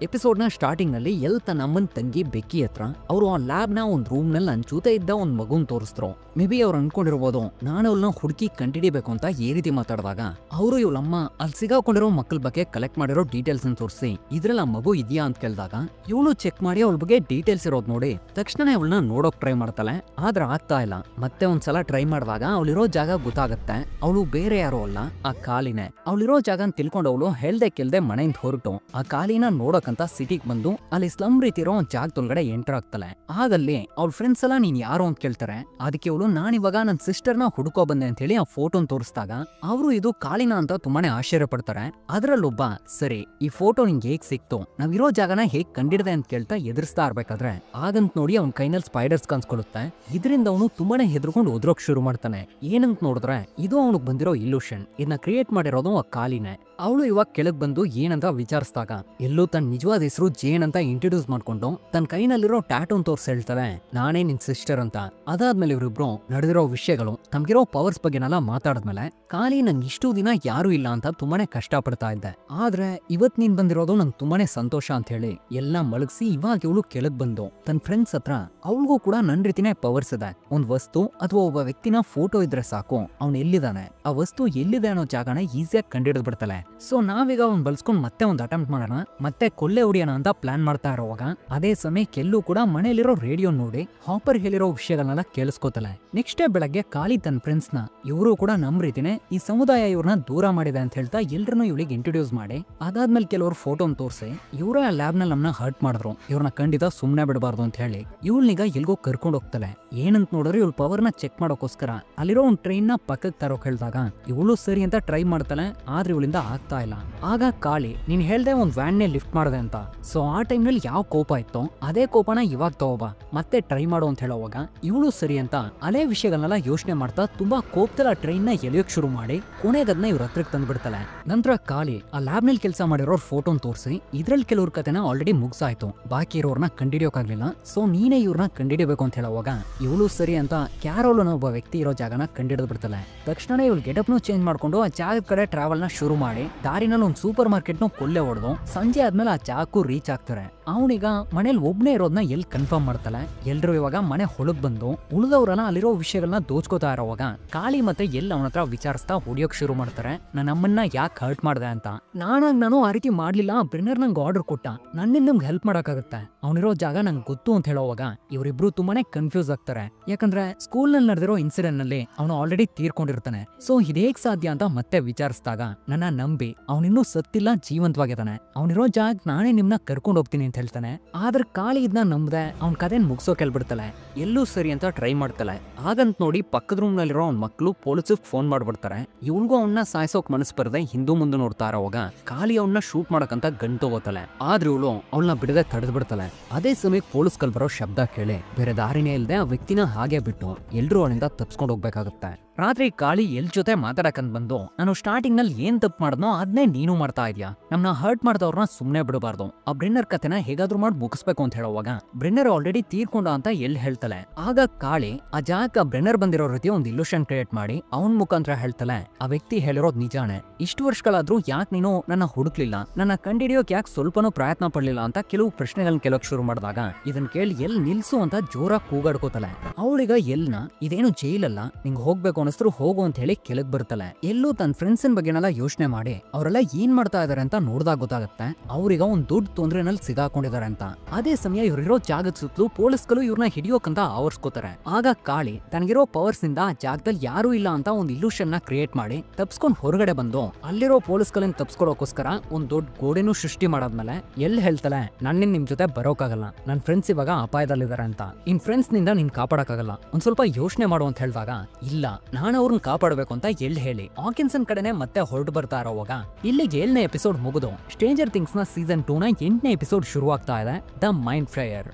Speaker 1: ಎಪಿಸೋಡ್ನ ಸ್ಟಾರ್ಟಿಂಗ್ ನಲ್ಲಿ ಎಲ್ ತನ್ನ ಅಮ್ಮನ ತಂಗಿ ಬೆಕ್ಕಿ ಹತ್ರ ಅವರು ಆ ಲ್ಯಾಬ್ನ ಒಂದು ರೂಮ್ ನಲ್ಲಿ ನನ್ನ ಜೊತೆ ಇದ್ದ ಒಂದು ಮಗುನ್ ತೋರಿಸಿದ್ರು. ಮೇ ಬಿ ಅವ್ರು ಅನ್ಕೊಂಡಿರ್ಬೋದು ನಾನು ಅವಳನ್ನ ಹುಡುಕಿ ಕಂಡಿಡಿಬೇಕು ಅಂತ ಈ ರೀತಿ ಮಾತಾಡಿದಾಗ ಅವರು ಇವಳಮ್ಮ ಅಲ್ಲಿ ಸಿಗಾಕೊಂಡಿರೋ ಮಕ್ಕಳ ಬಗ್ಗೆ ಕಲೆಕ್ಟ್ ಮಾಡಿರೋ ಡೀಟೇಲ್ಸ್ ಅನ್ನು ತೋರಿಸಿ ಇದ್ರಲ್ಲಿ ಆ ಮಗು ಇದೆಯಾ ಅಂತ ಕೇಳಿದಾಗ ಇವಳು ಚೆಕ್ ಮಾಡಿ ಅವಳ ಬಗ್ಗೆ ಡೀಟೇಲ್ಸ್ ಇರೋದು ನೋಡಿ ತಕ್ಷಣ ಇವಳನ್ನ ನೋಡೋಕ್ ಟ್ರೈ ಮಾಡ್ತಾಳೆ. ಆದ್ರೆ ಆಗ್ತಾ ಇಲ್ಲ. ಮತ್ತೆ ಒಂದ್ಸಲ ಟ್ರೈ ಮಾಡಿದಾಗ ಅವಳಿರೋ ಜಾಗ ಗೊತ್ತಾಗತ್ತೆ, ಅವಳು ಬೇರೆ ಯಾರೋ ಅಲ್ಲ, ಆ ಕಾಲಿನೇ. ಅವಳಿರೋ ಜಾಗ ತಿಳ್ಕೊಂಡು ಅವಳು ಹೇಳ್ದೆ ಕೆಲ್ದೆ ಮನೆಯಿಂದ ಹೊರಟು ಆ ಕಾಲಿನ ನೋಡಕ್ ಅಂತ ಸಿಟಿಗೆ ಬಂದು ಅಲ್ಲಿ ಸ್ಲಮ್ ರೀತಿ ಇರೋ ಒಂದು ಜಾಗದೊಳಗಡೆ ಎಂಟರ್ ಆಗ್ತಾಳೆ. ಆಗಲ್ಲಿ ಅವ್ಳ ಫ್ರೆಂಡ್ಸ್ ಎಲ್ಲ ನೀನ್ ಯಾರು ಅಂತ ಕೇಳ್ತಾರೆ. ಅದಕ್ಕೆ ಅವಳು ನಾನಿವಾಗ ನನ್ನ ಸಿಸ್ಟರ್ನ ಹುಡುಕೋ ಬಂದೆ ಅಂತ ಹೇಳಿ ಆ ಫೋಟೋನ್ ತೋರಿಸಿದಾಗ ಅವರು ಇದು ಕಾಳಿನ ಅಂತ ತುಂಬಾನೇ ಆಶ್ಚರ್ಯ ಪಡ್ತಾರೆ. ಅದ್ರಲ್ಲೊಬ್ಬ ಸರಿ ಈ ಫೋಟೋ ನಿಂಗೆ ಹೇಗ್ ಸಿಕ್ತು, ನಾವಿರೋ ಜಾಗನ ಹೇಗ್ ಕಂಡಿಡ್ದೆ ಅಂತ ಕೇಳ್ತಾ ಎದುರಿಸ್ತಾ ಇರ್ಬೇಕಾದ್ರೆ ಆಗಂತ ನೋಡಿ ಅವ್ನ ಕೈನಲ್ಲಿ ಸ್ಪೈಡರ್ಸ್ ಕಾಣಿಸ್ಕೊಳ್ಳುತ್ತೆ. ಇದರಿಂದ ಅವನು ತುಂಬಾನೇ ಹೆದರ್ಕೊಂಡು ಒದ್ರೋಕ್ ಶುರು ಮಾಡ್ತಾನೆ. ಏನಂತ ನೋಡಿದ್ರೆ ಇದು ಅವನಿಗೆ ಬಂದಿರೋ ಇಲ್ಯೂಷನ್, ಇದನ್ನ ಕ್ರಿಯೇಟ್ ಮಾಡಿರೋದು ಆ ಕಾಲಿನೇ. ಅವಳು ಇವಾಗ ಕೆಳಗ್ ಬಂದು ಏನಂತ ವಿಚಾರಿಸಿದಾಗ ಎಲ್ಲೂ ತನ್ನ ನಿಜವಾದ ಹೆಸರು ಜೇನ್ ಅಂತ ಇಂಟ್ರೊಡ್ಯೂಸ್ ಮಾಡ್ಕೊಂಡು ತನ್ನ ಕೈನಲ್ಲಿರೋ ಟ್ಯಾಟೂನ್ ತೋರ್ಸಿ ಹೇಳ್ತಾರೆ ನಾನೇ ನಿನ್ ಸಿಸ್ಟರ್ ಅಂತ. ಅದಾದ್ಮೇಲೆ ಇವರಿಬ್ರು ನಡೆದಿರೋ ವಿಷಯಗಳು ತಮ್ಗಿರೋ ಪವರ್ಸ್ ಬಗ್ಗೆನೆಲ್ಲ ಮಾತಾಡಿದ್ಮೇಲೆ ಕಾಲಿ ನಂಗೆ ಇಷ್ಟು ದಿನ ಯಾರು ಇಲ್ಲ ಅಂತ ತುಂಬಾನೇ ಕಷ್ಟ ಪಡ್ತಾ ಇದ್ದೆ, ಆದ್ರೆ ಇವತ್ ನೀನ್ ಬಂದಿರೋದು ನಂಗೆ ತುಂಬಾನೇ ಸಂತೋಷ ಅಂತ ಹೇಳಿ ಎಲ್ಲ ಮಲಗಿಸಿ ಇವಾಗ ಇವಳು ಕೆಳಗ್ ಬಂದು ತನ್ನ ಫ್ರೆಂಡ್ಸ್ ಹತ್ರ ಅವಳಿಗೂ ಕೂಡ ನನ್ ರೀತಿನೇ ಪವರ್ಸ್ ಇದೆ, ಒಂದ್ ವಸ್ತು ಅಥವಾ ಒಬ್ಬ ವ್ಯಕ್ತಿನ ಫೋಟೋ ಇದ್ರೆ ಸಾಕು ಅವ್ನು ಎಲ್ಲಿದ್ದಾನೆ ಆ ವಸ್ತು ಎಲ್ಲಿದೆ ಅನ್ನೋ ಜಾಗನ ಈಸಿಯಾಗಿ ಕಂಡಿಡಿದ್ ಬಿಡ್ತಾಳೆ. ಸೊ ನಾವೀಗ ಅವ್ನ್ ಬಲ್ಸ್ಕೊಂಡ್ ಮತ್ತೆ ಒಂದ್ ಅಟೆಂಪ್ಟ್ ಮಾಡೋಣ, ಮತ್ತೆ ಕೊಲ್ಲೆ ಹೊಡಿಯೋಣ ಅಂತ ಪ್ಲಾನ್ ಮಾಡ್ತಾ ಇರೋವಾಗ ಅದೇ ಸಮಯಕ್ಕೆ ಎಲ್ಲೂ ಕೂಡ ಮನೇಲಿರೋ ರೇಡಿಯೋ ನೋಡಿ ಹಾಪರ್ ಹೇಳಿರೋ ವಿಷಯಗಳನ್ನೆಲ್ಲ ಕೇಳಿಸ್ಕೋತಾಳೆ. ನೆಕ್ಸ್ಟ್ ಡೇ ಬೆಳಗ್ಗೆ ಕಾಳಿ ತನ್ನ ಫ್ರೆಂಡ್ಸ್ ನ ಇವರು ಕೂಡ ನಮ್ ರೀತಿನೇ ಈ ಸಮುದಾಯ ಇವ್ರನ್ನ ದೂರ ಮಾಡಿದೆ ಅಂತ ಹೇಳ್ತಾ ಎಲ್ರನ್ನೂ ಇವಳಿಗೆ ಇಂಟ್ರೊಡ್ಯೂಸ್ ಮಾಡಿ ಅದಾದ್ಮೇಲೆ ಕೆಲವರು ಫೋಟೋನ್ ತೋರಿಸಿ ಇವರ ಲ್ಯಾಬ್ ನಲ್ಲಿ ನಮ್ಮನ್ನ ಹರ್ಟ್ ಮಾಡಿದ್ರು, ಇವ್ರನ್ನ ಖಂಡಿತ ಸುಮ್ನೆ ಬಿಡಬಾರ್ದು ಅಂತ ಹೇಳಿ ಇವಳನೀಗ ಎಲ್ಗೋ ಕರ್ಕೊಂಡು ಹೋಗ್ತಾಳೆ. ಏನಂತ ನೋಡಿದ್ರೆ ಇವಳು ಪವರ್ ನ ಚೆಕ್ ಮಾಡೋಕೋಸ್ಕರ ಅಲ್ಲಿರೋ ಒಂದು ಟ್ರೈನ್ ನ ಪಕ್ಕಕ್ಕೆ ತರೋಕ್ ಹೇಳಿದಾಗ ಇವಳು ಸರಿ ಅಂತ ಟ್ರೈ ಮಾಡ್ತಾಳೆ. ಆದ್ರೆ ಇವಳಿಂದ ಆಗ್ತಾ ಇಲ್ಲ. ಆಗ ಕಾಳಿ ನೀನ್ ಹೇಳ್ದೆ ಒಂದ್ ವ್ಯಾನ್ ನೇ ಲಿಫ್ಟ್ ಮಾಡಿದೆ ಅಂತ, ಸೊ ಆ ಟೈಮ್ ನಲ್ಲಿ ಯಾವ ಕೋಪ ಇತ್ತು ಅದೇ ಕೋಪನ ಇವಾಗ ತಗೋಬಾ ಮತ್ತೆ ಟ್ರೈ ಮಾಡು ಅಂತ ಹೇಳೋವಾಗ ಇವಳು ಸರಿ ಅಂತ ಅದೇ ವಿಷಯಗಳನ್ನೆಲ್ಲ ಯೋಚನೆ ಮಾಡ್ತಾ ತುಂಬಾ ಕೋಪದಲ್ಲ ಟ್ರೈನ್ ನ ಎಳಿಯೋಕ್ ಶುರು ಮಾಡಿ ಕೊನೆಗದ್ನ ಇವ್ರ ಹತ್ರಕ್ಕೆ ತಂದ್ಬಿಡ್ತಾಳೆ. ನಂತರ ಕಾಳಿ ಆ ಲ್ಯಾಬ್ ನಲ್ಲಿ ಕೆಲಸ ಮಾಡಿರೋ ಫೋಟೋನ್ ತೋರಿಸಿ ಇದ್ರಲ್ಲಿ ಕೆಲವ್ರ ಕತೆನ ಆಲ್ರೆಡಿ ಮುಗ್ಸಾಯ್ತು, ಬಾಕಿ ಇರೋರ್ನ ಕಂಡಿಡಿಯೋಕಾಗ್ಲಿಲ್ಲ, ಸೊ ನೀನೇ ಇವ್ರನ್ನ ಕಂಡಿಡಿಬೇಕು ಅಂತ ಹೇಳೋವಾಗ ಇವಳು ಸರಿ ಅಂತ ಕ್ಯಾರೋಲ್ ಅನ್ನೋ ಒಬ್ಬ ವ್ಯಕ್ತಿ ಇರೋ ಜಾಗನ ಕಂಡಿಡಿದ್ ಬಿಡ್ತಾಳೆ. ತಕ್ಷಣ ಇವಳು ಗೆಟಪ್ ನು ಚೇಂಜ್ ಮಾಡ್ಕೊಂಡು ಆ ಜಾಗದ ಕಡೆ ಟ್ರಾವೆಲ್ ನ ಶುರು ಮಾಡಿ ದಾರಿನಲ್ಲಿ ಒಂದು ಸೂಪರ್ ಮಾರ್ಕೆಟ್ ನು ಕೊಲ್ಲೆ ಹೊಡೆದು ಸಂಜೆ ಆದ್ಮೇಲೆ ಆ ಜಾಗಕ್ಕೂ ರೀಚ್ ಆಗ್ತಾರೆ. ಅವನೀಗ ಮನೇಲಿ ಒಬ್ನೇ ಇರೋದನ್ನ ಎಲ್ಲಿ ಕನ್ಫರ್ಮ್ ಮಾಡ್ತಾಳೆ. ಎಲ್ರು ಇವಾಗ ಮನೆ ಹೊಳಗ್ ಬಂದು ಉಳಿದವ್ರನ್ನ ಅಲ್ಲಿರೋ ವಿಷಯಗಳನ್ನ ದೋಚ್ಕೋತಾ ಇರೋವಾಗ ಕಾಳಿ ಮತ್ತೆ ಎಲ್ಲಿ ಅವನ ಹತ್ರ ವಿಚಾರಿಸ್ತಾ ಹೊಡಿಯೋಕ್ ಶುರು ಮಾಡ್ತಾರೆ, ನನ್ನ ಅಮ್ಮನ್ನ ಯಾಕೆ ಹರ್ಟ್ ಮಾಡ್ದೆ ಅಂತ. ನಾನು ಆ ರೀತಿ ಮಾಡ್ಲಿಲ್ಲ, ಬ್ರೆನ್ನರ್ ನಂಗೆ ಆರ್ಡರ್ ಕೊಟ್ಟ, ನನ್ನಿಂದ ನಮ್ಗೆ ಹೆಲ್ಪ್ ಮಾಡಕ್ಕಾಗತ್ತೆ, ಅವನಿರೋ ಜಾಗ ನಂಗೆ ಗೊತ್ತು ಅಂತ ಹೇಳೋವಾಗ ಇವರಿಬ್ರು ತುಂಬಾನೇ ಕನ್ಫ್ಯೂಸ್ ಆಗ್ತಾರೆ. ಯಾಕಂದ್ರೆ ಸ್ಕೂಲ್ ನಲ್ಲಿ ನಡೆದಿರೋ ಇನ್ಸಿಡೆಂಟ್ ನಲ್ಲಿ ಅವನು ಆಲ್ರೆಡಿ ತೀರ್ಕೊಂಡಿರ್ತಾನೆ. ಸೊ ಇದೇಗ್ ಸಾಧ್ಯ ಅಂತ ಮತ್ತೆ ವಿಚಾರಿಸಿದಾಗ ನನ್ನ ನಂಬಿ ಅವನಿನ್ನೂ ಸತ್ತಿಲ್ಲ, ಜೀವಂತವಾಗಿದ್ದಾನೆ, ಅವನಿರೋ ಜಾಗ ನಾನೇ ನಿಮ್ನ ಕರ್ಕೊಂಡು ಹೋಗ್ತೀನಿ ಅಂತ ಹೇಳ್ತಾನೆ. ಆದ್ರೆ ಕಾಳಿ ಇದನ್ನ ನಂಬದೆ ಅವ್ನ ಕಥೆನ್ ಮುಗಿಸೋ ಕೇಳ್ಬಿಡ್ತಾಳೆ. ಎಲ್ಲೂ ಸರಿ ಅಂತ ಟ್ರೈ ಮಾಡ್ತಾಳೆ. ಹಾಗಂತ ನೋಡಿ ಪಕ್ಕದ ರೂಮ್ ನಲ್ಲಿರೋ ಅವ್ನ ಮಕ್ಕಳು ಪೊಲೀಸ್ ಫೋನ್ ಮಾಡ್ಬಿಡ್ತಾರೆ. ಇವನ್ಗೂ ಅವನ್ನ ಸಾಯಿಸೋಕ್ ಮನಸ್ಸು ಬರದೆ ಹಿಂದೂ ಮುಂದೆ ನೋಡ್ತಾ ಇರೋವಾಗ ಕಾಳಿ ಅವನ್ನ ಶೂಟ್ ಮಾಡಕಂತ ಗನ್ ತಗೋತಾಳೆ. ಆದ್ರೆ ಇವಳು ಅವಳನ್ನ ಬಿಡದೆ ತಡೆದ್ ಬಿಡ್ತಾಳೆ. ಅದೇ ಸಮಯಕ್ಕೆ ಪೊಲೀಸ್ ಕಲ್ ಬರೋ ಶಬ್ದ ಕೇಳಿ ಬೇರೆ ದಾರಿನೇ ಇಲ್ಲದೆ ಆ ವ್ಯಕ್ತಿನ ಹಾಗೆ ಬಿಟ್ಟು ಎಲ್ರೂ ಅವಳಿಂದ ತಪ್ಸ್ಕೊಂಡು ಹೋಗ್ಬೇಕಾಗುತ್ತೆ. ರಾತ್ರಿ ಕಾಳಿ ಎಲ್ ಜೊತೆ ಮಾತಾಡಕಂತ ಬಂದು ನಾನು ಸ್ಟಾರ್ಟಿಂಗ್ ನಲ್ಲಿ ಏನ್ ತಪ್ಪು ಮಾಡಿದ್ನೋ ಅದನ್ನೇ ನೀನು ಮಾಡ್ತಾ ಇದೀಯಾ, ನಮ್ನ ಹರ್ಟ್ ಮಾಡ್ದವ್ರನ್ನ ಸುಮ್ನೆ ಬಿಡಬಾರ್ದು, ಆ ಬ್ರೆನ್ನರ್ ಕತೆನ ಹೇಗಾದ್ರೂ ಮಾಡಿ ಮುಗಿಸ್ಬೇಕು ಅಂತ ಹೇಳೋವಾಗ ಬ್ರೆನ್ನರ್ ಆಲ್ರೆಡಿ ತೀರ್ಕೊಂಡ ಅಂತ ಎಲ್ಲಿ ಹೇಳ್ತಾಳೆ. ಆಗ ಕಾಳಿ ಆ ಜಾಗಕ್ಕೆ ಬ್ರೆನ್ನರ್ ಬಂದಿರೋ ರೀತಿ ಒಂದು ಇಲ್ಯೂಷನ್ ಕ್ರಿಯೇಟ್ ಮಾಡಿ ಅವನ್ ಮುಖಾಂತರ ಹೇಳ್ತಾಳೆ ಆ ವ್ಯಕ್ತಿ ಹೇಳಿರೋದು ನಿಜಾನೇ, ಇಷ್ಟು ವರ್ಷಗಳಾದ್ರೂ ಯಾಕೆ ನೀನು ನನ್ನ ಹುಡುಕ್ಲಿಲ್ಲ, ನನ್ನ ಕಂಡಿಡಿಯೋಕ್ ಯಾಕೆ ಸ್ವಲ್ಪನೂ ಪ್ರಯತ್ನ ಪಡ್ಲಿಲ್ಲ ಅಂತ ಕೆಲವು ಪ್ರಶ್ನೆಗಳನ್ನ ಕೇಳೋಕ್ ಶುರು ಮಾಡಿದಾಗ ಇದನ್ ಕೇಳಿ ಎಲ್ ನಿಲ್ಸು ಅಂತ ಜೋರಾಗಿ ಕೂಗಾಡ್ಕೋತಾಳೆ. ಅವಳಿಗ ಎಲ್ನ ಇದೇನು ಜೈಲಲ್ಲ, ನಿಂಗೆ ಹೋಗ್ಬೇಕು ಅನಿಸ್ರು ಹೋಗು ಅಂತ ಹೇಳಿ ಕೆಳಗ್ ಬರ್ತಾಳೆ. ಎಲ್ಲೂ ತನ್ನ ಫ್ರೆಂಡ್ಸಿನ ಬಗ್ಗೆನೆಲ್ಲ ಯೋಚನೆ ಮಾಡಿ ಅವರೆಲ್ಲ ಏನ್ ಮಾಡ್ತಾ ಇದಾರೆ ಅಂತ ನೋಡ್ದಾಗ ಗೊತ್ತಾಗುತ್ತೆ ಅವ್ರೀಗ ಒಂದ್ ದೊಡ್ಡ ತೊಂದ್ರೆನಲ್ಲಿ ಸಿಗಾಕೊಂಡಿದ್ದಾರೆ ಅಂತ. ಅದೇ ಸಮಯ ಇವ್ರಿರೋ ಜಾಗದ ಸುತ್ತಲೂ ಪೊಲೀಸ್ಗಳು ಇವ್ರನ್ನ ಹಿಡಿಯೋಕಂತ ಆವರ್ಸ್ಕೋತಾರೆ. ಆಗ ಕಾಳಿ ತನಗಿರೋ ಪವರ್ಸ್ ನಿಂದ ಆ ಜಾಗದಲ್ಲಿ ಯಾರು ಇಲ್ಲ ಅಂತ ಒಂದು ಇಲ್ಯೂಷನ್ ನ ಕ್ರಿಯೇಟ್ ಮಾಡಿ ತಪ್ಸ್ಕೊಂಡ್ ಹೊರಗಡೆ ಬಂದು ಅಲ್ಲಿರೋ ಪೊಲೀಸ್ಗಳನ್ನ ತಪ್ಸ್ಕೊಳಕೋಸ್ಕರ ಒಂದ್ ದೊಡ್ಡ ಗೋಡೆನೂ ಸೃಷ್ಟಿ ಮಾಡಾದ್ಮೇಲೆ ಎಲ್ಲಿ ಹೇಳ್ತಾಳೆ ನನ್ನಿಂದ ನಿಮ್ ಜೊತೆ ಬರೋಕಾಗಲ್ಲ, ನನ್ ಫ್ರೆಂಡ್ಸ್ ಇವಾಗ ಅಪಾಯದಲ್ಲಿದ್ದಾರೆ ಅಂತ. ಇನ್ ಫ್ರೆಂಡ್ಸ್ ನಿಂದ ನೀನ್ ಕಾಪಾಡಕ್ಕಾಗಲ್ಲ, ಒಂದ್ ಸ್ವಲ್ಪ ಯೋಚನೆ ಮಾಡು ಅಂತ ಹೇಳಿದಾಗ ಇಲ್ಲ ನಾನು ಅವ್ರನ್ನ ಕಾಪಾಡಬೇಕು ಅಂತ ಹೇಳಿ ಹಾಕಿನ್ಸನ್ ಕಡೆನೆ ಮತ್ತೆ ಹೊರಟು ಬರ್ತಾ ಇರೋವಾಗ ಇಲ್ಲಿಗೆ 7ನೇ ಎಪಿಸೋಡ್ ಮುಗಿದು ಸ್ಟ್ರೇಂಜರ್ ಥಿಂಗ್ಸ್ ನ ಸೀಸನ್ 2 ನ 8ನೇ ಎಪಿಸೋಡ್ ಶುರುವಾಗ್ತಾ ಇದೆ, ದ ಮೈಂಡ್ ಫ್ಲೇಯರ್.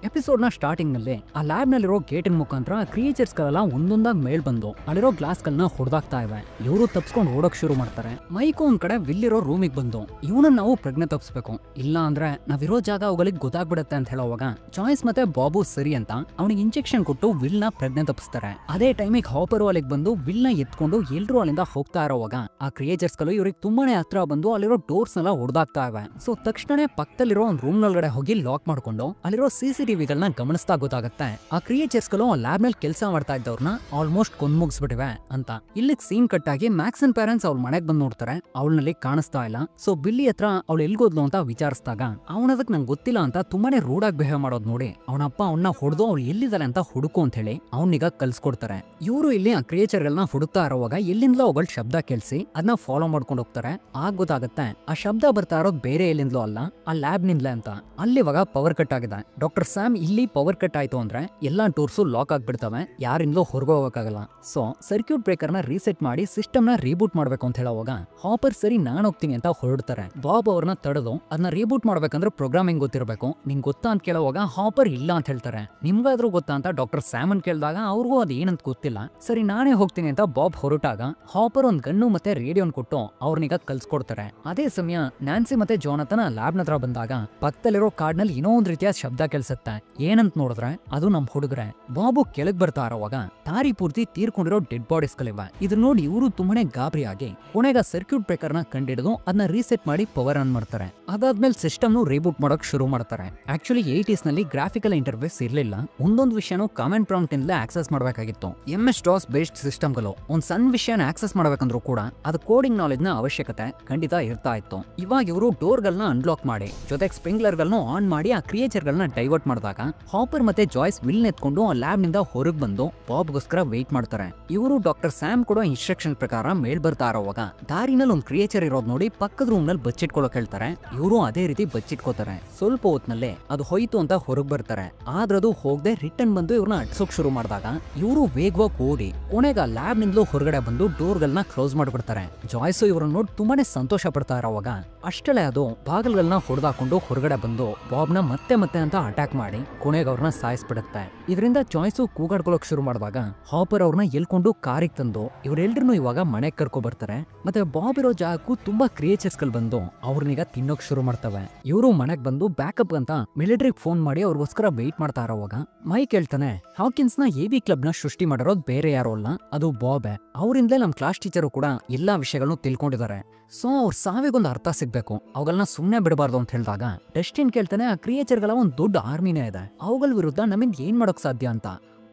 Speaker 1: ಎಪಿಸೋಡ್ ನ ಸ್ಟಾರ್ಟಿಂಗ್ ನಲ್ಲಿ ಆ ಲ್ಯಾಬ್ ನಲ್ಲಿರೋ ಗೇಟಿನ ಮುಖಾಂತರ ಕ್ರಿಯೇಚರ್ಸ್ ಗಳೆಲ್ಲ ಒಂದೊಂದಾಗಿ ಮೇಲ್ ಬಂದು ಅಲ್ಲಿರೋ ಗ್ಲಾಸ್ ಗಳನ್ನ ಹೊಡೆದಾಗ್ತಾ ಇವೆ. ಇವರು ತಪ್ಸ್ಕೊಂಡು ಓಡೋಕ್ ಶುರು ಮಾಡ್ತಾರೆ. ಮೈಕು ಒಂದ್ ಕಡೆ ವಿಲ್ಲಿರೋ ರೂಮಿಗೆ ಬಂದು ಇವನನ್ನ ನಾವು ಪ್ರಜ್ಞೆ ತಪ್ಪಿಸ್ಬೇಕು, ಇಲ್ಲ ಅಂದ್ರೆ ನಾವಿರೋ ಜಾಗ ಅವುಗಳಿಗೆ ಗೊತ್ತಾಗ್ಬಿಡುತ್ತೆ ಅಂತ ಹೇಳೋವಾಗ ಚಾಯ್ಸ್ ಮತ್ತೆ ಬಾಬು ಸರಿ ಅಂತ ಅವನಿಗೆ ಇಂಜೆಕ್ಷನ್ ಕೊಟ್ಟು ವಿಲ್ ನ ಪ್ರಜ್ಞೆ ತಪ್ಪಿಸ್ತಾರೆ. ಅದೇ ಟೈಮಿಗೆ ಹಾಪರ್ ಅಲ್ಲಿಗೆ ಬಂದು ವಿಲ್ ನ ಎತ್ಕೊಂಡು ಎಲ್ರು ಅಲ್ಲಿಂದ ಹೋಗ್ತಾ ಇರೋವಾಗ ಆ ಕ್ರಿಯೇಚರ್ಸ್ ಗಳು ಇವ್ರಿಗೆ ತುಂಬಾನೇ ಹತ್ರ ಬಂದು ಅಲ್ಲಿರೋ ಡೋರ್ಸ್ ನೆಲ್ಲ ಹೊಡೆದಾಗ್ತಾ ಇವೆ. ಸೊ ತಕ್ಷಣ ಪಕ್ಕದಲ್ಲಿರೋ ಒಂದು ರೂಮ್ ನೊಳಗಡೆ ಹೋಗಿ ಲಾಕ್ ಮಾಡ್ಕೊಂಡು ಅಲ್ಲಿರೋ CCTV ಗಮನಿಸ್ತಾ ಗೊತ್ತಾಗುತ್ತೆ ಆ ಕ್ರಿಯೇಚರ್ಸ್ ಗಳು ಲ್ಯಾಬ್ ನಲ್ಲಿ ಕೆಲಸ ಮಾಡ್ತಾ ಇದ್ದವ್ರನ್ನ ಆಲ್ಮೋಸ್ಟ್ ಕೊಂದ್ ಮುಗಿಸ್ಬಿಟ್ಟಿವೆ ಅಂತ. ಇಲ್ಲಿಗೆ ಸೀನ್ ಕಟ್ ಆಗಿ ಮ್ಯಾಕ್ಸನ್ ಪೇರೆಂಟ್ಸ್ ಅವ್ಳ ಮನೆಗ್ ಬಂದು ನೋಡ್ತಾರೆ, ಅವಳನಲ್ಲಿ ಕಾಣಿಸ್ತಾ ಇಲ್ಲ. ಸೊ ಬಿಲ್ಲಿ ಹತ್ರ ಅವಳು ಎಲ್ಗೋದ್ಲು ಅಂತ ವಿಚಾರಿಸಿದಾಗ ಅವನದಕ್ ನಂಗೆ ಗೊತ್ತಿಲ್ಲ ಅಂತ ತುಂಬಾನೇ ರೂಡ್ ಆಗಿ ಬಿಹೇವ್ ಮಾಡೋದು ನೋಡಿ ಅವನಪ್ಪ ಅವನ್ನ ಹೊಡೆದು ಅವ್ಳು ಎಲ್ಲಿದ್ದಾಳೆ ಅಂತ ಹುಡುಕು ಅಂತ ಹೇಳಿ ಅವನಿಗ ಕಲ್ಸ್ಕೊಡ್ತಾರೆ. ಇವರು ಇಲ್ಲಿ ಆ ಕ್ರಿಯೇಚರ್ ಗಳನ್ನ ಹುಡುಕ್ತಾ ಇರೋವಾಗ ಎಲ್ಲಿಂದಲೋ ಅವಳ ಶಬ್ದ ಕೇಳಿಸಿ ಅದನ್ನ ಫಾಲೋ ಮಾಡ್ಕೊಂಡು ಹೋಗ್ತಾರೆ. ಆಗ ಗೊತ್ತಾಗುತ್ತೆ ಆ ಶಬ್ದ ಬರ್ತಾ ಇರೋದು ಬೇರೆ ಎಲ್ಲಿಂದಲೋ ಅಲ್ಲ, ಆ ಲ್ಯಾಬ್ ನಿಂದಲೇ ಅಂತ. ಅಲ್ಲಿ ಇವಾಗ ಪವರ್ ಕಟ್ ಆಗಿದೆ. ಡಾಕ್ಟರ್ ಸ್ಯಾಮ್ ಇಲ್ಲಿ ಪವರ್ ಕಟ್ ಆಯ್ತು ಅಂದ್ರೆ ಎಲ್ಲಾ ಡೋರ್ಸು ಲಾಕ್ ಆಗ್ಬಿಡ್ತವೆ, ಯಾರಿಂದಲೂ ಹೊರಗೆ ಹೋಗಕ್ಕಾಗಲ್ಲ. ಸೊ ಸರ್ಕ್ಯೂಟ್ ಬ್ರೇಕರ್ ನ ರೀಸೆಟ್ ಮಾಡಿ ಸಿಸ್ಟಮ್ ನ ರೀಬೂಟ್ ಮಾಡ್ಬೇಕು ಅಂತ ಹೇಳುವಾಗ ಹಾಪರ್ ಸರಿ ನಾನು ಹೋಗ್ತೀನಿ ಅಂತ ಹೊರಡ್ತಾರೆ. ಬಾಬ್ ಅವ್ರನ್ನ ತಡೆದು ಅದನ್ನ ರೀಬೂಟ್ ಮಾಡ್ಬೇಕಂದ್ರೆ ಪ್ರೋಗ್ರಾಮಿಂಗ್ ಗೊತ್ತಿರಬೇಕು, ನಿಂಗೆ ಗೊತ್ತಾ ಅಂತ ಕೇಳುವಾಗ ಹಾಪರ್ ಇಲ್ಲ ಅಂತ ಹೇಳ್ತಾರೆ. ನಿಮ್ಗಾದ್ರೂ ಗೊತ್ತಾ ಅಂತ ಡಾಕ್ಟರ್ ಸ್ಯಾಮನ್ ಕೇಳಿದಾಗ ಅವ್ರಿಗೂ ಅದು ಏನಂತ ಗೊತ್ತಿಲ್ಲ. ಸರಿ ನಾನೇ ಹೋಗ್ತೀನಿ ಅಂತ ಬಾಬ್ ಹೊರಟಾಗ ಹಾಪರ್ ಒಂದ್ ಗನ್ನು ಮತ್ತೆ ರೇಡಿಯೋನ್ ಕೊಟ್ಟು ಅವ್ರನ್ನೀಗ ಕಲ್ಸ್ಕೊಡ್ತಾರೆ. ಅದೇ ಸಮಯ ನ್ಯಾನ್ಸಿ ಮತ್ತೆ ಜೋನತನ ಲ್ಯಾಬ್ ಹತ್ರ ಬಂದಾಗ ಪಕ್ಕದಲ್ಲಿರೋ ಕಾರ್ಡ್ ನಲ್ಲಿ ಏನೋ ಒಂದ್ ರೀತಿಯ ಶಬ್ದ ಕೇಳಿಸುತ್ತೆ. ಏನಂತ ನೋಡಿದ್ರೆ ಅದು ನಮ್ ಹುಡುಗ್ರೆ. ಬಾಬು ಕೆಳಗ್ ಬರ್ತಾ ಇರೋವಾಗ ದಾರಿ ಪೂರ್ತಿ ತೀರ್ಕೊಂಡಿರೋ ಡೆಡ್ ಬಾಡೀಸ್ ಗಳಿವೆ. ಇದನ್ನ ನೋಡಿ ಇವರು ತುಂಬಾನೇ ಗಾಬರಿಯಾಗಿ ಕೊನೆಗ ಸರ್ಕ್ಯೂಟ್ ಬ್ರೇಕರ್ ನ ಕಂಡಿಡಿದು ಅದನ್ನ ರೀಸೆಟ್ ಮಾಡಿ ಪವರ್ ಆನ್ ಮಾಡ್ತಾರೆ. ಅದಾದ್ಮೇಲೆ ಸಿಸ್ಟಮ್ ರೀಬೂಟ್ ಮಾಡೋಕ್ ಶುರು ಮಾಡ್ತಾರೆ. ಆಕ್ಚುಲಿ 80s ನಲ್ಲಿ ಗ್ರಾಫಿಕಲ್ ಇಂಟರ್ಫೇಸ್ ಇರ್ಲಿಲ್ಲ. ಒಂದೊಂದು ವಿಷಯನೂ ಕಾಮೆಂಟ್ ಪ್ರಾಂಪ್ಟ್ ಇಂದಲೇ ಆಕ್ಸೆಸ್ ಮಾಡಬೇಕಾಗಿತ್ತು. MS-DOS ಬೇಸ್ಡ್ ಸಿಸ್ಟಮ್ಗಳು ಒಂದ್ ಸಣ್ಣ ವಿಷಯನ ಆಕ್ಸೆಸ್ ಮಾಡ್ಬೇಕಂದ್ರೂ ಕೂಡ ಅದು ಕೋಡಿಂಗ್ ನಾಲೆಜ್ ನ ಅವಶ್ಯಕತೆ ಖಂಡಿತ ಇರ್ತಾ ಇತ್ತು. ಇವಾಗ ಇವರು ಡೋರ್ ಗಳನ್ನ ಅನ್ಲಾಕ್ ಮಾಡಿ ಜೊತೆಗೆ ಸ್ಪ್ರಿಂಗ್ಲರ್ ಗಳನ್ನ ಆನ್ ಮಾಡಿ ಆ ಕ್ರಿಯೇಚರ್ ಗಳನ್ನ ಡೈವರ್ಟ್ ಮಾಡಿದಾಗ ಹಾಪರ್ ಮತ್ತೆ ಜಾಯ್ಸ್ ವಿಲ್ ನೆತ್ಕೊಂಡು ಆ ಲ್ಯಾಬ್ ನಿಂದ ಹೊರಗೆ ಬಂದು ಬಾಬ್ಗೋಸ್ಕರ ವೇಟ್ ಮಾಡ್ತಾರೆ. ಇವರು ಡಾಕ್ಟರ್ ಸ್ಯಾಮ್ ಕೊಡೋ ಇನ್ಸ್ಟ್ರಕ್ಷನ್ ಪ್ರಕಾರ ಮೇಲ್ ಬರ್ತಾ ಇರೋವಾಗ ದಾರಿನಲ್ಲಿ ಒಂದ್ ಕ್ರಿಯೇಚರ್ ಇರೋದ್ ನೋಡಿ ಪಕ್ಕದ ರೂಮ್ ನಲ್ಲಿ ಬಚ್ಚಿಟ್ಕೊಳಕ್ ಹೇಳ್ತಾರೆ. ಇವರು ಅದೇ ರೀತಿ ಬಚ್ಚಿಟ್ಕೋತಾರೆ. ಸ್ವಲ್ಪ ಹೊತ್ನಲ್ಲೇ ಅದು ಹೋಯ್ತು ಅಂತ ಹೊರಗ್ ಬರ್ತಾರೆ. ಆದ್ರದು ಹೋಗದೆ ರಿಟರ್ನ್ ಬಂದು ಇವ್ರನ್ನ ಅಡ್ಸೋಕ್ ಶುರು ಮಾಡಿದಾಗ ಇವರು ವೇಗವಾಗಿ ಓಡಿ ಕೊನೆಗ ಲ್ಯಾಬ್ ನಿಂದಲೂ ಹೊರಗಡೆ ಬಂದು ಡೋರ್ ಗಳನ್ನ ಕ್ಲೋಸ್ ಮಾಡ್ಬಿಡ್ತಾರೆ. ಜಾಯ್ಸು ಇವ್ರನ್ನ ನೋಡಿ ತುಂಬಾನೇ ಸಂತೋಷ ಪಡ್ತಾ ಇರೋವಾಗ ಅಷ್ಟೇ ಅದು ಬಾಗಿಲ್ಗಳನ್ನ ಹೊಡೆದಾಕೊಂಡು ಹೊರಗಡೆ ಬಂದು ಬಾಬ್ನ ಮತ್ತೆ ಅಂತ ಅಟ್ಯಾಕ್ ಮಾಡಿ ಕೊನೆಗೆ ಅವ್ರನ್ನ ಸಾಯಿಸ್ಬಿಡುತ್ತೆ. ಇದರಿಂದ ಜಾಯ್ಸು ಕೂಗಾಡ್ಕೊಳ್ಳೋಕ್ ಶುರು ಮಾಡಿದಾಗ ಹಾಪರ್ ಅವ್ರನ್ನ ಎಲ್ಕೊಂಡು ಕಾರಿಗೆ ತಂದು ಇವರೆಲ್ರನ್ನೂ ಇವಾಗ ಮನೆಗೆ ಕರ್ಕೊ ಬರ್ತಾರೆ. ಮತ್ತೆ ಬಾಬ್ ಇರೋ ಜಾಗಕ್ಕೂ ತುಂಬಾ ಕ್ರಿಯೇಚರ್ಸ್ ಗಳು ಬಂದು ಅವ್ರನ್ನೀಗ ತಿನ್ನೋಕ್ ಶುರು ಮಾಡ್ತವೆ. ಇವರು ಮನೆಗ್ ಬಂದು ಬ್ಯಾಕಪ್ ಅಂತ ಮಿಲಿಟರಿಗೆ ಫೋನ್ ಮಾಡಿ ಅವ್ರಿಗೋಸ್ಕರ ವೆಯ್ಟ್ ಮಾಡ್ತಾ ಇರೋವಾಗ ಮೈಕ್ ಹೇಳ್ತಾನೆ ಹಾಕಿನ್ಸ್ ನ AV ಕ್ಲಬ್ ನ ಸೃಷ್ಟಿ ಮಾಡಿರೋದು ಬೇರೆ ಯಾರೋ ಅಲ್ಲ, ಅದು ಬಾಬೆ. ಅವರಿಂದಲೇ ನಮ್ ಕ್ಲಾಸ್ ಟೀಚರು ಕೂಡ ಎಲ್ಲಾ ವಿಷಯಗಳನ್ನು ತಿಳ್ಕೊಂಡಿದ್ದಾರೆ. ಸೊ ಅವ್ರ ಸಾವಿಗೊಂದು ಅರ್ಥ ಸಿಗ್ಬೇಕು, ಅವುಗಳನ್ನ ಸುಮ್ನೆ ಬಿಡಬಾರ್ದು ಅಂತ ಹೇಳಿದಾಗ ಡಸ್ಟಿನ್ ಕೇಳ್ತಾನೆ ಆ ಕ್ರಿಯೇಚರ್ ಗಳ ಒಂದ್ ದೊಡ್ಡ ಆರ್ಮಿನೇ ಇದೆ, ಅವುಗಳ ವಿರುದ್ಧ ನಮಗೆ ಏನ್ ಮಾಡೋಕ್ ಸಾಧ್ಯ ಅಂತ.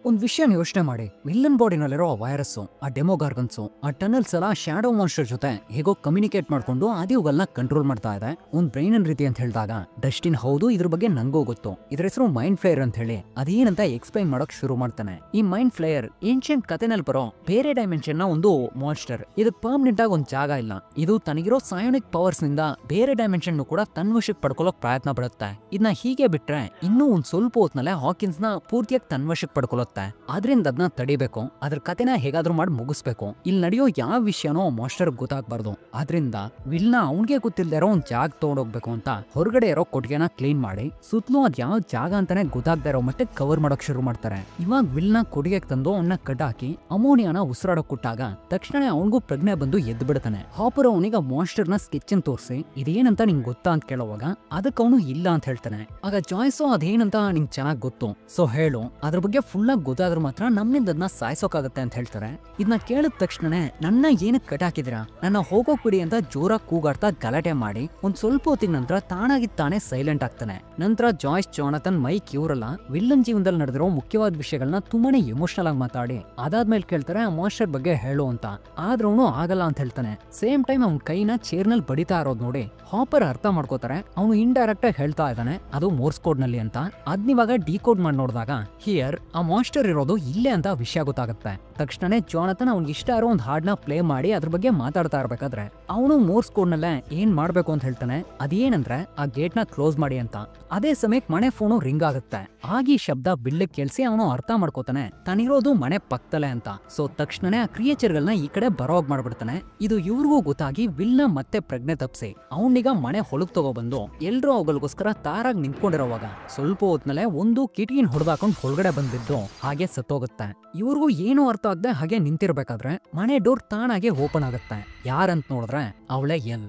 Speaker 1: ಒಂದ್ ವಿಷಯ ಯೋಚನೆ ಮಾಡಿ, ವಿಲ್ಲನ್ ಬಾಡಿನಲ್ಲಿರೋ ಆ ವೈರಸ್, ಆ ಡೆಮೋಗಾರ್ಗನ್ಸು, ಆ ಟನಲ್ಸ್ ಎಲ್ಲ ಶ್ಯಾಡೋ ಮಾನ್ಸ್ಟರ್ ಜೊತೆ ಹೇಗೋ ಕಮ್ಯುನಿಕೇಟ್ ಮಾಡ್ಕೊಂಡು ಅವುಗಳನ್ನ ಕಂಟ್ರೋಲ್ ಮಾಡ್ತಾ ಇದೆ ಒಂದ್ ಬ್ರೈನ್ ಅನ್ ರೀತಿ ಅಂತ ಹೇಳಿದಾಗ ಡಸ್ಟಿನ್ ಹೌದು ಇದ್ರ ಬಗ್ಗೆ ನಂಗೂ ಗೊತ್ತು, ಇದ್ರ ಹೆಸರು ಮೈಂಡ್ ಫ್ಲೇಯರ್ ಅಂತ ಹೇಳಿ ಅದೇನಂತ ಎಕ್ಸ್ಪ್ಲೈನ್ ಮಾಡೋಕ್ ಶುರು ಮಾಡ್ತಾನೆ. ಈ ಮೈಂಡ್ ಫ್ಲೇಯರ್ ಏನ್ಷಿಯಂಟ್ ಕಥೆನಲ್ಲಿ ಬರೋ ಬೇರೆ ಡೈಮೆನ್ಷನ್ ನ ಒಂದು ಮಾನ್ಸ್ಟರ್. ಇದಕ್ ಪರ್ಮನೆಂಟ್ ಆಗಿ ಒಂದ್ ಜಾಗ ಇಲ್ಲ. ಇದು ತನಗಿರೋ ಸಯೋನಿಕ್ ಪವರ್ಸ್ ನಿಂದ ಬೇರೆ ಡೈಮೆನ್ಷನ್ ಕೂಡ ತನ್ನ ವಶಕ್ಕೆ ಪಡ್ಕೊಳ್ಳೋಕ್ ಪ್ರಯತ್ನ ಪಡುತ್ತೆ. ಇದನ್ನ ಹೀಗೆ ಬಿಟ್ರೆ ಇನ್ನೂ ಒಂದ್ ಸ್ವಲ್ಪ ಹೊತ್ನಲ್ಲೇ ಹಾಕಿನ್ಸ್ ನ ಪೂರ್ತಿಯಾಗಿ ತನ್ನ ವಶಕ್ಕೆ ಪಡ್ಕೊಳ್ಳುತ್ತೆ. ಆದ್ರಿಂದ ಅದನ್ನ ತಡಿಬೇಕು, ಅದ್ರ ಕತೆನ ಹೇಗಾದ್ರೂ ಮಾಡಿ ಮುಗಿಸ್ಬೇಕು. ಇಲ್ಲಿ ನಡೆಯೋ ಯಾವ ವಿಷಯನೋ ಮಾಸ್ಟರ್ ಗೊತ್ತಾಗ್ಬಾರ್ದು. ಆದ್ರಿಂದ ವಿಲ್ನ ಅವನ್ಗೆ ಗೊತ್ತಿಲ್ಲದೆ ಇರೋ ಒಂದ್ ಜಾಗ ತಗೊಂಡೋಗ್ಬೇಕು ಅಂತ ಹೊರಗಡೆ ಇರೋ ಕೊಟ್ಟಿಗೆನ ಕ್ಲೀನ್ ಮಾಡಿ ಸುತ್ತಲೂ ಅದ್ ಯಾವ ಜಾಗ ಅಂತಾನೆ ಗೊತ್ತಾಗದೆ ಇರೋ ಮಟ್ಟಕ್ಕೆ ಕವರ್ ಮಾಡಕ್ ಶುರು ಮಾಡ್ತಾರೆ. ಇವಾಗ ವಿಲ್ನ ಕೊಟ್ಟಿಗೆಗೆ ತಂದು ಅವನ್ನ ಕಟ್ಟಾಕಿ ಅಮೋನಿಯಾನ ಉಸಿರಾಡೋಕ್ ಕೊಟ್ಟಾಗ ತಕ್ಷಣ ಅವನಿಗೂ ಪ್ರಜ್ಞೆ ಬಂದು ಎದ್ದು ಬಿಡ್ತಾನೆ. ಹಾಪರ್ ಅವನಿಗೆ ಮಾಸ್ಟರ್ ನ ಸ್ಕೆಚ್ ಅನ್ನು ತೋರಿಸಿ ಇದೇನಂತ ನಿಂಗೆ ಗೊತ್ತಾ ಅಂತ ಕೇಳುವಾಗ ಅದಕ್ಕೆ ಅವನು ಇಲ್ಲ ಅಂತ ಹೇಳ್ತಾನೆ. ಆಗ ಜಾಯ್ಸೋ ಅದೇನಂತ ನಿಂಗೆ ಚೆನ್ನಾಗಿ ಗೊತ್ತು, ಸೊ ಹೇಳು, ಅದ್ರ ಬಗ್ಗೆ ಫುಲ್ ಆಗಿ ಗೊತ್ತಾದ್ರೂ ಮಾತ್ರ ನಮ್ಮಿಂದ ಅದನ್ನ ಸಾಯಿಸೋಕಾಗತ್ತೆ ಅಂತ ಹೇಳ್ತಾರೆ. ಇದನ್ನ ಕೇಳಿದ ತಕ್ಷಣನೇ ನನ್ನ ಏನಕ್ಕೆ ಕಟ್ ಹಾಕಿದಿರಾ, ನನ್ನ ಹೋಗೋಕ್ ಬಿಡಿ ಅಂತ ಜೋರಾಗಿ ಕೂಗಾಡ್ತಾ ಗಲಾಟೆ ಮಾಡಿ ಒಂದ್ ಸ್ವಲ್ಪ ಹೊತ್ತಿನ ನಂತರ ತಾನಾಗಿದ್ ತಾನೇ ಸೈಲೆಂಟ್ ಆಗ್ತಾನೆ. ನಂತರ ಜಾಯ್ಸ್, ಜಾನಥನ್, ಮೈಕ್ ಇವರೆಲ್ಲ ವಿಲ್ಲನ್ ಜೀವನದಲ್ಲಿ ನಡೆದಿರೋ ಮುಖ್ಯವಾದ ವಿಷಯಗಳನ್ನ ತುಂಬಾನೇ ಎಮೋಷನಲ್ ಆಗಿ ಮಾತಾಡಿ ಅದಾದ್ಮೇಲೆ ಕೇಳ್ತಾರೆ ಆ ಮಾಸ್ಟರ್ ಬಗ್ಗೆ ಹೇಳು ಅಂತ. ಆದ್ರೂ ಅವನು ಆಗಲ್ಲ ಅಂತ ಹೇಳ್ತಾನೆ. ಸೇಮ್ ಟೈಮ್ ಅವ್ನ ಕೈನ ಚೇರ್ನಲ್ಲಿ ಬಡಿತಾ ಇರೋದು ನೋಡಿ ಹಾಪರ್ ಅರ್ಥ ಮಾಡ್ಕೋತಾರೆ. ಅವನು ಇಂಡೈರೆಕ್ಟ್ ಆಗಿ ಹೇಳ್ತಾ ಇದ್ದಾನೆ ಅದು ಮೋರ್ಸ್ ಕೋಡ್ ನಲ್ಲಿ ಅಂತ. ಅದ್ನಿವಾಗ ಡಿಕೋಡ್ ಮಾಡಿ ನೋಡಿದಾಗ ಹಿಯರ್ ಆ ಮಾಸ್ಟರ್ ಇರೋದು ಇಲ್ಲೇ ಅಂತ ವಿಷಯ ಗೊತ್ತಾಗುತ್ತೆ. ತಕ್ಷಣನೇ ಜಾನಥನ್ ಅವ್ನಿಗೆ ಇಷ್ಟ ಇರೋ ಒಂದು ಹಾಡ್ನ ಪ್ಲೇ ಮಾಡಿ ಅದ್ರ ಬಗ್ಗೆ ಮಾತಾಡ್ತಾ ಇರ್ಬೇಕಾದ್ರೆ ಅವನು ಮೋರ್ಸ್ ಕೋಡ್ ನಲ್ಲೇ ಏನ್ ಮಾಡ್ಬೇಕು ಅಂತ ಹೇಳ್ತಾನೆ. ಅದೇನಂದ್ರೆ ಆ ಗೇಟ್ ನ ಕ್ಲೋಸ್ ಮಾಡಿ ಅಂತ. ಅದೇ ಸಮಯಕ್ಕೆ ಮನೆ ಫೋನು ರಿಂಗ್ ಆಗುತ್ತೆ. ಆಗಿ ಶಬ್ದ ಬಿಲ್ಲಿಗೆ ಕೇಳಿಸಿ ಅವನು ಅರ್ಥ ಮಾಡ್ಕೋತಾನೆ ತಾನಿರೋದು ಮನೆ ಪಕ್ಕದಲ್ಲೇ ಅಂತ. ಸೊ ತಕ್ಷಣನೇ ಆ ಕ್ರಿಯೇಚರ್ಗಳನ್ನ ಈ ಕಡೆ ಬರೋಗ್ ಮಾಡ್ಬಿಡ್ತಾನೆ. ಇದು ಇವ್ರಿಗೂ ಗೊತ್ತಾಗಿ ವಿಲ್ನ ಮತ್ತೆ ಪ್ರಜ್ಞೆ ತಪ್ಪಿಸಿ ಅವನೀಗ ಮನೆ ಹೊಲಕ್ ತಗೊಬಂದು ಎಲ್ರೂ ಅವುಗಳಿಗೋಸ್ಕರ ತಾರಾಗಿ ನಿಂತ್ಕೊಂಡಿರೋವಾಗ ಸ್ವಲ್ಪ ಹೊತ್ನಲ್ಲೇ ಒಂದು ಕಿಟಕಿನ ಹೊಡೆದಾಕೊಂಡು ಹೊರಗಡೆ ಬಂದಿದ್ದು ಹಾಗೆ ಸತ್ತೋಗುತ್ತೆ. ಇವ್ರಿಗೂ ಏನೂ ಅರ್ಥ ಆಗದೆ ಹಾಗೆ ನಿಂತಿರ್ಬೇಕಾದ್ರೆ ಮನೆ ಡೋರ್ ತಾನಾಗೆ ಓಪನ್ ಆಗುತ್ತೆ. ಯಾರಂತ ನೋಡಿದ್ರೆ ಅವಳೇ ಎಲ್.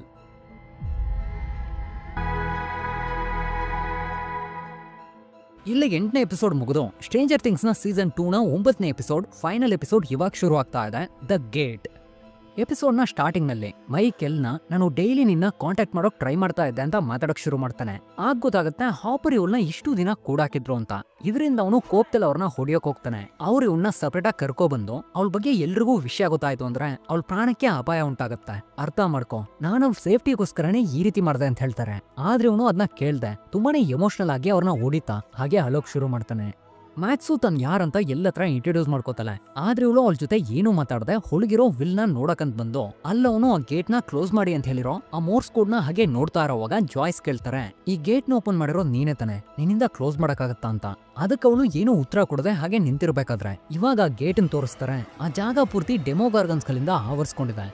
Speaker 1: ಇಲ್ಲಿಗೆ 8ನೇ ಎಪಿಸೋಡ್ ಮುಗಿದು ಸ್ಟ್ರೇಂಜರ್ ಥಿಂಗ್ಸ್ ನ ಸೀಸನ್ 2 ನ 9ನೇ ಎಪಿಸೋಡ್ ಫೈನಲ್ ಎಪಿಸೋಡ್ ಇವಾಗ ಶುರು ಆಗ್ತಾ ಇದೆ, ದ ಗೇಟ್. ಎಪಿಸೋಡ್ ನ ಸ್ಟಾರ್ಟಿಂಗ್ ನಲ್ಲಿ ಮೈಕ್ ಎಲ್ನ ನಾನು ಡೈಲಿ ನಿನ್ನ ಕಾಂಟ್ಯಾಕ್ಟ್ ಮಾಡೋಕ್ ಟ್ರೈ ಮಾಡ್ತಾ ಇದ್ದೆ ಅಂತ ಮಾತಾಡಕ್ ಶುರು ಮಾಡ್ತಾನೆ. ಆಗ ಗೊತ್ತಾಗುತ್ತೆ ಹಾಪರ್ ಇವಳನ್ನ ಇಷ್ಟು ದಿನ ಕೂಡಾಕಿದ್ರು ಅಂತ. ಇದರಿಂದ ಅವನು ಕೋಪದಲ್ಲಿ ಅವ್ರನ್ನ ಹೊಡಿಯೋಕ್ ಹೋಗ್ತಾನೆ. ಅವ್ರು ಇವನ್ನ ಸಪರೇಟ್ ಆಗಿ ಕರ್ಕೊಬಂದು ಅವಳ ಬಗ್ಗೆ ಎಲ್ರಿಗೂ ವಿಷಯ ಗೊತ್ತಾಯ್ತು ಅಂದ್ರೆ ಅವಳ ಪ್ರಾಣಕ್ಕೆ ಅಪಾಯ ಉಂಟಾಗುತ್ತೆ. ಅರ್ಥ ಮಾಡ್ಕೊ, ನಾನು ಅವ್ರ ಸೇಫ್ಟಿಗೋಸ್ಕರನೇ ಈ ರೀತಿ ಮಾಡ್ದೆ ಅಂತ ಹೇಳ್ತಾರೆ. ಆದ್ರೆ ಅವನು ಅದನ್ನ ಕೇಳ್ದೆ ತುಂಬಾನೇ ಎಮೋಷನಲ್ ಆಗಿ ಅವ್ರನ್ನ ಹೊಡಿತಾ ಹಾಗೆ ಅಳೋಕ್ ಶುರು ಮಾಡ್ತಾನೆ. ಮ್ಯಾಕ್ಸು ತನ್ ಯಾರಂತ ಎಲ್ಲತ್ರ ಇಂಟ್ರೊಡ್ಯೂಸ್ ಮಾಡ್ಕೋತಾಳೆ. ಆದ್ರೆ ಇವಳು ಅವಳ ಜೊತೆ ಏನು ಮಾತಾಡದೆ ಹೊಳಗಿರೋ ವಿಲ್ನ ನೋಡಕಂತ ಬಂದು ಅಲ್ಲವನು ಆ ಗೇಟ್ ನ ಕ್ಲೋಸ್ ಮಾಡಿ ಅಂತ ಹೇಳಿರೋ ಆ ಮೋರ್ಸ್ ಕೋಡ್ ನ ಹಾಗೆ ನೋಡ್ತಾ ಇರೋವಾಗ ಜಾಯ್ಸ್ ಕೇಳ್ತಾರೆ ಈ ಗೇಟ್ ನ ಓಪನ್ ಮಾಡಿರೋ ನೀನೇ ತಾನೆ, ನಿನ್ನಿಂದ ಕ್ಲೋಸ್ ಮಾಡಕ್ಕಾಗತ್ತಾ ಅಂತ. ಅದಕ್ಕೆ ಅವಳು ಏನೂ ಉತ್ತರ ಕೊಡದೆ ಹಾಗೆ ನಿಂತಿರ್ಬೇಕಾದ್ರೆ ಇವಾಗ ಆ ಗೇಟ್ ಅನ್ನು ತೋರಿಸ್ತಾರೆ. ಆ ಜಾಗ ಪೂರ್ತಿ ಡೆಮೋಗಾರ್ಗನ್ಸ್ ಗಳಿಂದ ಆವರಿಸ್ಕೊಂಡಿದೆ.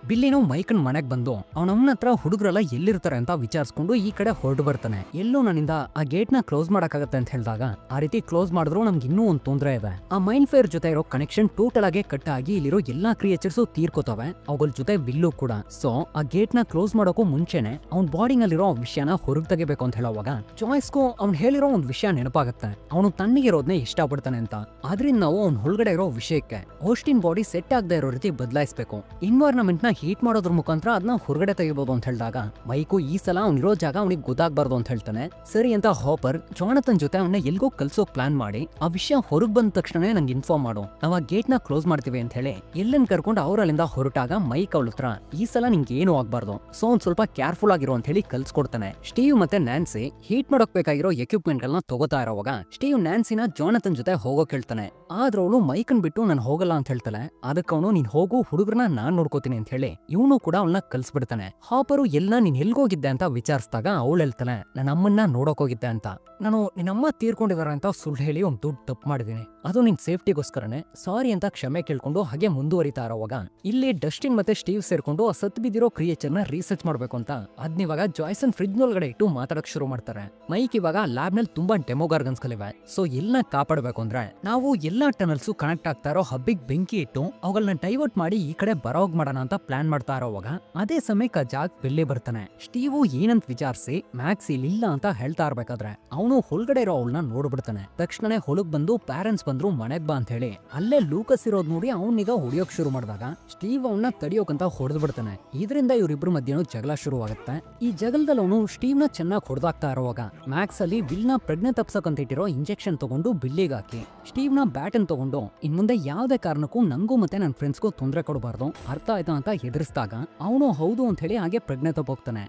Speaker 1: ಬಿಲ್ಲಿನೂ ಮೈಕನ್ ಮನೆಗ್ ಬಂದು ಅವನಮ್ಮನ ಹತ್ರ ಹುಡುಗರೆಲ್ಲ ಎಲ್ಲಿರ್ತಾರೆ ಅಂತ ವಿಚಾರಿಸ್ಕೊಂಡು ಈ ಕಡೆ ಹೊರಟು ಬರ್ತಾನೆ. ಎಲ್ಲೂ ನನ್ನಿಂದ ಆ ಗೇಟ್ ನ ಕ್ಲೋಸ್ ಮಾಡಕ್ಕಾಗತ್ತೆ ಅಂತ ಹೇಳಿದಾಗ ಆ ರೀತಿ ಕ್ಲೋಸ್ ಮಾಡಿದ್ರು ನಮ್ಗೆ ಇನ್ನೂ ಒಂದು ತೊಂದರೆ ಇದೆ. ಆ ಮೈಂಡ್ ಫೇರ್ ಜೊತೆ ಇರೋ ಕನೆಕ್ಷನ್ ಟೋಟಲ್ ಆಗಿ ಕಟ್ ಆಗಿ ಇಲ್ಲಿರೋ ಎಲ್ಲಾ ಕ್ರಿಯೇಚರ್ಸ್ ತೀರ್ಕೋತವೆ, ಅವುಗಳ ಜೊತೆ ಬಿಲ್ಲು ಕೂಡ. ಸೊ ಆ ಗೇಟ್ ನ ಕ್ಲೋಸ್ ಮಾಡೋಕ್ಕೂ ಮುಂಚೆನೆ ಅವ್ನ ಬಾಡಿನಲ್ಲಿರೋ ವಿಷಯನ ಹೊರಗೆ ತೆಗಿಬೇಕು ಅಂತ ಹೇಳೋವಾಗ ಜಾಯ್ಸ್ಗೂ ಅವ್ನು ಹೇಳಿರೋ ಒಂದು ವಿಷಯ ನೆನಪಾಗತ್ತೆ. ಅವನು ತಣ್ಣಗಿರೋದನ್ನೇ ಇಷ್ಟಪಡ್ತಾನೆ ಅಂತ. ಆದ್ರಿಂದ ನಾವು ಅವ್ನ ಒಳಗಡೆ ಇರೋ ವಿಷಯಕ್ಕೆ ಹೋಸ್ಟಿನ್ ಬಾಡಿ ಸೆಟ್ ಆಗದೆ ಇರೋ ರೀತಿ ಬದಲಾಯಿಸಬೇಕು. ಎನ್ವೈರನ್ಮೆಂಟ್ ನ ಹೀಟ್ ಮಾಡೋದ್ರ ಮುಖಾಂತರ ಅದನ್ನ ಹೊರಗಡೆ ತೆಗಿಬಹುದು ಅಂತ ಹೇಳಿದಾಗ ಮೈಕು ಈ ಸಲ ಅವ್ನಿರೋ ಜಾಗ ಅವ್ನಿಗೆ ಗೊತ್ತಾಗಬಾರ್ದು ಅಂತ ಹೇಳ್ತಾನೆ. ಸರಿ ಅಂತ ಹಾಪರ್ ಜಾನಥನ್ ಜೊತೆ ಅವನ್ನ ಎಲ್ಗೋ ಕಲ್ಸೋಕ್ ಪ್ಲಾನ್ ಮಾಡಿ ಆ ವಿಷಯ ಹೊರಗ್ ಬಂದ ತಕ್ಷಣ ನಂಗೆ ಇನ್ಫಾರ್ಮ್ ಮಾಡು, ನಾವು ಆ ಗೇಟ್ ನ ಕ್ಲೋಸ್ ಮಾಡ್ತೀವಿ ಅಂತ ಹೇಳಿ ಎಲ್ಲನ್ ಕರ್ಕೊಂಡು ಅವರಲ್ಲಿಂದ ಹೊರಟಾಗ ಮೈಕ್ ಅವಳ ಹತ್ರ ಈ ಸಲ ನಿಂಗೆ ಏನು ಆಗ್ಬಾರ್ದು, ಸೊ ಒಂದ್ ಸ್ವಲ್ಪ ಕೇರ್ಫುಲ್ ಆಗಿರೋ ಅಂತ ಹೇಳಿ ಕಲ್ಸ್ಕೊಡ್ತಾನೆ. ಸ್ಟೀವ್ ಮತ್ತೆ ನ್ಯಾನ್ಸಿ ಹೀಟ್ ಮಾಡೋಕ್ ಬೇಕಾಗಿರೋ ಎಕ್ವಿಪ್ಮೆಂಟ್ ಗಳನ್ನ ತಗೋತಾ ಇರೋವಾಗ ಸ್ಟೀವ್ ನ್ಯಾನ್ಸಿನ ಜಾನಥನ್ ಜೊತೆ ಹೋಗೋಕ್ ಹೇಳ್ತಾನೆ. ಆದ್ರೆ ಅವಳು ಮೈಕನ್ ಬಿಟ್ಟು ನಾನು ಹೋಗಲ್ಲ ಅಂತ ಹೇಳ್ತಾಳೆ. ಅದಕ್ಕೆ ಅವನು ನೀನ್ ಹೋಗು, ಹುಡುಗರನ್ನ ನಾನ್ ನೋಡ್ಕೋತೀನಿ ಅಂತ ಹೇಳಿ ಇವನು ಕೂಡ ಅವಳನ್ನ ಕಲ್ಸ್ಬಿಡ್ತಾನೆ. ಹಾಪರು ಎಲ್ಲ ನೀನ್ ಎಲ್ಗೋಗಿದ್ದೆ ಅಂತ ವಿಚಾರಿಸಿದಾಗ ಅವಳು ಹೇಳ್ತಾನೆ ನನ್ನ ಅಮ್ಮನ್ನ ನೋಡಕ್ ಹೋಗಿದ್ದೆ ಅಂತ. ನಾನು ನಿನ್ನಮ್ಮ ತೀರ್ಕೊಂಡಿದಾರೆ ಅಂತ ಸುಳ್ಳು ಹೇಳಿ ಒಂದು ದೊಡ್ಡ ತಪ್ಪು ಮಾಡಿದೀನಿ, ಅದು ನಿನ್ ಸೇಫ್ಟಿಗೋಸ್ಕರನೇ, ಸಾರಿ ಅಂತ ಕ್ಷಮೆ ಕೇಳ್ಕೊಂಡು ಹಾಗೆ ಮುಂದುವರಿತಾ ಇರೋವಾಗ ಇಲ್ಲಿ ಡಸ್ಟಿನ್ ಮತ್ತೆ ಸ್ಟೀವ್ ಸೇರ್ಕೊಂಡು ಆ ಸತ್ ಬಿದ್ದಿರೋ ಕ್ರಿಯೇಚರ್ ನ ರಿಸರ್ಚ್ ಮಾಡ್ಬೇಕು ಅಂತ ಅದ್ನಿವಾಗ ಜಾಯ್ಸನ್ ಫ್ರಿಡ್ಜ್ ನೊಳಗಡೆ ಇಟ್ಟು ಮಾತಾಡಕ್ ಶುರು ಮಾಡ್ತಾರೆ. ಮೈಕ್ ಇವಾಗ ಲ್ಯಾಬ್ ನಲ್ಲಿ ತುಂಬಾ ಡೆಮೋಗಾರ್ಗನ್ಸ್ ಗಳಿವೆ, ಸೊ ಎಲ್ಲ ಕಾಪಾಡಬೇಕು ಅಂದ್ರೆ ನಾವು ಎಲ್ಲಾ ಟನಲ್ಸ್ ಕನೆಕ್ಟ್ ಆಗ್ತಾ ಇರೋ ಹಬ್ಬಿಗೆ ಬೆಂಕಿ ಇಟ್ಟು ಅವುಗಳನ್ನ ಡೈವರ್ಟ್ ಮಾಡಿ ಈ ಕಡೆ ಬರೋಗ್ ಮಾಡೋಣ ಅಂತ ಪ್ಲಾನ್ ಮಾಡ್ತಾ ಇರೋವಾಗ ಅದೇ ಸಮಯಕ್ಕೆ ಆ ಜಾಗ್ ಬೆಲ್ಲಿ ಬರ್ತಾನೆ. ಸ್ಟೀವು ಏನಂತ ವಿಚಾರಿಸಿ ಮ್ಯಾಕ್ಸ್ ಇಲ್ಲ ಅಂತ ಹೇಳ್ತಾ ಇರ್ಬೇಕಾದ್ರೆ ಅವನು ಹೊಳಗಡೆ ಇರೋ ಅವಳನ್ನ ನೋಡ್ಬಿಡ್ತಾನೆ. ತಕ್ಷಣನೇ ಹೊಲಗ್ ಬಂದು ಪ್ಯಾರೆಂಟ್ಸ್ ಬಂದ್ರು ಮನೆಗ್ ಬಾ ಅಂತ ಹೇಳಿ ಅಲ್ಲೇ ಲೂಕಸ್ ಇರೋದ್ ನೋಡಿ ಅವನೀಗ ಹೊಡಿಯೋಕ್ ಶುರು ಮಾಡಿದಾಗ ಸ್ಟೀವ್ ಅವನ್ನ ತಡಿಯೋಕಂತ ಹೊಡೆದು ಬಿಡ್ತಾನೆ. ಇದರಿಂದ ಇವ್ರಿಬ್ರು ಮಧ್ಯನೂ ಜಗಳ ಶುರುವಾಗುತ್ತೆ. ಈ ಜಗಳದಲ್ಲಿ ಅವನು ಸ್ಟೀವ್ ನ ಚೆನ್ನಾಗಿ ಹೊಡೆದಾಕ್ತಾ ಇರುವಾಗ ಮ್ಯಾಕ್ಸ್ ಅಲ್ಲಿ ವಿಲ್ ನ ಪ್ರಜ್ಞೆ ತಪ್ಸಕಂತ ಇಟ್ಟಿರೋ ಇಂಜೆಕ್ಷನ್ ತಗೊಂಡು ಬಿಲ್ಲಿಗೆ ಹಾಕಿ ಸ್ಟೀವ್ ನ ಬ್ಯಾಟ್ ಅನ್ನು ತಗೊಂಡು ಇನ್ ಮುಂದೆ ಯಾವ್ದೇ ಕಾರಣಕ್ಕೂ ನಂಗೂ ಮತ್ತೆ ನನ್ನ ಫ್ರೆಂಡ್ಸ್ಗೂ ತೊಂದರೆ ಕೊಡಬಾರ್ದು, ಅರ್ಥ ಆಯ್ತಾ ಅಂತ ಎದುರಿಸಿದಾಗ ಅವನು ಹೌದು ಅಂತ ಹೇಳಿ ಹಾಗೆ ಪ್ರಜ್ಞೆ ತಪ್ಪೋಗ್ತಾನೆ.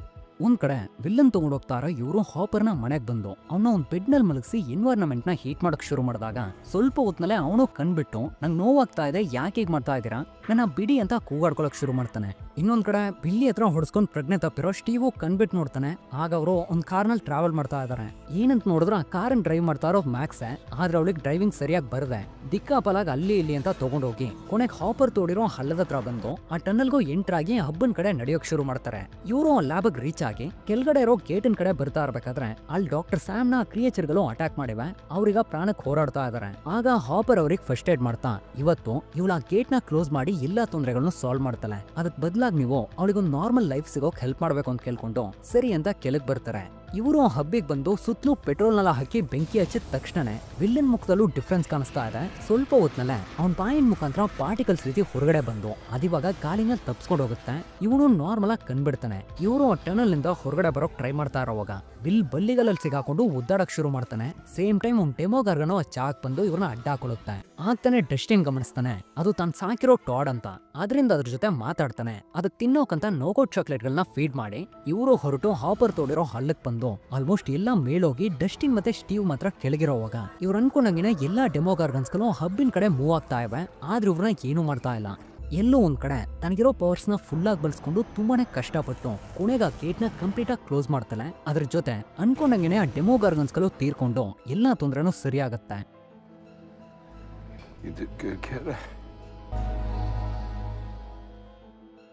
Speaker 1: ಒಂದ್ ಕಡೆ ವಿಲ್ಲನ್ ತಗೊಂಡೋಗ್ತಾರ ಇವರು ಹಾಪರ್ನ ಮನೆಗ್ ಬಂದು ಅವನ ಒಂದ್ ಬೆಡ್ ನಲ್ಲಿ ಮಲಗಿಸಿ ಎನ್ವೈರನ್ಮೆಂಟ್ ನ ಹೀಟ್ ಮಾಡಕ್ ಶುರು ಮಾಡಿದಾಗ ಸ್ವಲ್ಪ ಹೊತ್ನಲ್ಲೇ ಅವನು ಕಣ್ಬಿಟ್ಟು ನಂಗೆ ನೋವಾಗ್ತಾ ಇದೆ, ಯಾಕೆ ಹೀಗ್ ಮಾಡ್ತಾ ಇದ್ದೀರಾ, ನನ್ನ ಬಿಡಿ ಅಂತ ಕೂಗಾಡ್ಕೊಳಕ್ ಶುರು ಮಾಡ್ತಾನೆ. ಇನ್ನೊಂದ್ ಕಡೆ ಬಿಲ್ಲಿ ಹತ್ರ ಹೊಡ್ಸ್ಕೊಂಡ್ ಪ್ರಜ್ಞೆ ತಪ್ಪಿರೋ ಸ್ಟೀವು ಕಣ್ಬಿಟ್ಟು ನೋಡ್ತಾನೆ. ಆಗ ಅವರು ಒಂದ್ ಕಾರ್ನಲ್ಲಿ ಟ್ರಾವೆಲ್ ಮಾಡ್ತಾ ಇದಾರೆ. ಏನಂತ ನೋಡಿದ್ರೆ ಆ ಕಾರನ್ ಡ್ರೈವ್ ಮಾಡ್ತಾ ಇರೋ ಮ್ಯಾಕ್ಸೆ, ಆದ್ರೆ ಅವಳಿಗೆ ಡ್ರೈವಿಂಗ್ ಸರಿಯಾಗಿ ಬರದೆ ದಿಕ್ಕಾಪಲಾಗ ಅಲ್ಲಿ ಇಲ್ಲಿ ಅಂತ ತಗೊಂಡೋಗಿ ಕೊನೆಗೆ ಹಾಪರ್ ತೋಡಿರೋ ಹಳ್ಳದ ಹತ್ರ ಬಂದು ಆ ಟನಲ್ಗೂ ಎಂಟರ್ ಆಗಿ ಹಬ್ಬನ್ ಕಡೆ ನಡೆಯೋಕ್ ಶುರು ಮಾಡ್ತಾರೆ. ಇವರು ಆ ಲ್ಯಾಬ್ಗೆ ರೀಚ್ ಆಗಿ ಕೆಳಗಡೆ ಇರೋ ಗೇಟಿನ ಕಡೆ ಬರ್ತಾ ಇರ್ಬೇಕಾದ್ರೆ ಅಲ್ಲಿ ಡಾಕ್ಟರ್ ಸ್ಯಾಮ್ ನ ಕ್ರಿಯೇಚರ್ ಗಳು ಅಟ್ಯಾಕ್ ಮಾಡಿವೆ. ಅವ್ರೀಗ ಪ್ರಾಣಕ್ಕೆ ಹೋರಾಡ್ತಾ ಇದಾರೆ. ಆಗ ಹಾಪರ್ ಅವ್ರಿಗೆ ಫಸ್ಟ್ ಏಡ್ ಮಾಡ್ತಾ ಇವತ್ತು ಇವಳ ಆ ಗೇಟ್ ನ ಕ್ಲೋಸ್ ಮಾಡಿ ಎಲ್ಲಾ ತೊಂದರೆಗಳನ್ನು ಸಾಲ್ವ್ ಮಾಡ್ತಾಳೆ, ಅದಕ್ಕೆ ಬದಲಾಗಿ ನೀವು ಅವಳಿಗೊಂದು ನಾರ್ಮಲ್ ಲೈಫ್ ಸಿಗೋಕ್ ಹೆಲ್ಪ್ ಮಾಡ್ಬೇಕು ಅಂತ ಕೇಳ್ಕೊಂಡು ಸರಿ ಅಂತ ಕೆಳಗ್ ಬರ್ತಾರೆ. ಇವರು ಹಬ್ಬಿಗೆ ಬಂದು ಸುತ್ತಲೂ ಪೆಟ್ರೋಲ್ನೆಲ್ಲ ಹಾಕಿ ಬೆಂಕಿ ಹಚ್ಚಿದ ತಕ್ಷಣನೇ ವಿಲ್ಲನ್ ಮುಖದಲ್ಲೂ ಡಿಫ್ರೆನ್ಸ್ ಕಾಣಿಸ್ತಾ ಇದೆ. ಸ್ವಲ್ಪ ಹೊತ್ನಲ್ಲೇ ಅವ್ನ ಬಾಯಿನ ಮುಖಾಂತರ ಪಾರ್ಟಿಕಲ್ಸ್ ರೀತಿ ಹೊರಗಡೆ ಬಂದು ಅದಿವಾಗ ಗಾಲಿನಲ್ಲಿ ತಪ್ಸ್ಕೊಂಡು ಹೋಗುತ್ತೆ. ಇವನು ನಾರ್ಮಲ್ ಆಗಿ ಕಂಡ್ಬಿಡ್ತಾನೆ. ಇವರು ಟನಲ್ ನಿಂದ ಹೊರಗಡೆ ಬರೋಕ್ ಟ್ರೈ ಮಾಡ್ತಾ ಇರೋವಾಗ ವಿಲ್ ಬಲ್ಲಿಗಲಲ್ಲಿ ಸಿಗಾಕೊಂಡು ಉದ್ದಾಡಕ್ ಶುರು ಮಾಡ್ತಾನೆ. ಸೇಮ್ ಟೈಮ್ ಅವ್ನ ಡೆಮೋಗಾರ್ಗನೋ ಚಾಕ್ ಬಂದು ಇವ್ರನ್ನ ಅಡ್ಡ ಹಾಕೊಳ್ಳುತ್ತೆ. ಆಗ್ತಾನೆ ಡಸ್ಟಿನ್ ಗಮನಿಸ್ತಾನೆ ಅದು ತಾನು ಸಾಕಿರೋ ಟಾಡ್ ಅಂತ. ಅದರಿಂದ ಅದ್ರ ಜೊತೆ ಮಾತಾಡ್ತಾನೆ. ಅದಕ್ಕೆ ತಿನ್ನೋಕಂತ ನೋಗೋಟ್ ಚಾಕ್ಲೇಟ್ಗಳನ್ನ ಫೀಡ್ ಮಾಡಿ ಇವರು ಹೊರಟು ಹಾಪರ್ ತೋಡಿರೋ ಹಳ್ಳಕ್ ಬಂದು ಆಲ್ಮೋಸ್ಟ್ ಎಲ್ಲ ಮೇಲೋಗಿ ಡಸ್ಟಿನ್ ಮತ್ತೆ ಸ್ಟೀವ್ ಮಾತ್ರ ಕೆಳಗಿರೋವಾಗ ಇವ್ರು ಅನ್ಕೊಂಡಂಗಿನ ಎಲ್ಲಾ ಡೆಮೋಗಾರ್ಗನ್ಸ್ಗಳು ಹಬ್ಬಿನ ಕಡೆ ಮೂವ್ ಆಗ್ತಾ ಇವೆ. ಆದ್ರೆ ಇವ್ರನ್ನ ಏನು ಮಾಡ್ತಾ ಇಲ್ಲ. ಎಲ್ಲೋ ಒಂದ್ ಕಡೆ ತನಗಿರೋ ಪವರ್ಸ್ನ ಫುಲ್ ಆಗಿ ಬಳಸ್ಕೊಂಡು ತುಂಬಾನೇ ಕಷ್ಟಪಟ್ಟು ಕೊನೆಗ ಗೇಟ್ನ ಕಂಪ್ಲೀಟ್ ಆಗಿ ಕ್ಲೋಸ್ ಮಾಡ್ತಾಳೆ. ಅದ್ರ ಜೊತೆ ಅನ್ಕೊಂಡಂಗೆನೆ ಆ ಡೆಮೋಗಾರ್ಗನ್ಸ್ಗಳು ತೀರ್ಕೊಂಡು ಎಲ್ಲಾ ತೊಂದ್ರೆನೂ ಸರಿಯಾಗತ್ತೆ.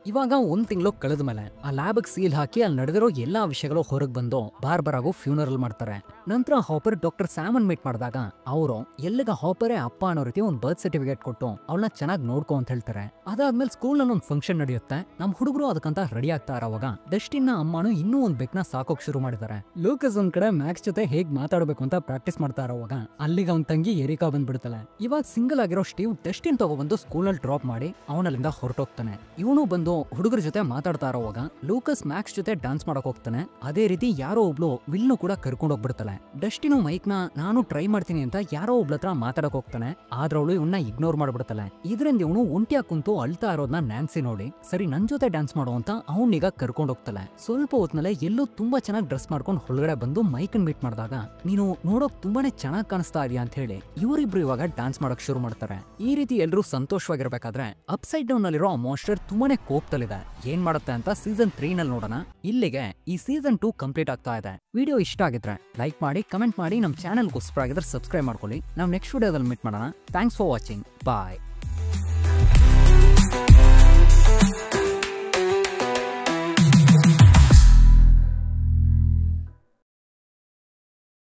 Speaker 1: ಇವಾಗ ಒಂದ್ ತಿಂಗಳು ಕಳೆದ ಮೇಲೆ ಆ ಲ್ಯಾಬ್ಗೆ ಸೀಲ್ ಹಾಕಿ ಅಲ್ಲಿ ನಡೆದಿರೋ ಎಲ್ಲಾ ವಿಷಯಗಳು ಹೊರಗೆ ಬಂದು ಬಾರ್ಬರಾಗೂ ಫ್ಯೂನರಲ್ ಮಾಡ್ತಾರೆ. ನಂತರ ಹಾಪರ್ ಡಾಕ್ಟರ್ ಸ್ಯಾಮನ್ ಮೀಟ್ ಮಾಡಿದಾಗ ಅವರು ಎಲ್ಲಿಗ ಹಾಪರೇ ಅಪ್ಪ ಅನ್ನೋ ರೀತಿ ಒಂದು ಬರ್ತ್ ಸರ್ಟಿಫಿಕೇಟ್ ಕೊಟ್ಟು ಅವಳನ್ನ ಚೆನ್ನಾಗಿ ನೋಡ್ಕೊ ಅಂತ ಹೇಳ್ತಾರೆ. ಅದಾದ್ಮೇಲೆ ಸ್ಕೂಲ್ ನಲ್ಲಿ ಒಂದು ಫಂಕ್ಷನ್ ನಡೆಯುತ್ತೆ. ನಮ್ಮ ಹುಡುಗರು ಅದಕ್ಕಂತ ರೆಡಿ ಆಗ್ತಾ ಇರೋವಾಗ ಡಸ್ಟಿನ್ ನ ಅಮ್ಮನು ಇನ್ನೂ ಒಂದ್ ಬೆಕ್ನ ಸಾಕೋಕ್ ಶುರು ಮಾಡಿದ್ದಾರೆ. ಲೂಕಸ್ ಒಂದ್ ಕಡೆ ಮ್ಯಾಕ್ಸ್ ಜೊತೆ ಹೇಗ್ ಮಾತಾಡಬೇಕು ಅಂತ ಪ್ರಾಕ್ಟೀಸ್ ಮಾಡ್ತಾ ಇರೋವಾಗ ಅಲ್ಲಿಗೆ ಅವನ್ ತಂಗಿ ಎರಿಕಾ ಬಂದ್ಬಿಡ್ತಾಳೆ. ಇವಾಗ ಸಿಂಗಲ್ ಆಗಿರೋ ಸ್ಟೀವ್ ಡಸ್ಟಿನ್ ತಗೊಬಂದು ಸ್ಕೂಲ್ ಅಲ್ಲಿ ಡ್ರಾಪ್ ಮಾಡಿ ಅವನಲ್ಲಿಂದ ಹೊರಟೋಗ್ತಾನೆ. ಇವನು ಬಂದು ಹುಡುಗರ ಜೊತೆ ಮಾತಾಡ್ತಾ ಇರೋವಾಗ ಲೂಕಸ್ ಮ್ಯಾಕ್ಸ್ ಜೊತೆ ಡ್ಯಾನ್ಸ್ ಮಾಡಕ್ ಹೋಗ್ತಾನೆ. ಅದೇ ರೀತಿ ಯಾರೋ ಒಬ್ಳು ವಿಲ್ನು ಕೂಡ ಕರ್ಕೊಂಡು ಹೋಗ್ಬಿಡ್ತಾಳೆ. ಡಸ್ಟಿನು ಮೈಕ್ನ ನಾನು ಟ್ರೈ ಮಾಡ್ತೀನಿ ಅಂತ ಯಾರೋ ಒಬ್ಳ ಹತ್ರ ಮಾತಾಡಕ್ ಹೋಗ್ತಾನೆ. ಆದ್ರೆ ಅವಳು ಇವನ್ನ ಇಗ್ನೋರ್ ಮಾಡ್ಬಿಡ್ತಾಳೆ. ಇದರಿಂದ ಇವನು ಒಂಟಿಯಾಗಿ ಕುಂತು ಅಳ್ತಾ ಇರೋದನ್ನ ನ್ಯಾನ್ಸಿ ನೋಡಿ ಸರಿ ನನ್ ಜೊತೆ ಡ್ಯಾನ್ಸ್ ಮಾಡೋ ಅಂತ ಅವನೀಗ ಕರ್ಕೊಂಡು ಹೋಗ್ತಾಳೆ. ಸ್ವಲ್ಪ ಹೊತ್ನಲ್ಲೇ ಎಲ್ಲೂ ತುಂಬಾ ಚೆನ್ನಾಗಿ ಡ್ರೆಸ್ ಮಾಡ್ಕೊಂಡು ಹೊರಗಡೆ ಬಂದು ಮೈಕನ್ ಮೀಟ್ ಮಾಡಿದಾಗ ನೀನು ನೋಡೋಕ್ ತುಂಬಾನೇ ಚೆನ್ನಾಗಿ ಕಾಣಿಸ್ತಾ ಇದೆಯಾ ಅಂತ ಹೇಳಿ ಇವರಿಬ್ರು ಇವಾಗ ಡ್ಯಾನ್ಸ್ ಮಾಡಕ್ ಶುರು ಮಾಡ್ತಾರೆ. ಈ ರೀತಿ ಎಲ್ಲರೂ ಸಂತೋಷವಾಗಿರ್ಬೇಕಾದ್ರೆ ಅಪ್ಸೈಡ್ ಡೌನ್ ಅಲ್ಲಿರೋ ಆ ಮಾನ್ಸ್ಟರ್ ತುಂಬಾನೇ ಕೋಪದಲ್ಲಿದೆ. ಏನ್ ಮಾಡುತ್ತೆ ಅಂತ ಸೀಸನ್ 3 ನಲ್ಲಿ ನೋಡೋಣ. ಇಲ್ಲಿಗೆ ಈ ಸೀಸನ್ 2 ಕಂಪ್ಲೀಟ್ ಆಗ್ತಾ ಇದೆ. ವಿಡಿಯೋ ಇಷ್ಟ ಆಗಿದ್ರೆ ಲೈಕ್ ಮಾಡಿ, ಕಮೆಂಟ್ ಮಾಡಿ, ನಮ್ಮ ಚಾನಲ್ ಹೊಸಬರಾಗಿದ್ರೆ ಆಗಿದ್ರೆ ಸಬ್ಸ್ಕ್ರೈಬ್ ಮಾಡ್ಕೊಳ್ಳಿ. ನಾವು ನೆಕ್ಸ್ಟ್ ವಿಡಿಯೋದಲ್ಲಿ ಮೀಟ್ ಮಾಡೋಣ. Thanks for watching. ಬಾಯ್.